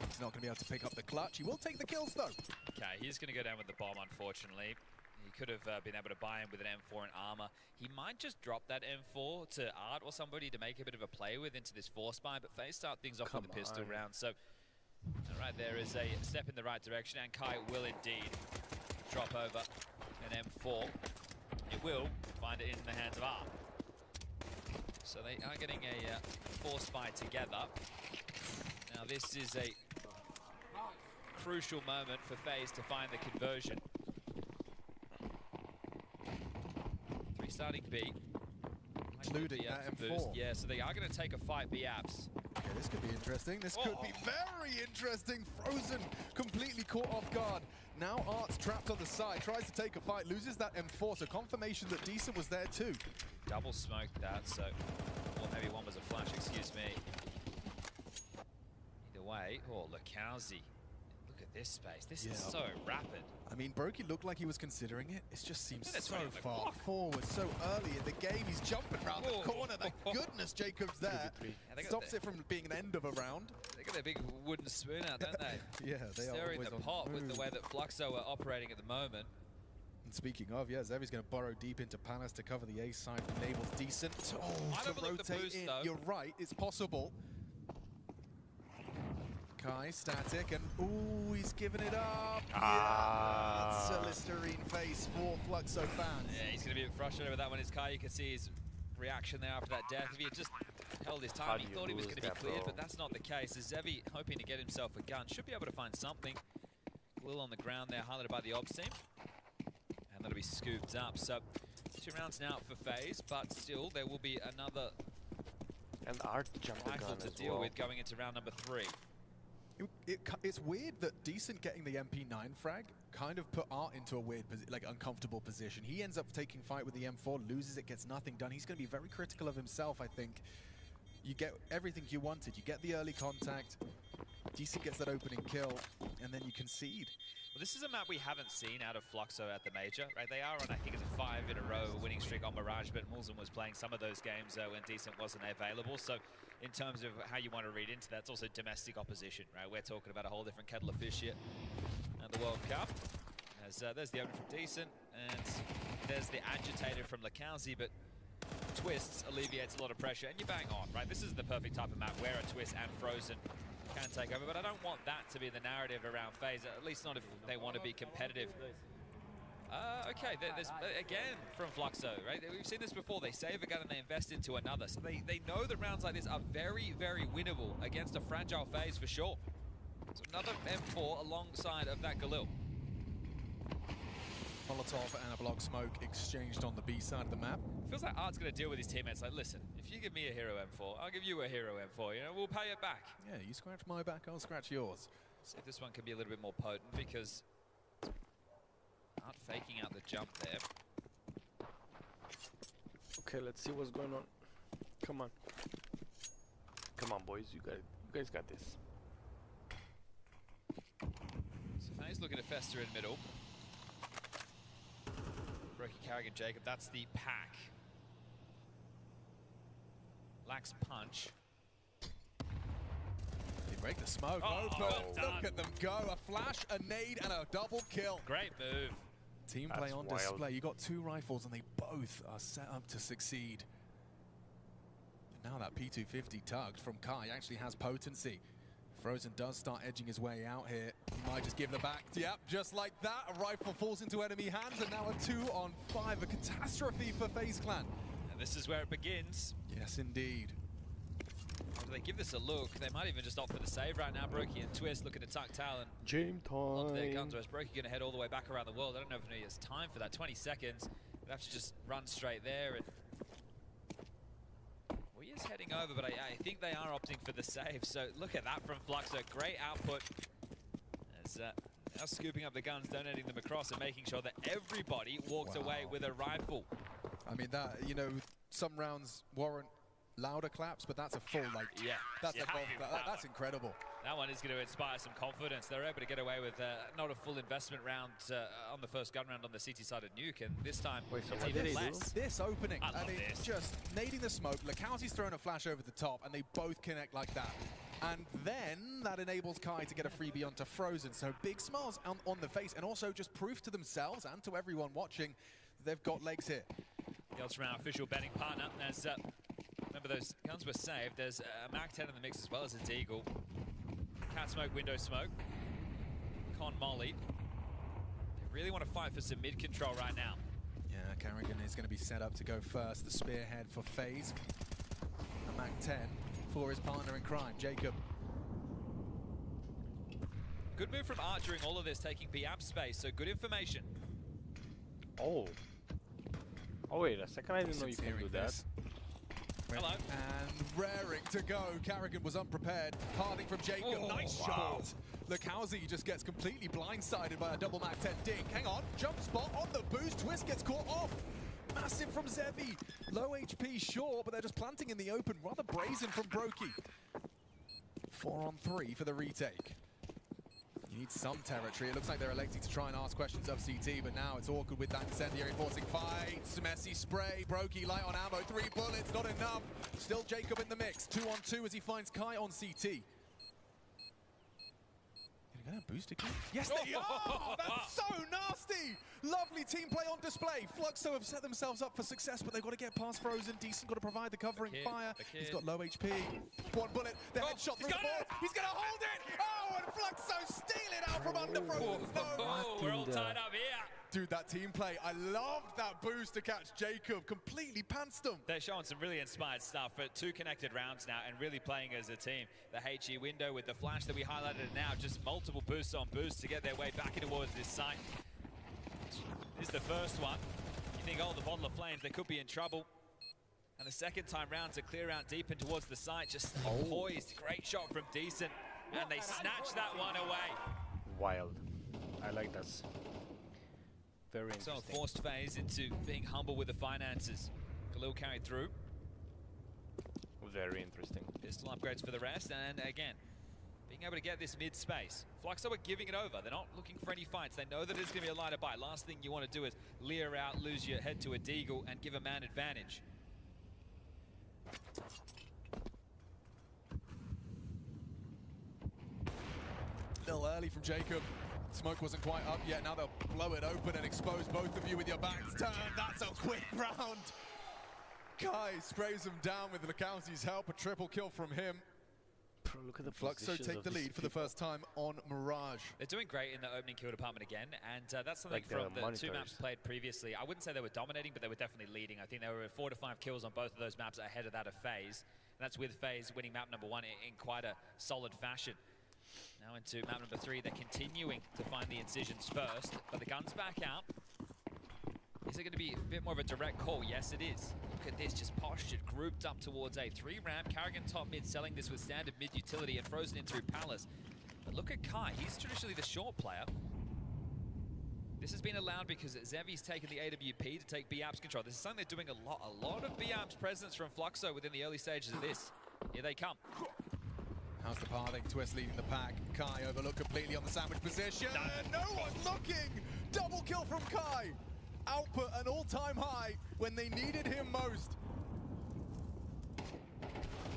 He's not going to be able to pick up the clutch. He will take the kills, though. Okay, he's going to go down with the bomb, unfortunately. He could have been able to buy him with an M4 and armor. He might just drop that M4 to Art or somebody to make a bit of a play with into this force buy, but Faze start things off with the pistol round. So, right there is a step in the right direction, and Kai will indeed drop over an M4. It will find it in the hands of Art. So they are getting a force buy together. Now this is a crucial moment for Faze to find the conversion. 3 starting B. Including that M4. Yeah, so they are going to take a fight B-apps. Okay, this could be interesting. This could be very interesting. Frozen, completely caught off guard. Now Art's trapped on the side, tries to take a fight, loses that M4, so confirmation that Decent was there too. Double smoked that, so, or maybe one was a flash, excuse me. Either way, Lurks. Look at this space. This is so rapid. I mean, broky looked like he was considering it. It just seems Minute so 20 on the far clock. forward, so early in the game. He's jumping around the corner. Thank goodness Jacob's there. they got Stops it from being an end of a round. They got their big wooden spoon out, don't they? Yeah, they are Stirring always the on pot with move. the way that Fluxo are operating at the moment. And speaking of, yeah, Zevi's going to burrow deep into Palace to cover the ace side. Enables decent. Oh, Might to overlook the rotate boost, in. though. You're right, it's possible. Kai static, and ooh, he's giving it up. Yeah, that's a Listerine face for Fluxo fans. Yeah, he's going to be a bit frustrated with that one. His Kai, you can see his reaction there after that death. If he had just held his time, he thought he was going to be cleared, but that's not the case. As Zevi, hoping to get himself a gun, should be able to find something. A little on the ground there, highlighted by the ops team. And that'll be scooped up. So 2 rounds now for Faze, but still there will be another And Art jumped the rifle gun to as deal well. with going into round number 3. It's weird that Decent getting the MP9 frag kind of put Art into a weird, uncomfortable position. He ends up taking fight with the M4, loses it, gets nothing done. He's going to be very critical of himself, I think. You get everything you wanted. You get the early contact. Decent gets that opening kill, and then you concede. Well, this is a map we haven't seen out of Fluxo at the Major, right? They are on, I think it's a 5 in a row winning streak on Mirage, but Mulzen was playing some of those games when Decent wasn't available. So in terms of how you want to read into that, it's also domestic opposition, right? We're talking about a whole different kettle of fish here at the World Cup. As, there's the opener from Decent, and there's the agitator from lurks, but Twists alleviates a lot of pressure, and you bang on, right? This is the perfect type of map where a Twist and Frozen can take over, but I don't want that to be the narrative around Faze, at least not if they want to be competitive. Okay, there's again from Fluxo, right? We've seen this before. They save a gun and they invest into another. So they know that rounds like this are very, very winnable against a fragile Faze for sure. So another M4 alongside of that Galil. Molotov and a block smoke exchanged on the B side of the map. Feels like Art's going to deal with his teammates like, listen, if you give me a hero M4, I'll give you a hero M4, you know, we'll pay it back. Yeah, you scratch my back, I'll scratch yours. See if this one can be a little bit more potent, because Art faking out the jump there. Okay, let's see what's going on. Come on. Come on, boys. You guys got this. So Faze looking to fester in middle. Broky, karrigan, Jacob, that's the pack. Lax punch. They break the smoke open. Well Look at them go. A flash, a nade, and a double kill. Great move. Team play That's on wild. display. You got 2 rifles, and they both are set up to succeed. And now that P250 tugged from Kai actually has potency. Frozen does start edging his way out here. He might just give the back. Yep, just like that, a rifle falls into enemy hands, and now a 2 on 5. A catastrophe for FaZe Clan. And this is where it begins. Yes, indeed. Or do they give this a look? They might even just opt for the save right now. Broky and Twist looking to tuck Talon Game onto their guns. time. Whereas Broky going to head all the way back around the world. I don't know if he has time for that. 20 seconds. They'd have to just run straight there. And well, he is heading over, but I think they are opting for the save. So look at that from Fluxo. Great output. As now scooping up the guns, donating them across, and making sure that everybody walks away with a rifle. I mean, that, you know, some rounds warrant louder claps, but that's a full, like, that's a golf clap. That's incredible. That one is going to inspire some confidence. They're able to get away with not a full investment round on the first gun round on the CT side of Nuke, and this time Wait, so it's what even did he do? less. This opening, I love mean, this. just nading the smoke. lurks throwing a flash over the top, and they both connect like that. And then that enables Kai to get a freebie onto Frozen. So big smiles on the face, and also just proof to themselves and to everyone watching they've got legs here. Yells from our official betting partner. As remember, those guns were saved. There's a Mac 10 in the mix as well as a Deagle. Cat smoke, window smoke. Con Molly. They really want to fight for some mid control right now. Yeah, karrigan is going to be set up to go first. The spearhead for FaZe. A Mac 10 for his partner in crime, Jacob. Good move from Art during all of this, taking B-App space, so good information. Oh. Oh wait a second, I didn't know you can do that. Hello. And raring to go. karrigan was unprepared. Harding from Jacob. Oh, nice wow. shot. lurks just gets completely blindsided by a double Mac 10 dink. Hang on. Jump spot on the boost. Twist gets caught off. Massive from Zevi. Low HP, sure, but they're just planting in the open. Rather brazen from broky. 4 on 3 for the retake. You need some territory. It looks like they're electing to try and ask questions of CT, but now it's awkward with that incendiary forcing fights. Messy spray. Broky light on ammo. 3 bullets, not enough. Still Jacob in the mix. 2 on 2 as he finds Kai on CT. Gonna boost again? Yes, they are! That's so nasty! Lovely team play on display. Fluxo have set themselves up for success, but they've got to get past Frozen. Decent got to provide the covering fire. He's got low HP. 1 bullet. The headshot through the board. He's gonna hold it! Oh, and Fluxo steal it out from under Frozen. No! We're all tied up here. Dude, that team play, I loved that boost to catch Jacob. Completely pantsed him. They're showing some really inspired stuff for 2 connected rounds now and really playing as a team. The HE window with the flash that we highlighted now, just multiple boosts on boosts to get their way back in towards this site. This is the first one. You think, oh, the bottle of flames, they could be in trouble. And the second time round to clear out deep in towards the site, just poised. Great shot from Decent. And they snatch that one away. Wild. I like that. Very So interesting. forced Faze into being humble with the finances. Khalil carried through. Very interesting. Pistol upgrades for the rest, and again, being able to get this mid space. Fluxo are giving it over. They're not looking for any fights. They know that it's going to be a lighter bite. Last thing you want to do is leer out, lose your head to a deagle, and give a man advantage. A little early from Jacob. Smoke wasn't quite up yet. Now they'll blow it open and expose both of you with your backs turned. That's a quick round. Kai sprays him down with Lukowski's help. A triple kill from him. Bro, look at the Fluxo take the lead for the first time on Mirage. They're doing great in the opening kill department again, and that's something Like from the the 2 monitors. maps played previously. I wouldn't say they were dominating, but they were definitely leading. I think they were 4 to 5 kills on both of those maps ahead of that of Faze. And that's with Faze winning map number 1 in quite a solid fashion. Now into map number 3, they're continuing to find the incisions first, but the gun's back out. Is it going to be a bit more of a direct call? Yes, it is. Look at this, just postured, grouped up towards A. 3 ramp, karrigan top mid, selling this with standard mid utility and frozen in through Palace. But look at Kai, he's traditionally the short player. This has been allowed because Zevi's taken the AWP to take B-Apps control. This is something they're doing a lot of B-Apps presence from Fluxo within the early stages of this. Here they come. How's the pathing? Twist leading the pack. Kai overlooked completely on the sandwich position. No one's looking! Double kill from Kai! Output an all-time high when they needed him most.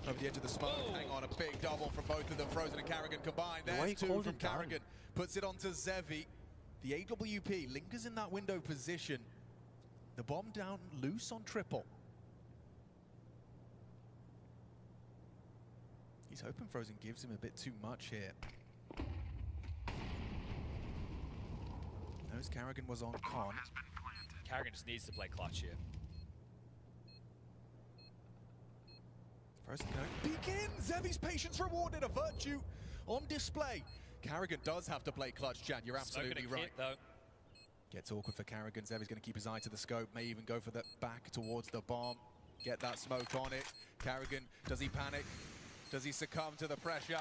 Over the edge of the smoke. Oh. Hang on, a big double from both of them. Frozen and karrigan combined. Why he There's 2 called from it down? karrigan. Puts it onto Zevi. The AWP lingers in that window position. The bomb down loose on triple. He's hoping Frozen gives him a bit too much here. Knows karrigan was on con. karrigan just needs to play clutch here. Frozen going, begin! Zevi's patience rewarded, a virtue on display. karrigan does have to play clutch, Jan, you're absolutely Smoking a right. kit, though. Gets awkward for karrigan. Zevi's going to keep his eye to the scope, may even go for the back towards the bomb. Get that smoke on it. karrigan, does he panic? Does he succumb to the pressure?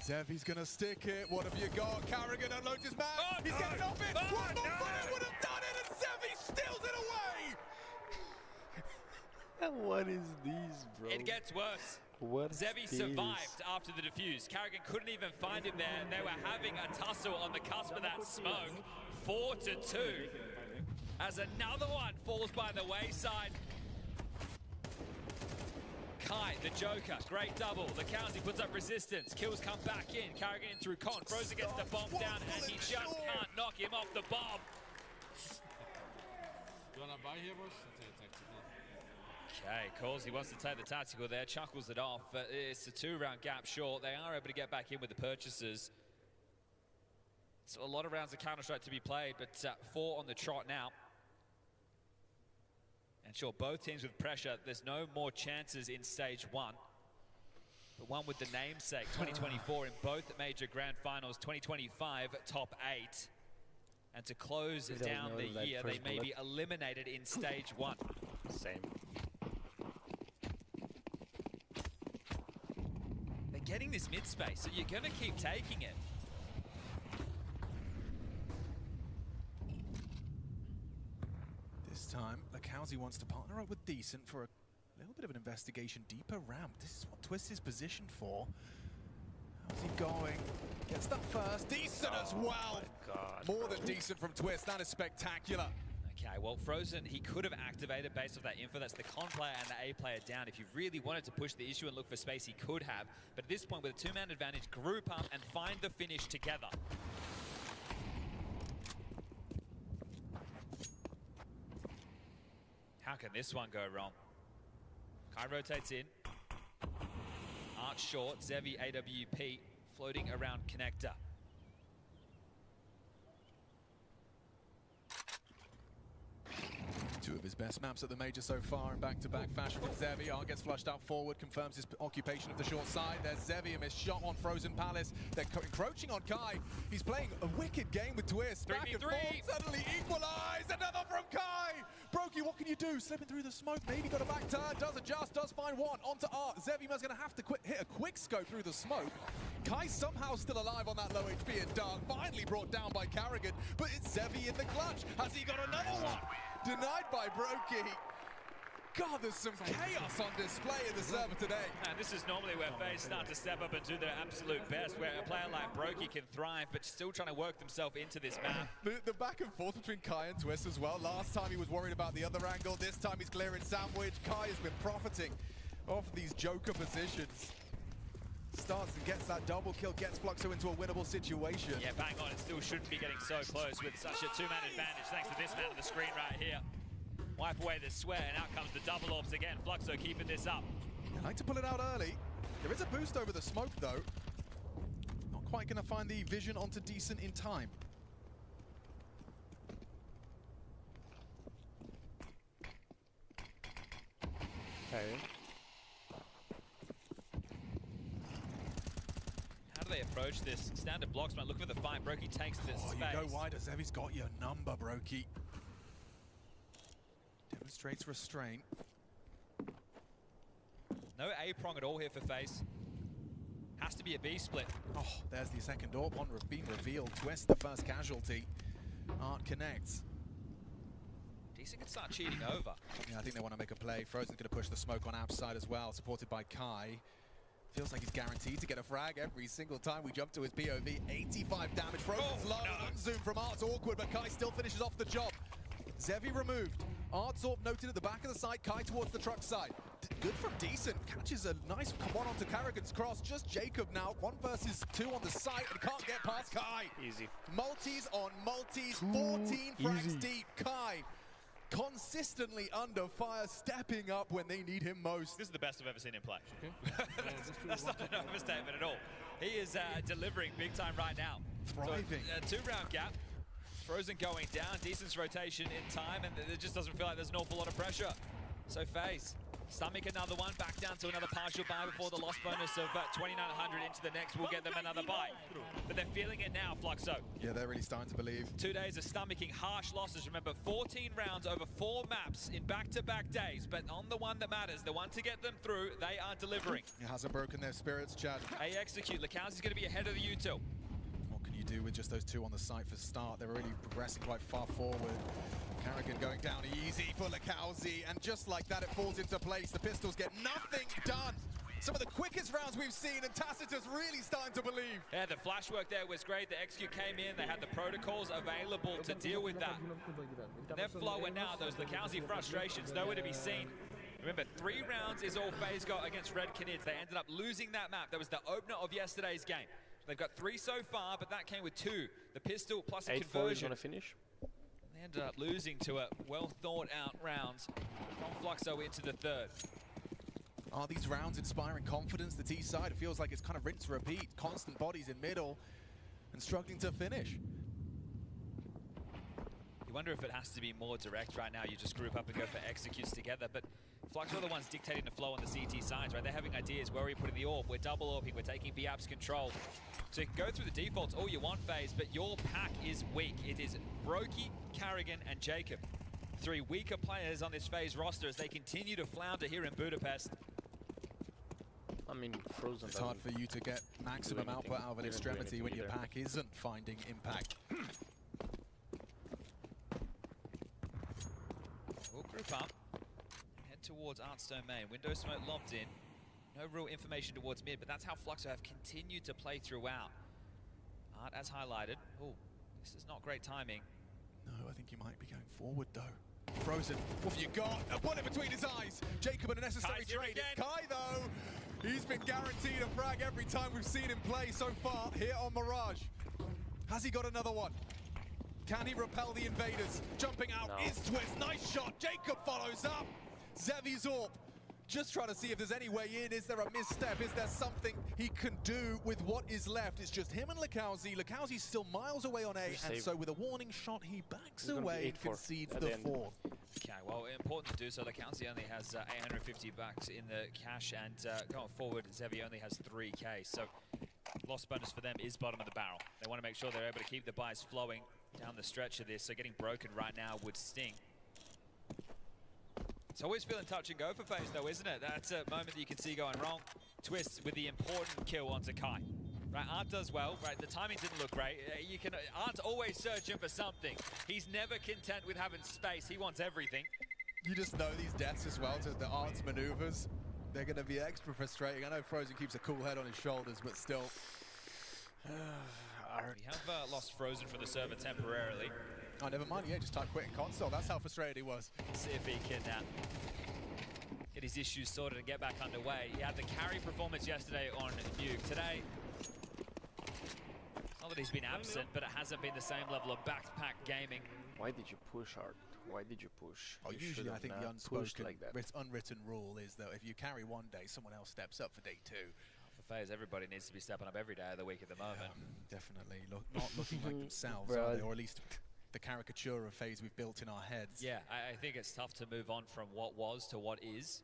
Zevi's going to stick it. What have you got? karrigan unloads his mag. Oh, He's no. getting off it. Oh, One more no. bullet would have done it, and Zevi steals it away. What is these, bro? It gets worse. What is Zevi this? survived after the defuse. karrigan couldn't even find him there. They were having a tussle on the cusp of that smoke. 4 to 2. As another one falls by the wayside. Kai, the Joker, great double. Lukowski puts up resistance. Kills come back in. karrigan in through con. Frozen gets the bomb down, and he just can't knock him off the bomb. You wanna buy here, boss? Okay, calls he wants to take the tactical there, chuckles it off. It's a 2-round gap short. They are able to get back in with the purchases. So a lot of rounds of Counter-Strike to be played, but 4 on the trot now. And sure, both teams with pressure. There's no more chances in stage 1. The one with the namesake, 2024 in both major grand finals, 2025 top 8. And to close If there was down no, the like, year, they first may bullet. be eliminated in stage 1. Same. They're getting this mid space, so you're gonna keep taking it. This time, Lukowski wants to partner up with Decent for a little bit of an investigation deeper ramp. This is what Twist is positioned for. How's he going? Gets that first. Decent as well. More than decent from Twist. That is spectacular. Okay, well, Frozen, he could have activated based off that info. That's the con player and the A player down. If you really wanted to push the issue and look for space, he could have. But at this point, with a two-man advantage, group up and find the finish together. How can this one go wrong? Kai rotates in. Arch short, Zevi AWP floating around connector. Two of his best maps at the major so far in back-to-back fashion from Zevi. Art gets flushed out forward, confirms his occupation of the short side. There's Zevi, a missed shot on Frozen Palace. They're encroaching on Kai. He's playing a wicked game with Twist. Back and forth, suddenly equalised. Another from Kai. broky, what can you do? Slipping through the smoke, maybe got a back turn, does adjust, does find one. Onto Art. Zevima's going to have to hit a quick scope through the smoke. Kai somehow still alive on that low HP and Dark. Finally brought down by karrigan, but it's Zevi in the clutch. Has he got another one? Denied by broky. God, there's some chaos on display in the server today. And this is normally where Faze start to step up and do their absolute best, where a player like broky can thrive, but still trying to work themselves into this map. The back and forth between Kai and Twist as well. Last time he was worried about the other angle. This time he's clearing sandwich. Kai has been profiting off these joker positions. Starts and gets that double kill, gets Fluxo into a winnable situation. Yeah, bang on. It still shouldn't be getting so close with such a two-man advantage, thanks to this man on the screen right here. Wipe away the sweat, and out comes the double orbs again. Fluxo keeping this up. I like to pull it out early. There is a boost over the smoke, though. Not quite going to find the vision onto Decent in time. Okay. How do they approach this? Standard blocks might look for the fight. broky takes this space. You go wider. Zevi's got your number, broky. Demonstrates restraint. No A prong at all here for Faze. Has to be a B split. Oh, there's the second AWP on being revealed. Twist, the first casualty. Art connects. Decent can start cheating over. Yeah, I think they want to make a play. Frozen's going to push the smoke on App's side as well, supported by Kai. Feels like he's guaranteed to get a frag every single time we jump to his POV. 85 damage. Frozen's low. Unzoom from Art's awkward, but Kai still finishes off the job. Zevi removed. Art's AWP noted at the back of the site. Kai towards the truck side. Good from Decent. Catches a nice one onto karrigan's cross. Just Jacob now. 1 versus 2 on the site and can't get past Kai. Easy. Multis on multis. 14 frags deep. Kai consistently under fire, stepping up when they need him most. This is the best I've ever seen him play. That's not an overstatement at all. He is delivering big time right now. Thriving. So, 2-round gap. Frozen going down, Decent's rotation in time, and it just doesn't feel like there's an awful lot of pressure. So Faze, stomach another one, back down to another partial buy before the loss bonus of 2,900 into the next will get them another buy. But they're feeling it now, Fluxo. Yeah, they're really starting to believe. 2 days of stomaching harsh losses. Remember, 14 rounds over 4 maps in back-to-back days, but on the one that matters, the one to get them through, they are delivering. It hasn't broken their spirits, Chad. They execute. lurks is going to be ahead of the util. Do with just those 2 on the site for start. They're really progressing quite far forward. karrigan going down easy for lurks, and just like that it falls into place. The pistols get nothing done. Some of the quickest rounds we've seen, and Tacitus really starting to believe. Yeah, the flash work there was great. The execute came in. They had the protocols available to deal with that. And they're flowing out. Those lurks frustrations nowhere to be seen. Remember, 3 rounds is all Faze got against Red Canids. They ended up losing that map. That was the opener of yesterday's game. They've got 3 so far, but that came with 2. The pistol plus a 8-4 conversion. is gonna finish. They ended up losing to a well-thought-out round from Fluxo into the 3rd. Are these rounds inspiring confidence? The T side, it feels like it's kind of rinse repeat. Constant bodies in middle and struggling to finish. You wonder if it has to be more direct right now. You just group up and go for executes together, but Fluxo are the ones dictating the flow on the CT sides, right? They're having ideas. Where are we putting the AWP? We're double AWPing. We're taking B-App's control. So you can go through the defaults all you want, Faze, but your pack is weak. It is broky, karrigan, and Jacob. 3 weaker players on this Faze roster as they continue to flounder here in Budapest. I mean, Frozen. It's hard for you to get maximum output out of an extremity when your pack isn't finding impact. We'll group up. Head towards Art's domain. Window smoke lobbed in. no real information towards mid, but that's how Fluxo have continued to play throughout. Art as highlighted. Oh, this is not great timing. No, I think he might be going forward though. Frozen, what have you got? A bullet between his eyes. Jacob and a necessary trade. It's Kai though. He's been guaranteed a frag every time we've seen him play so far here on Mirage. Has he got another one? Can he repel the invaders? Jumping out is Twist. Nice shot. Jacob follows up. Zevi's AWP. Just trying to see if there's any way in. Is there a misstep? Is there something he can do with what is left? It's just him and lurks. Lurks still miles away on A, and so with a warning shot, he backs away and concedes the fourth. Okay, well, important to do so. Lurks only has 850 bucks in the cash, and going forward, Zevi only has 3K. So loss bonus for them is bottom of the barrel. They want to make sure they're able to keep the buys flowing down the stretch of this, so getting broken right now would sting. It's always feeling touch and go for Faze though, isn't it? That's a moment that you can see going wrong. Twist with the important kill onto Kai. Right, Art does well, right, the timing didn't look great. Art's always searching for something. He's never content with having space, he wants everything. You just know these deaths as well, to the Art's maneuvers. They're gonna be extra frustrating. I know Frozen keeps a cool head on his shoulders, but still. We have lost Frozen from the server temporarily. Oh, never mind. Yeah, just type quit in console. That's how frustrated he was. See if he can get his issues sorted and get back underway. He had the carry performance yesterday on Nuke. Today, not that he's been absent, but it hasn't been the same level of backpack gaming. Why did you push, Art? Why did you push? Oh, You usually I think the unspoken, like that. unwritten rule is that if you carry one day, someone else steps up for day two. For Faze, everybody needs to be stepping up every day of the week at the moment. Yeah, definitely. Not looking like themselves, are they? Or at least the caricature of Faze we've built in our heads. Yeah, I think it's tough to move on from what was to what is.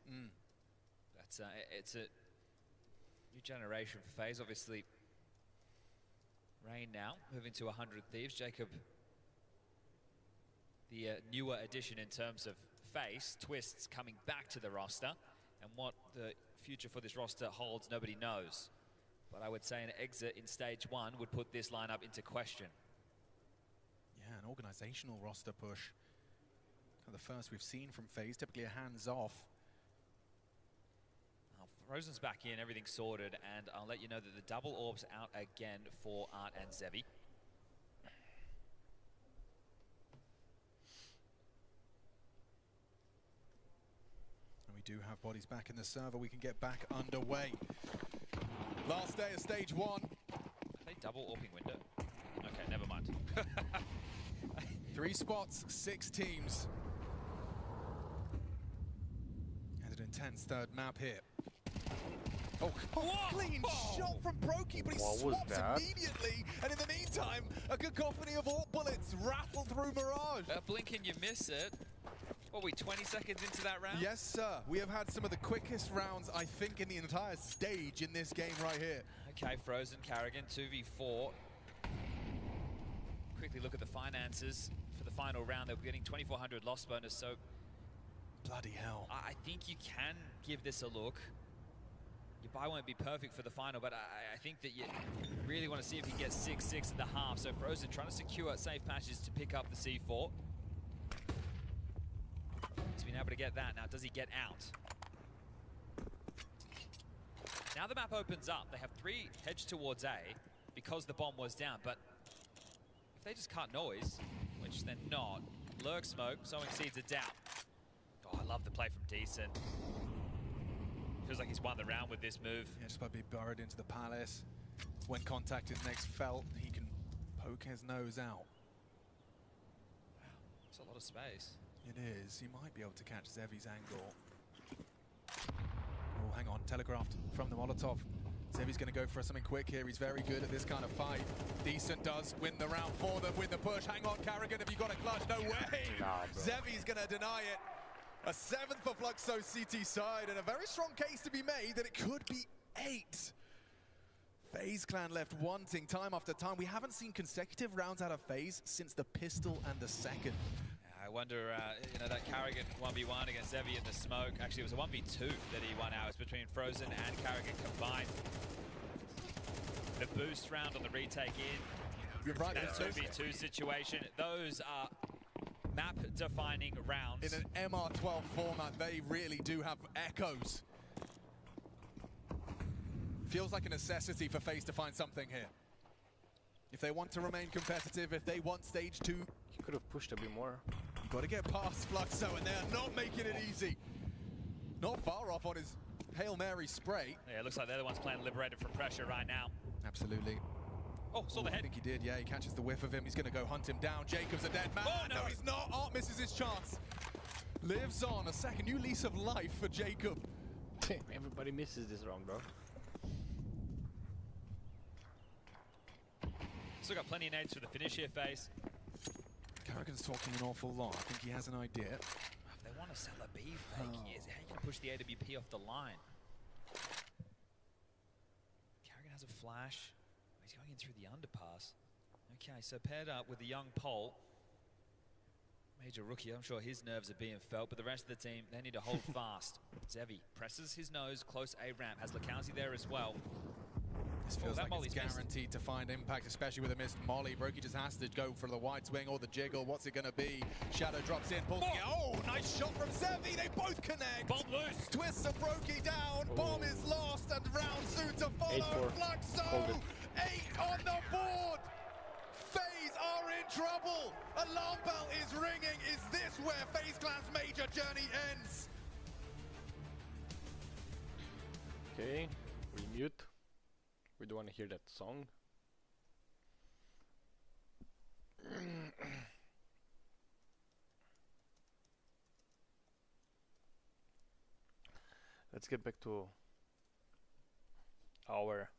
That's it's a new generation for Faze. Obviously, Rain now moving to 100 Thieves. Jacob, the newer addition in terms of face. Twists coming back to the roster, and what the future for this roster holds, nobody knows. But I would say an exit in stage 1 would put this lineup into question. Yeah, an organizational roster push. The first we've seen from Faze, typically a hands-off. Frozen's back in, everything's sorted, and I'll let you know that the double orbs out again for Art and Zevi. And we do have bodies back in the server. We can get back underway. Last day of stage 1. Are they double orbing window? Okay, never mind. 3 spots, 6 teams. And an intense third map here. Oh, clean shot from broky, but he swaps immediately. And in the meantime, a cacophony of AWP bullets rattle through Mirage. Blink and you miss it. What are we, 20 seconds into that round? Yes, sir. We have had some of the quickest rounds, I think, in the entire stage in this game right here. Okay, Frozen, karrigan, 2v4. Quickly look at the finances for the final round. They'll be getting 2,400 loss bonus, so... Bloody hell. I think you can give this a look. Your buy won't be perfect for the final, but I think that you really want to see if he gets 6-6 at the half. So Frozen trying to secure safe passages to pick up the C4. He's been able to get that. Now, does he get out? Now the map opens up. They have 3 hedged towards A because the bomb was down, but if they just cut noise, which they're not, lurk smoke, sowing seeds of doubt. Oh, I love the play from Decent. Feels like he's won the round with this move. Yeah, just by being burrowed into the palace. When contact is next felt, he can poke his nose out. Wow, that's a lot of space. It is. He might be able to catch Zevi's angle. Oh, hang on. Telegraphed from the Molotov. Zevi's going to go for something quick here. He's very good at this kind of fight. Decent does win the round for them with the push. Hang on, karrigan, have you got a clutch? No way! Zevi's going to deny it. A 7th for Fluxo CT side, and a very strong case to be made that it could be 8. FaZe clan left wanting time after time. We haven't seen consecutive rounds out of FaZe since the pistol and the second. I wonder, you know, that karrigan 1v1 against Zevi in the smoke. Actually, it was a 1v2 that he won out. It was between Frozen and karrigan combined. The boost round on the retake in. You're right. That 2v2 situation. Those are map-defining rounds. In an MR12 format, they really do have echoes. Feels like a necessity for Faze to find something here. If they want to remain competitive, if they want stage 2, He could have pushed a bit more. you've got to get past Fluxo, and they're not making it easy. Not far off on his Hail Mary spray. Yeah, it looks like they're the ones playing liberated from pressure right now. Absolutely. Oh, saw the I head. think he did, yeah. He catches the whiff of him. He's going to go hunt him down. Jacob's a dead man. Oh, no. He's not. Art misses his chance. Lives on. A second new lease of life for Jacob. Everybody misses this round, bro. Still got plenty of nades for the finish here, Faze. karrigan's talking an awful lot. I think he has an idea. If they want to sell a B fake, how you can push the AWP off the line. karrigan has a flash. He's going in through the underpass. Okay, so paired up with the young Pole. Major rookie, I'm sure his nerves are being felt, but the rest of the team, they need to hold fast. Zevi presses his nose, close A ramp, has Lurks there as well. This feels that like it's molly's missed. guaranteed to find impact, especially with a missed molly. broky just has to go for the wide swing or the jiggle. What's it going to be? Shadow drops in, pulls it. Oh, nice shot from Zevi. They both connect. Bomb loose. Twists and broky down. Bomb is lost, and round soon to follow. 8-4. Fluxo, 8 on the board. Faze are in trouble. Alarm bell is ringing. Is this where Faze Clan's major journey ends? Okay, we mute. We don't want to hear that song. Let's get back to our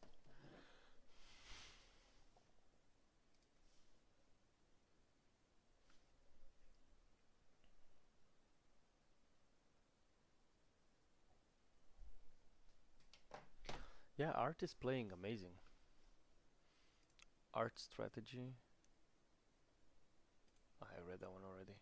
yeah, Art is playing amazing. Art strategy. I read that one already.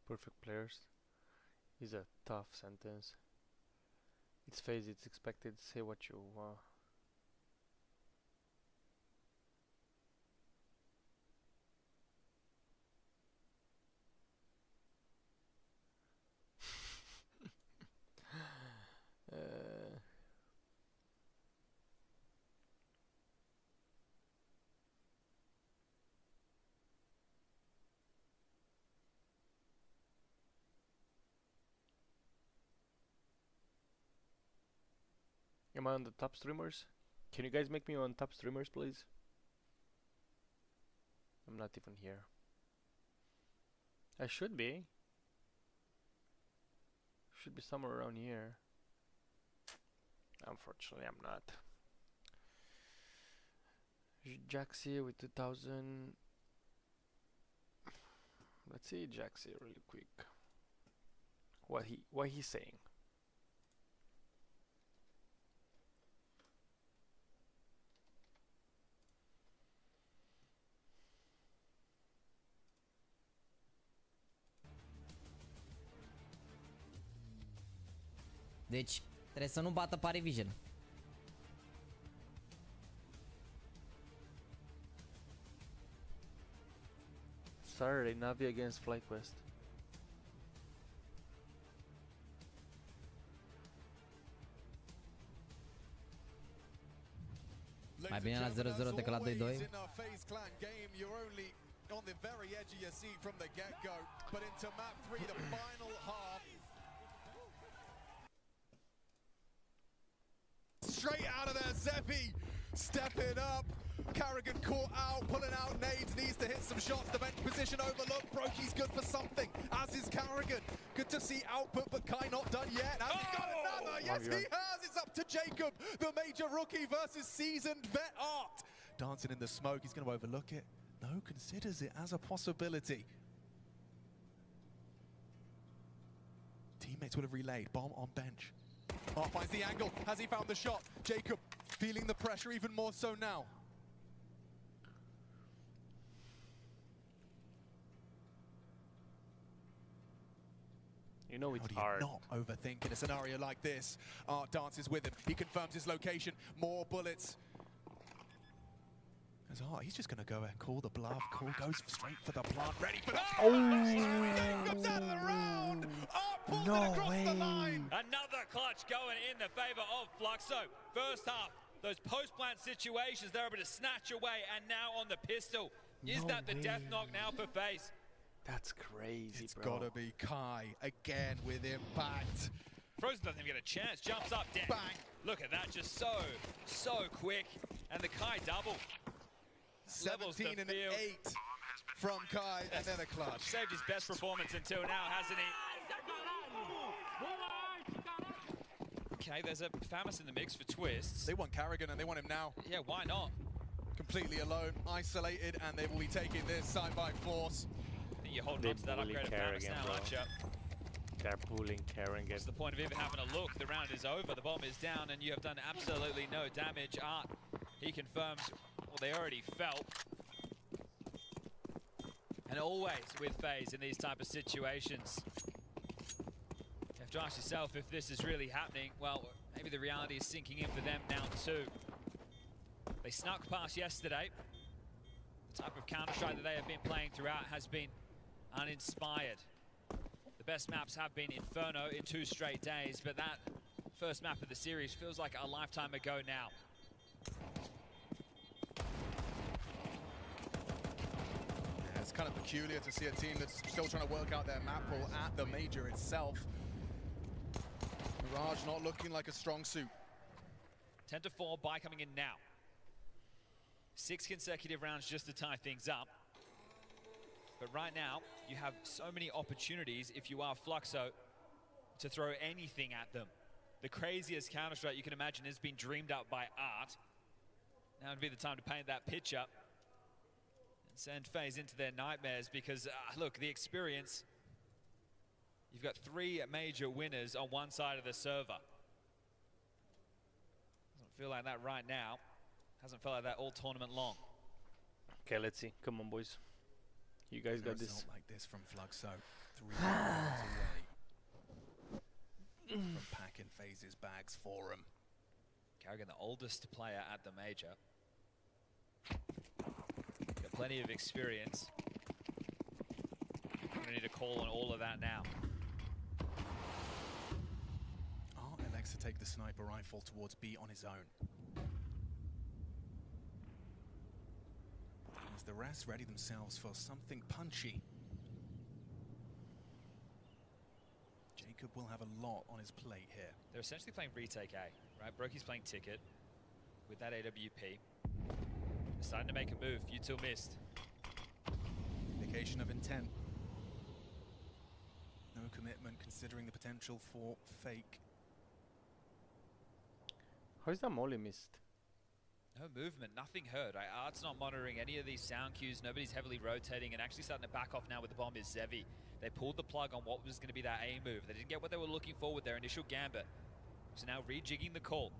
Perfect players is a tough sentence. It's Faze, it's expected. Say what you want. Am I on the top streamers? Can you guys make me on top streamers, please? I'm not even here. I should be. Should be somewhere around here. Unfortunately, I'm not. Jaxie with 2000. Let's see Jaxie really quick. What he's saying. Deci, trebuie să nu bată Parivision. Saturday, Navi against FlyQuest. Mai bine la 0-0 decât la 2-2. On the very edge of your seat from the get-go, but into map 3, the final half. Straight out of there, Zepi stepping up. karrigan caught out, pulling out nades, needs to hit some shots. The bench position overlooked. broky's good for something, as is karrigan. Good to see output, but Kai not done yet. Has he got another? Yes, he has. It's up to Jacob, the major rookie versus seasoned vet Art. Dancing in the smoke, he's going to overlook it. No, considers it as a possibility. Teammates would have relayed. Bomb on bench. Art finds the angle. Has he found the shot? Jacob feeling the pressure even more so now. You know it's How do you hard. not overthink in a scenario like this? Art dances with him. He confirms his location. More bullets. As Art, he's just going to go and call the bluff. Call goes straight for the plant. Ready for the... Oh! Comes out of the round! Art pulls it across the line! Another clutch going in the favor of Fluxo. First half, those post-plant situations, they're able to snatch away, and now on the pistol. Is that the death knock now for Faze? That's crazy, It's bro. gotta be Kai again with impact. Frozen doesn't even get a chance, jumps up, dead. Bang! Look at that, just so quick. And the Kai double. 17 and 8 from Kai, and then a clutch. Saved his best performance until now, hasn't he? Okay, there's a Famus in the mix for Twists. They want karrigan and they want him now. Yeah, why not? Completely alone, isolated, and they will be taking this side by force. I think you're holding on to that upgrade of Famus now, aren't you? They're pulling karrigan. What's the point of even having a look? The round is over, the bomb is down, and you have done absolutely no damage. Art, he confirms what they already felt. And always with Faze in these type of situations. You have to ask yourself if this is really happening. Well, maybe the reality is sinking in for them now too. They snuck past yesterday. The type of Counter-Strike that they have been playing throughout has been uninspired. The best maps have been Inferno in 2 straight days, but that first map of the series feels like a lifetime ago now. Yeah, it's kind of peculiar to see a team that's still trying to work out their map pool at the major itself. Mirage not looking like a strong suit. 10-4, buy coming in now. 6 consecutive rounds just to tie things up. But right now, you have so many opportunities, if you are Fluxo, to throw anything at them. The craziest Counter-Strike you can imagine has been dreamed up by Art. Now would be the time to paint that picture and send Faze into their nightmares because, look, the experience, you've got 3 major winners on one side of the server. Doesn't feel like that right now. Hasn't felt like that all tournament long. Okay, let's see. Come on, boys. You guys got this. Like this from Fluxo. 3 rounds away from packing Faze's bags for him. karrigan, the oldest player at the major. Got plenty of experience. We're gonna need a call on all of that now. Art elects to take the sniper rifle towards B on his own. As the rest ready themselves for something punchy. Jacob will have a lot on his plate here. They're essentially playing retake A, right? Broky's playing ticket with that AWP. They're starting to make a move. U2 missed. Indication of intent. No commitment considering the potential for fake. How is that molly missed? No movement, nothing heard. Right? Art's not monitoring any of these sound cues. Nobody's heavily rotating and actually starting to back off now with the bomb is Zevi. They pulled the plug on what was going to be that A move. They didn't get what they were looking for with their initial gambit. So now rejigging the call.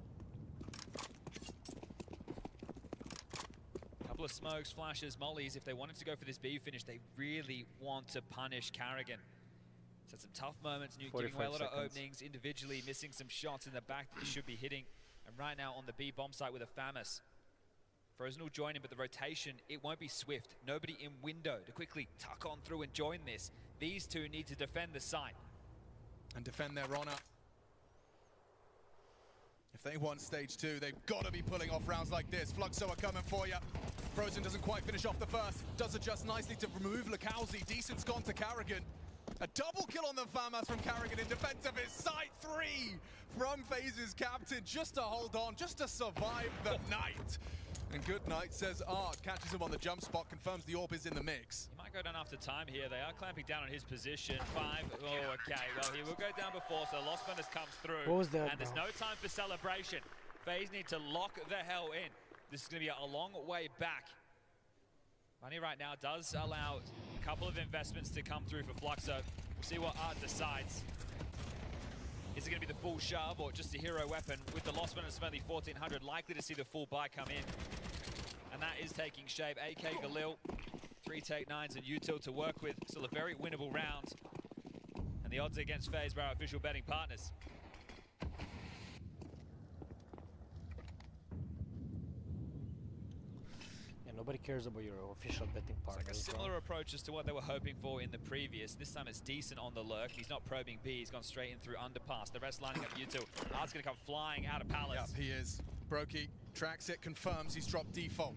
Couple of smokes, flashes, mollies. If they wanted to go for this B finish, they really want to punish karrigan. It's had some tough moments, giving away a lot of openings individually, missing some shots in the back that he should be hitting. And right now on the B bomb site with a Famus. Frozen will join him, but the rotation, it won't be swift. Nobody in window to quickly tuck on through and join this. These two need to defend the site. And defend their honor. If they want stage 2, they've got to be pulling off rounds like this. Fluxo are coming for you. Frozen doesn't quite finish off the first. Does adjust nicely to remove lurks. Decent's gone to karrigan. A double kill on the Famas from karrigan in defense of his site. 3 from Faze's captain, just to hold on, just to survive the night. And good night, says Art. Catches him on the jump spot, confirms the AWP is in the mix. He might go down after time here. They are clamping down on his position. 5. Oh, okay. Well, he will go down before, so Lost Bonus comes through. What was that, and there's no time for celebration. Faze need to lock the hell in. This is going to be a long way back. Money right now does allow a couple of investments to come through for Fluxo. We'll see what Art decides. Is it going to be the full shove or just a hero weapon? With the Lost Bonus of only 1,400, likely to see the full buy come in. And that is taking shape. AK Galil, 3 Take 9s and Util to work with. Still a very winnable round. And the odds against Faze by our official betting partners. Nobody cares about your official betting partner. It's like a similar approach as to what they were hoping for in the previous. This time it's decent on the lurk. He's not probing B. He's gone straight in through underpass. The rest lining up U2. Art's going to come flying out of Palace. Yep, he is. broky tracks it, confirms he's dropped default.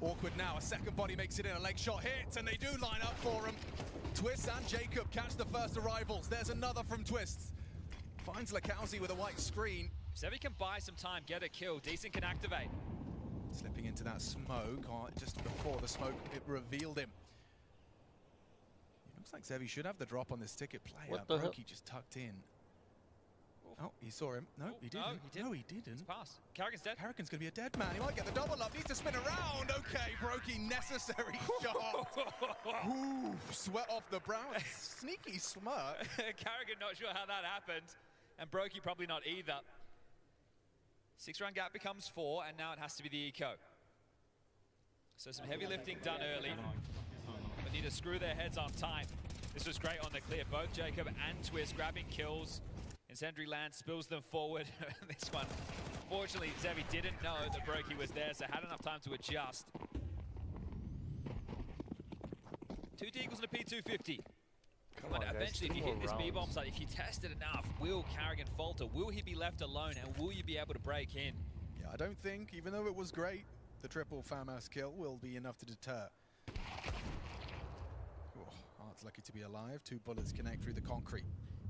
Awkward now. A second body makes it in. A leg shot hits, and they do line up for him. Twist and Jacob catch the first arrivals. There's another from Twists. Finds lurks with a white screen. Sevi can buy some time, get a kill. Decent can activate. Slipping into that smoke, just before the smoke, it revealed him. It looks like Zevi should have the drop on this ticket player. broky just tucked in. Oh, he saw him. No, he didn't. No, he didn't. It's passed. karrigan's dead. karrigan's going to be a dead man. He might get the double up. Needs to spin around. Okay, broky, necessary shot. Ooh, sweat off the brow. Sneaky smirk. karrigan not sure how that happened. And broky probably not either. 6-round gap becomes 4, and now it has to be the eco. So some heavy lifting done early, but need to screw their heads on time. This was great on the clear. Both Jacob and Twist grabbing kills. Incendiary land spills them forward. This one, fortunately, Zevi didn't know that broky was there, so had enough time to adjust. 2 deagles and a P250. Come on, eventually, if you hit this B-bomb site, if you test it enough, will karrigan falter? Will he be left alone, and will you be able to break in? Yeah, I don't think, even though it was great, the triple FAMAS kill will be enough to deter. Art's lucky to be alive. 2 bullets connect through the concrete.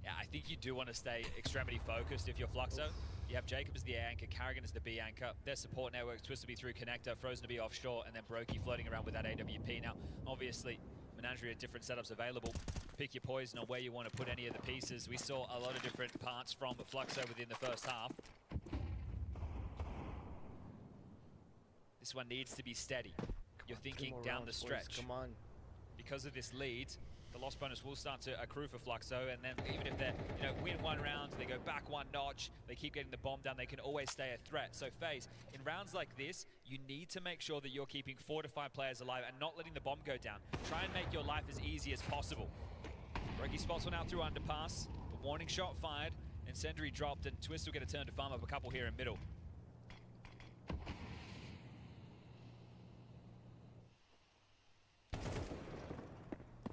Yeah, I think you do want to stay extremity focused if you're Fluxo. You have Jacob as the A anchor, karrigan as the B anchor. Their support network, Twist to be through connector, Frozen to be offshore, and then broky floating around with that AWP. Now, obviously, menagerie of different setups available. Pick your poison on where you want to put any of the pieces. We saw a lot of different parts from Fluxo within the first half. This one needs to be steady. You're thinking down the stretch. Come on. Because of this lead, the loss bonus will start to accrue for Fluxo, and then even if they win 1 round, they go back 1 notch, they keep getting the bomb down, they can always stay a threat. So Faze, in rounds like this, you need to make sure that you're keeping 4 to 5 players alive and not letting the bomb go down. Try and make your life as easy as possible. broky spots one out through underpass, the warning shot fired, incendiary dropped, and Twist will get a turn to farm up a couple here in middle.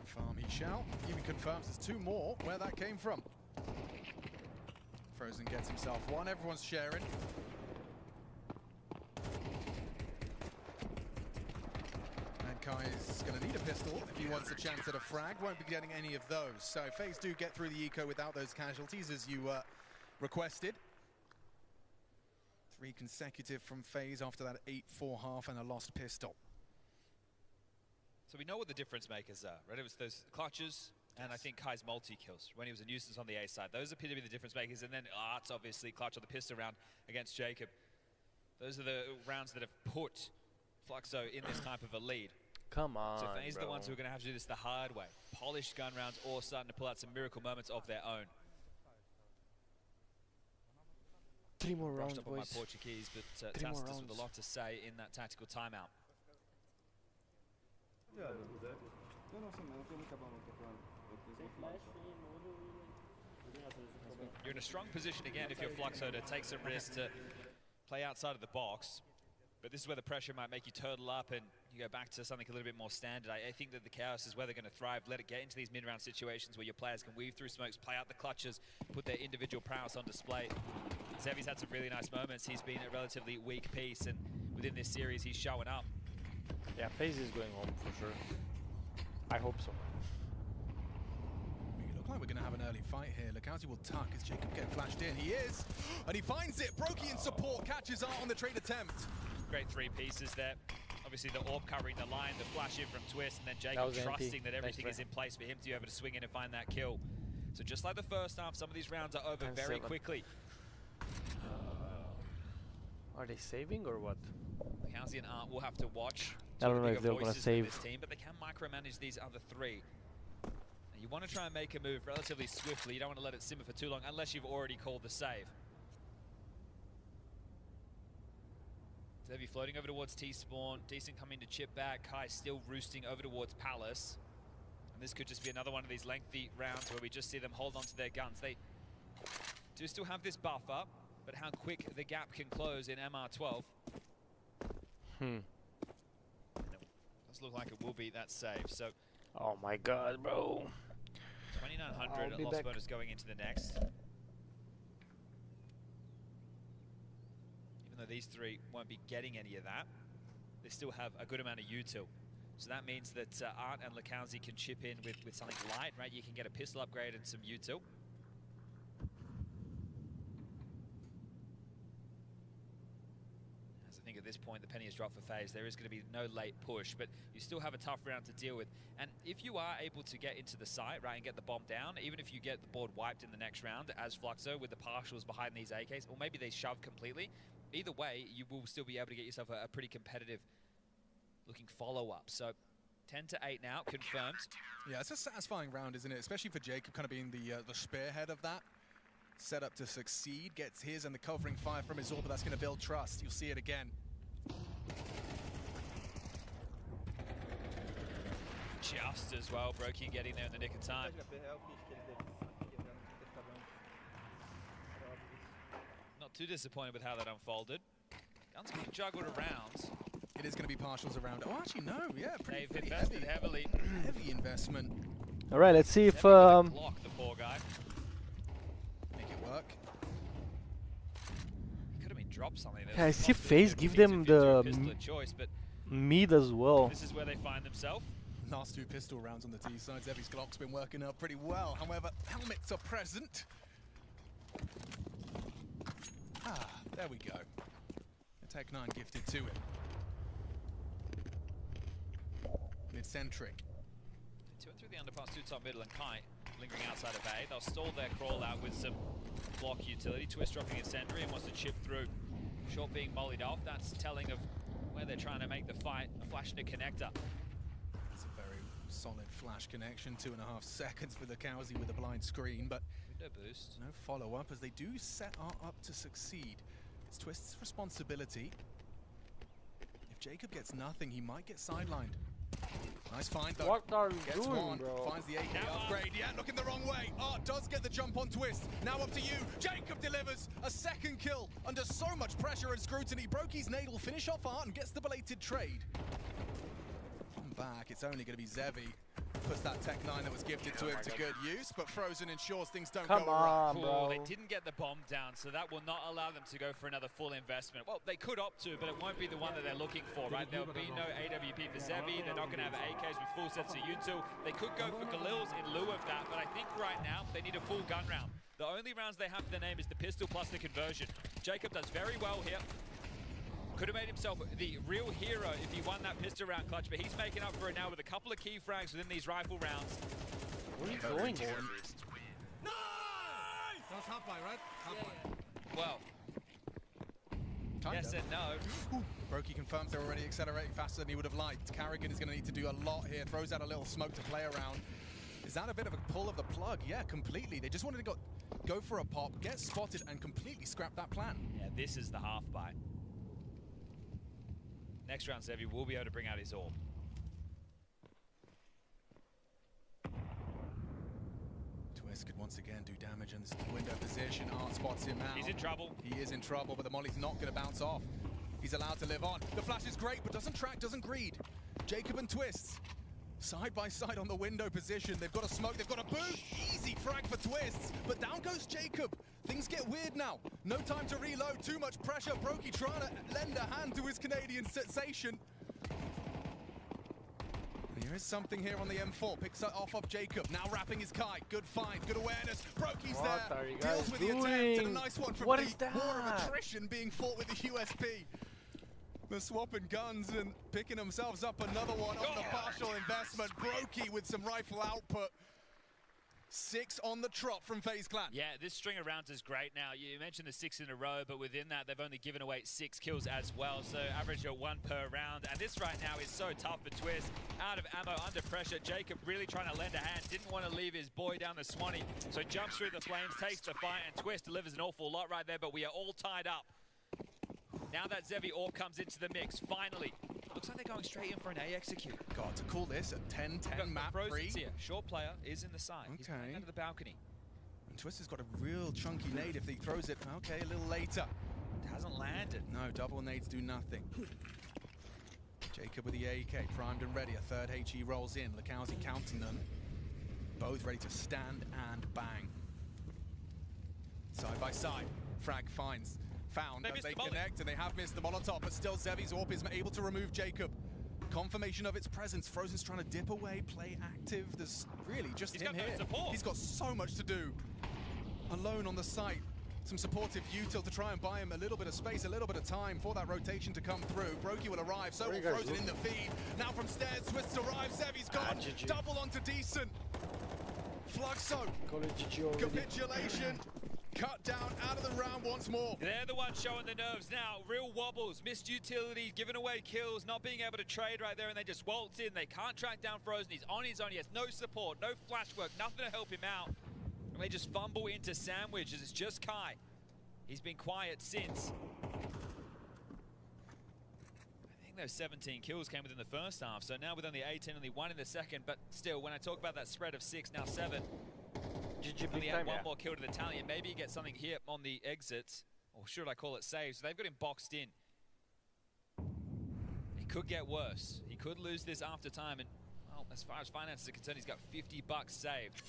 Farm he shall. Even confirms there's 2 more. Where that came from. Frozen gets himself 1. Everyone's sharing. And Kai's going to need a pistol if he wants a chance at a frag. Won't be getting any of those. So Faze do get through the eco without those casualties as you requested. 3 consecutive from Faze after that 8-4 half and a lost pistol. So we know what the difference makers are, right? It was those clutches, and I think Kai's multi-kills when he was a nuisance on the A side. Those appear to be the difference makers, and then Art's obviously clutch on the pistol round against Jacob. Those are the rounds that have put Fluxo in this type of a lead. Come on, So Faze are the ones who are going to have to do this the hard way. Polished gun rounds, or starting to pull out some miracle moments of their own. 3 more rounds, Brushed up on boys. my Portuguese, but 3 more Tacitus rounds. with a lot to say in that tactical timeout. You're in a strong position again if you're Fluxo to take some risks, to play outside of the box. But this is where the pressure might make you turtle up and you go back to something a little bit more standard. I think that the chaos is where they're going to thrive. Let it get into these mid-round situations where your players can weave through smokes, play out the clutches, put their individual prowess on display. Zevi's had some really nice moments. He's been a relatively weak piece, and within this series, he's showing up. Yeah, Faze is going home for sure. I hope so. We look like we're going to have an early fight here. lurks will tuck as Jacob gets flashed in. He is, and he finds it. broky in support, catches Art on the trade attempt. Great 3 pieces there. Obviously the orb covering the line, the flash in from Twist, and then Jacob trusting that everything is in place for him to be able to swing in and find that kill. So just like the first half, some of these rounds are over very quickly. Are they saving or what? lurks and Art will have to watch. I don't know if they're going to save. This team, but they can micromanage these other 3. And you want to try and make a move relatively swiftly. You don't want to let it simmer for too long unless you've already called the save. Zevi floating over towards T-spawn. Decent coming to chip back. Kai still roosting over towards Palace. And this could just be another one of these lengthy rounds where we just see them hold on to their guns. They do still have this buff up, but how quick the gap can close in MR12. Hmm. Does look like it will be that save. So. Oh my God, bro. 2,900 loss bonus going into the next. Even though these three won't be getting any of that, they still have a good amount of util. So that means that Art and Lurks can chip in with something light, right? You can get a pistol upgrade and some util. As I think at this point the penny has dropped for Faze. There is going to be no late push, but you still have a tough round to deal with. And if you are able to get into the site, right, and get the bomb down, even if you get the board wiped in the next round as Fluxo with the partials behind these AKs, or maybe they shove completely, either way, you will still be able to get yourself a pretty competitive looking follow-up. So 10 to 8 now, confirmed. Yeah, it's a satisfying round, isn't it? Especially for Jacob kind of being the spearhead of that. Set up to succeed, gets his and the covering fire from his ult, but that's going to build trust. You'll see it again. Just as well, broky getting there in the nick of time. Not too disappointed with how that unfolded. Guns being juggled around. It is going to be partials around. Oh, actually, no. Yeah, They've pretty invested heavily. Heavy investment. All right, let's see if Block the poor guy. Make it work. Could have been dropped something. Yeah, I see Faze give them the choice, but mid as well. this is where they find themselves. Last 2 pistol rounds on the T side. Zevi's Glock's been working out pretty well. However, helmets are present. Ah, there we go. Tech 9 gifted to him. Mid-centric. 2 and through the underpass, 2 top middle, and Kai lingering outside of A. They'll stall their crawl out with some block utility. Twist dropping his sentry and wants to chip through. Short being mollied off. That's telling of where they're trying to make the fight. A flash and a connector. It's a very solid flash connection. 2.5 seconds for the Cowsy with a blind screen, but window boost. No follow-up as they do set Art up to succeed. It's Twist's responsibility. If Jacob gets nothing, he might get sidelined. Nice find though. What are you Gets doing, one, bro? finds the AK upgrade. Yeah, looking the wrong way. Art does get the jump on Twist. Now up to you. Jacob delivers a second kill under so much pressure and scrutiny. broky's nade will finish off Art and gets the belated trade. Come back, it's only going to be Zevi. Puts that Tech 9 that was gifted to him to good use, but Frozen ensures things don't go on, right. bro. They didn't get the bomb down, so that will not allow them to go for another full investment. Well, they could opt to, but it won't be the one that they're looking for, right? There'll be no AWP for Zevi. They're not going to have AKs with full sets of util. They could go for Khalil's in lieu of that, but I think right now they need a full gun round. The only rounds they have to their name is the pistol plus the conversion. Jacob does very well here. Could have made himself the real hero if he won that pistol round clutch, but he's making up for it now with a couple of key frags within these rifle rounds. What are you doing here? Nice! That's half by, right? Half by. Well, yes and no. Ooh, broky confirms they're already accelerating faster than he would have liked. karrigan is going to need to do a lot here. Throws out a little smoke to play around. Is that a bit of a pull of the plug? Yeah, completely. They just wanted to go for a pop, get spotted, and completely scrap that plan. Yeah, this is the half buy. Next round, Zevi will be able to bring out his orb. Twist could once again do damage in this window position. Art spots him out. He's in trouble. He is in trouble, but the molly's not going to bounce off. He's allowed to live on. The flash is great, but doesn't track, doesn't greed. Jacob and Twist, side by side on the window position. They've got a smoke, they've got a boost. Easy frag for Twists, but down goes Jacob. Things get weird now. No time to reload, too much pressure. broky trying to lend a hand to his Canadian sensation. There is something here on the M4. Picks it off of Jacob. Now wrapping his kite. Good find, good awareness. broky's What there. are you Deals guys with the attempt and a nice one from What the is that? war of attrition being fought with the USP. They're swapping guns and picking themselves up another one on the partial investment. broky with some rifle output. 6 on the trot from Faze Clan. Yeah, this string of rounds is great now. You mentioned the 6 in a row, but within that, they've only given away 6 kills as well, so average at 1 per round. And this right now is so tough for Twist. Out of ammo, under pressure. Jacob really trying to lend a hand. Didn't want to leave his boy down the Swanee, so jumps through the flames, takes the fight, and Twist delivers an awful lot right there, but we are all tied up. Now that Zevi orb comes into the mix, finally, Looks like they're going straight in for an A execute. God, to call this a 10-10 map free. Here. Short player is in the side. Okay. He's playing under the balcony. And Twister's got a real chunky nade if he throws it. Okay, a little later. It hasn't landed. No, double nades do nothing. Jacob with the AK, primed and ready. A third HE rolls in. Lukowski counting them. Both ready to stand and bang. Side by side. Frag found as they connect, and they have missed the Molotov, but still Zevi's AWP is able to remove Jacob. Confirmation of its presence. Frozen's trying to dip away, play active. There's really just him here. He's got so much to do. Alone on the site. Some supportive util to try and buy him a little bit of space, a little bit of time for that rotation to come through. Broky will arrive, so will Frozen in the feed. Now from stairs, Twists arrives, Zevi's gone. Double onto Decent. Fluxo. Capitulation. Cut down out of the round once more. They're the ones showing the nerves now. Real wobbles, missed utility, giving away kills, not being able to trade right there, and they just waltz in. They can't track down Frozen. He's on his own. He has no support, no flash work, nothing to help him out. And they just fumble into sandwich as it's just Kai. He's been quiet since. I think those 17 kills came within the first half, so now with only 18, only 1 in the second, but still, when I talk about that spread of 6, now 7, only add 1 more kill to the tally, and maybe he gets something here on the exits, or should I call it saves. So they've got him boxed in. It could get worse. He could lose this after time, and well, as far as finances are concerned, he's got $50 saved.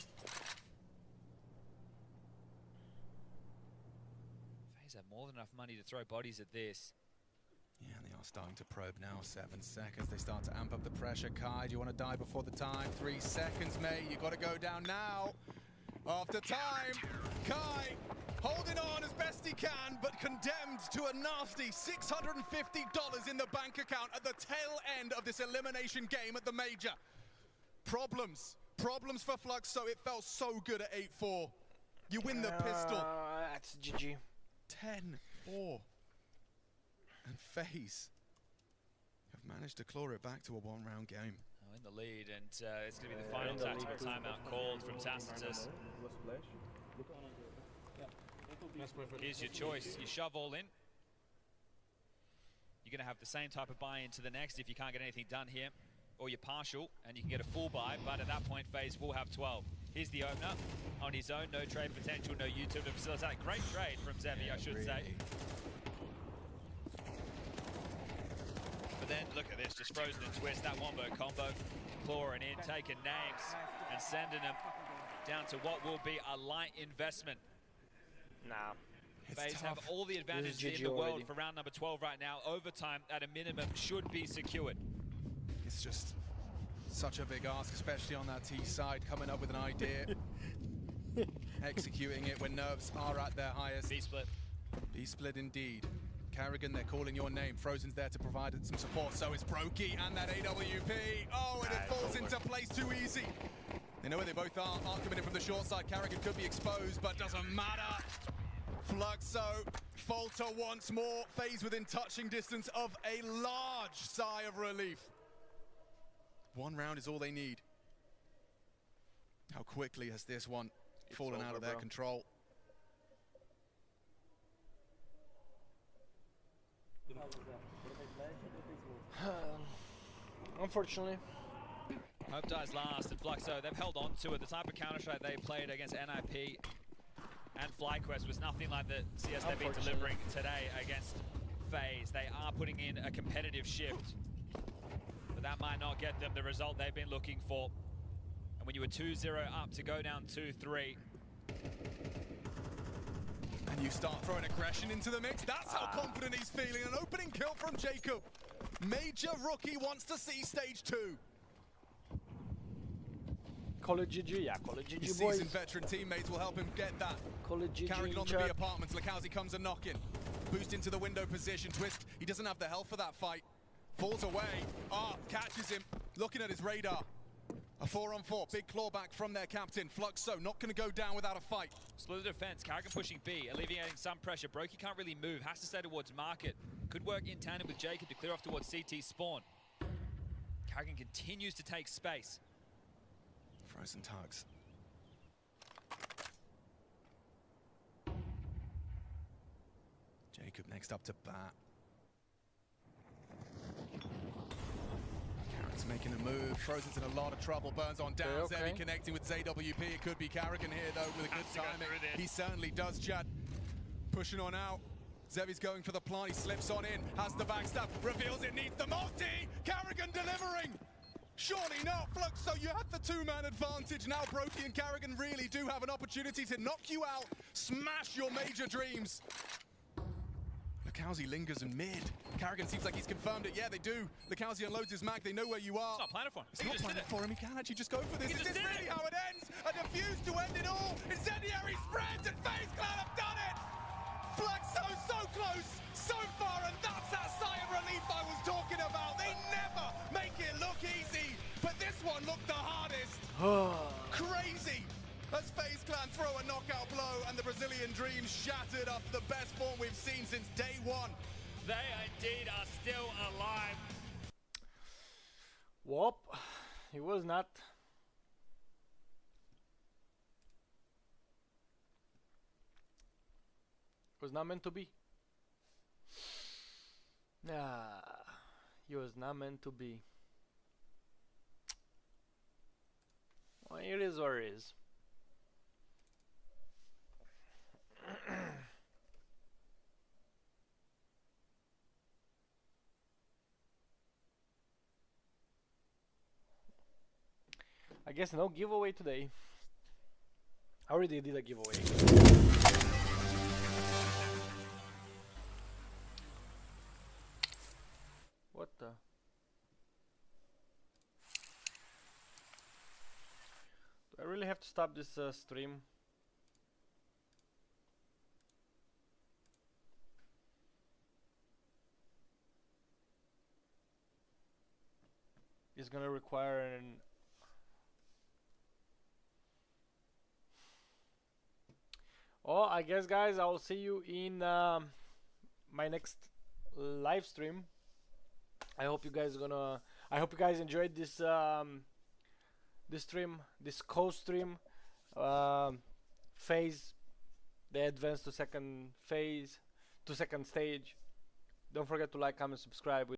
Faze have more than enough money to throw bodies at this. Yeah, they are starting to probe now. 7 seconds. They start to amp up the pressure. Kai, do you want to die before the time? 3 seconds, mate. You got to go down now. After time, Kai holding on as best he can, but condemned to a nasty $650 in the bank account at the tail end of this elimination game at the major. Problems for Fluxo. It felt so good at 8-4. You win the pistol. That's GG. 10-4. And Faze have managed to claw it back to a 1-round game. In the lead, and it's going to be the final tactical timeout called from Tacitus. Here's your choice. You shove all in. You're going to have the same type of buy into the next if you can't get anything done here, or you're partial and you can get a full buy, but at that point Faze will have 12. Here's the opener on his own. No trade potential, no YouTube to facilitate. Great trade from Zevi, I should say. Then look at this, just Frozen and Twist, that wombo combo, clawing in, taking names and sending them down to what will be a light investment. Nah. Faze have all the advantage in the world for round number 12 right now. Overtime at a minimum should be secured. It's just such a big ask, especially on that T side, coming up with an idea, executing it when nerves are at their highest. B-split. B-split indeed. Karrigan, they're calling your name. Frozen's there to provide some support. So is broky and that AWP. Oh, and it falls into place too easy. They know where they both are. Arc coming in from the short side. Karrigan could be exposed, but doesn't matter. Fluxo, falter once more. Faze within touching distance of a large sigh of relief. 1 round is all they need. How quickly has this one fallen out of their control? Unfortunately. Hope dies last, and Fluxo, they've held on to it. The type of Counter-Strike they played against NIP and FlyQuest was nothing like the CS they've been delivering today against Faze. They are putting in a competitive shift, but that might not get them the result they've been looking for. And when you were 2-0 up to go down 2-3, and you start throwing aggression into the mix, that's how confident he's feeling. An opening kill from Jacob. Major rookie wants to see stage 2. Call it GG, yeah, call it GG, His boys. seasoned veteran teammates will help him get that. Call it GG. Karrigan on the B apartments. Lukowski comes a knock-in. Boost into the window position. Twist, he doesn't have the health for that fight. Falls away. Catches him. Looking at his radar. A 4-on-4, big clawback from their captain. Fluxo not going to go down without a fight. split the defense. Karrigan pushing B, alleviating some pressure. broky can't really move, has to stay towards market. Could work in tandem with Jacob to clear off towards CT spawn. Karrigan continues to take space. Frozen tugs. Jacob next up to bat. Lurks making a move. Frozen's in a lot of trouble. Burns on down. Okay. Zevi connecting with ZWP. It could be karrigan here, though, with a good timing. He certainly does, Chad. Pushing on out. Zevi's going for the plant. He slips on in. Has the backstab. Reveals it needs the multi. karrigan delivering. Surely not, Fluxo, you have the two-man advantage. Now broky and karrigan really do have an opportunity to knock you out, smash your major dreams. Lurks lingers in mid. karrigan seems like he's confirmed it. Yeah, they do. Lurks unloads his mag. They know where you are. It's not planning for him. It's not planning for him. He can actually just go for this. Is this really how it ends? A defuse to end it all. Incendiary spreads and Faze Clan have done it. Fluxo so close, so far, and that's that sigh of relief I was talking about. They never make it look easy, but this one looked the hardest. Crazy. As Faze Clan throw a knockout blow and the Brazilian dreams shattered after the best form we've seen since day one. They indeed are still alive. Whoop. He was not. Was not meant to be. Nah, he was not meant to be. Well, it is what it is. I guess no giveaway today. I already did a giveaway. What the? Do I really have to stop this stream? It's gonna require an... Oh, I guess, guys, I will see you in my next live stream. I hope you guys enjoyed this this stream, this co-stream. Phase, they advanced to second phase, to second stage. Don't forget to like, comment, subscribe.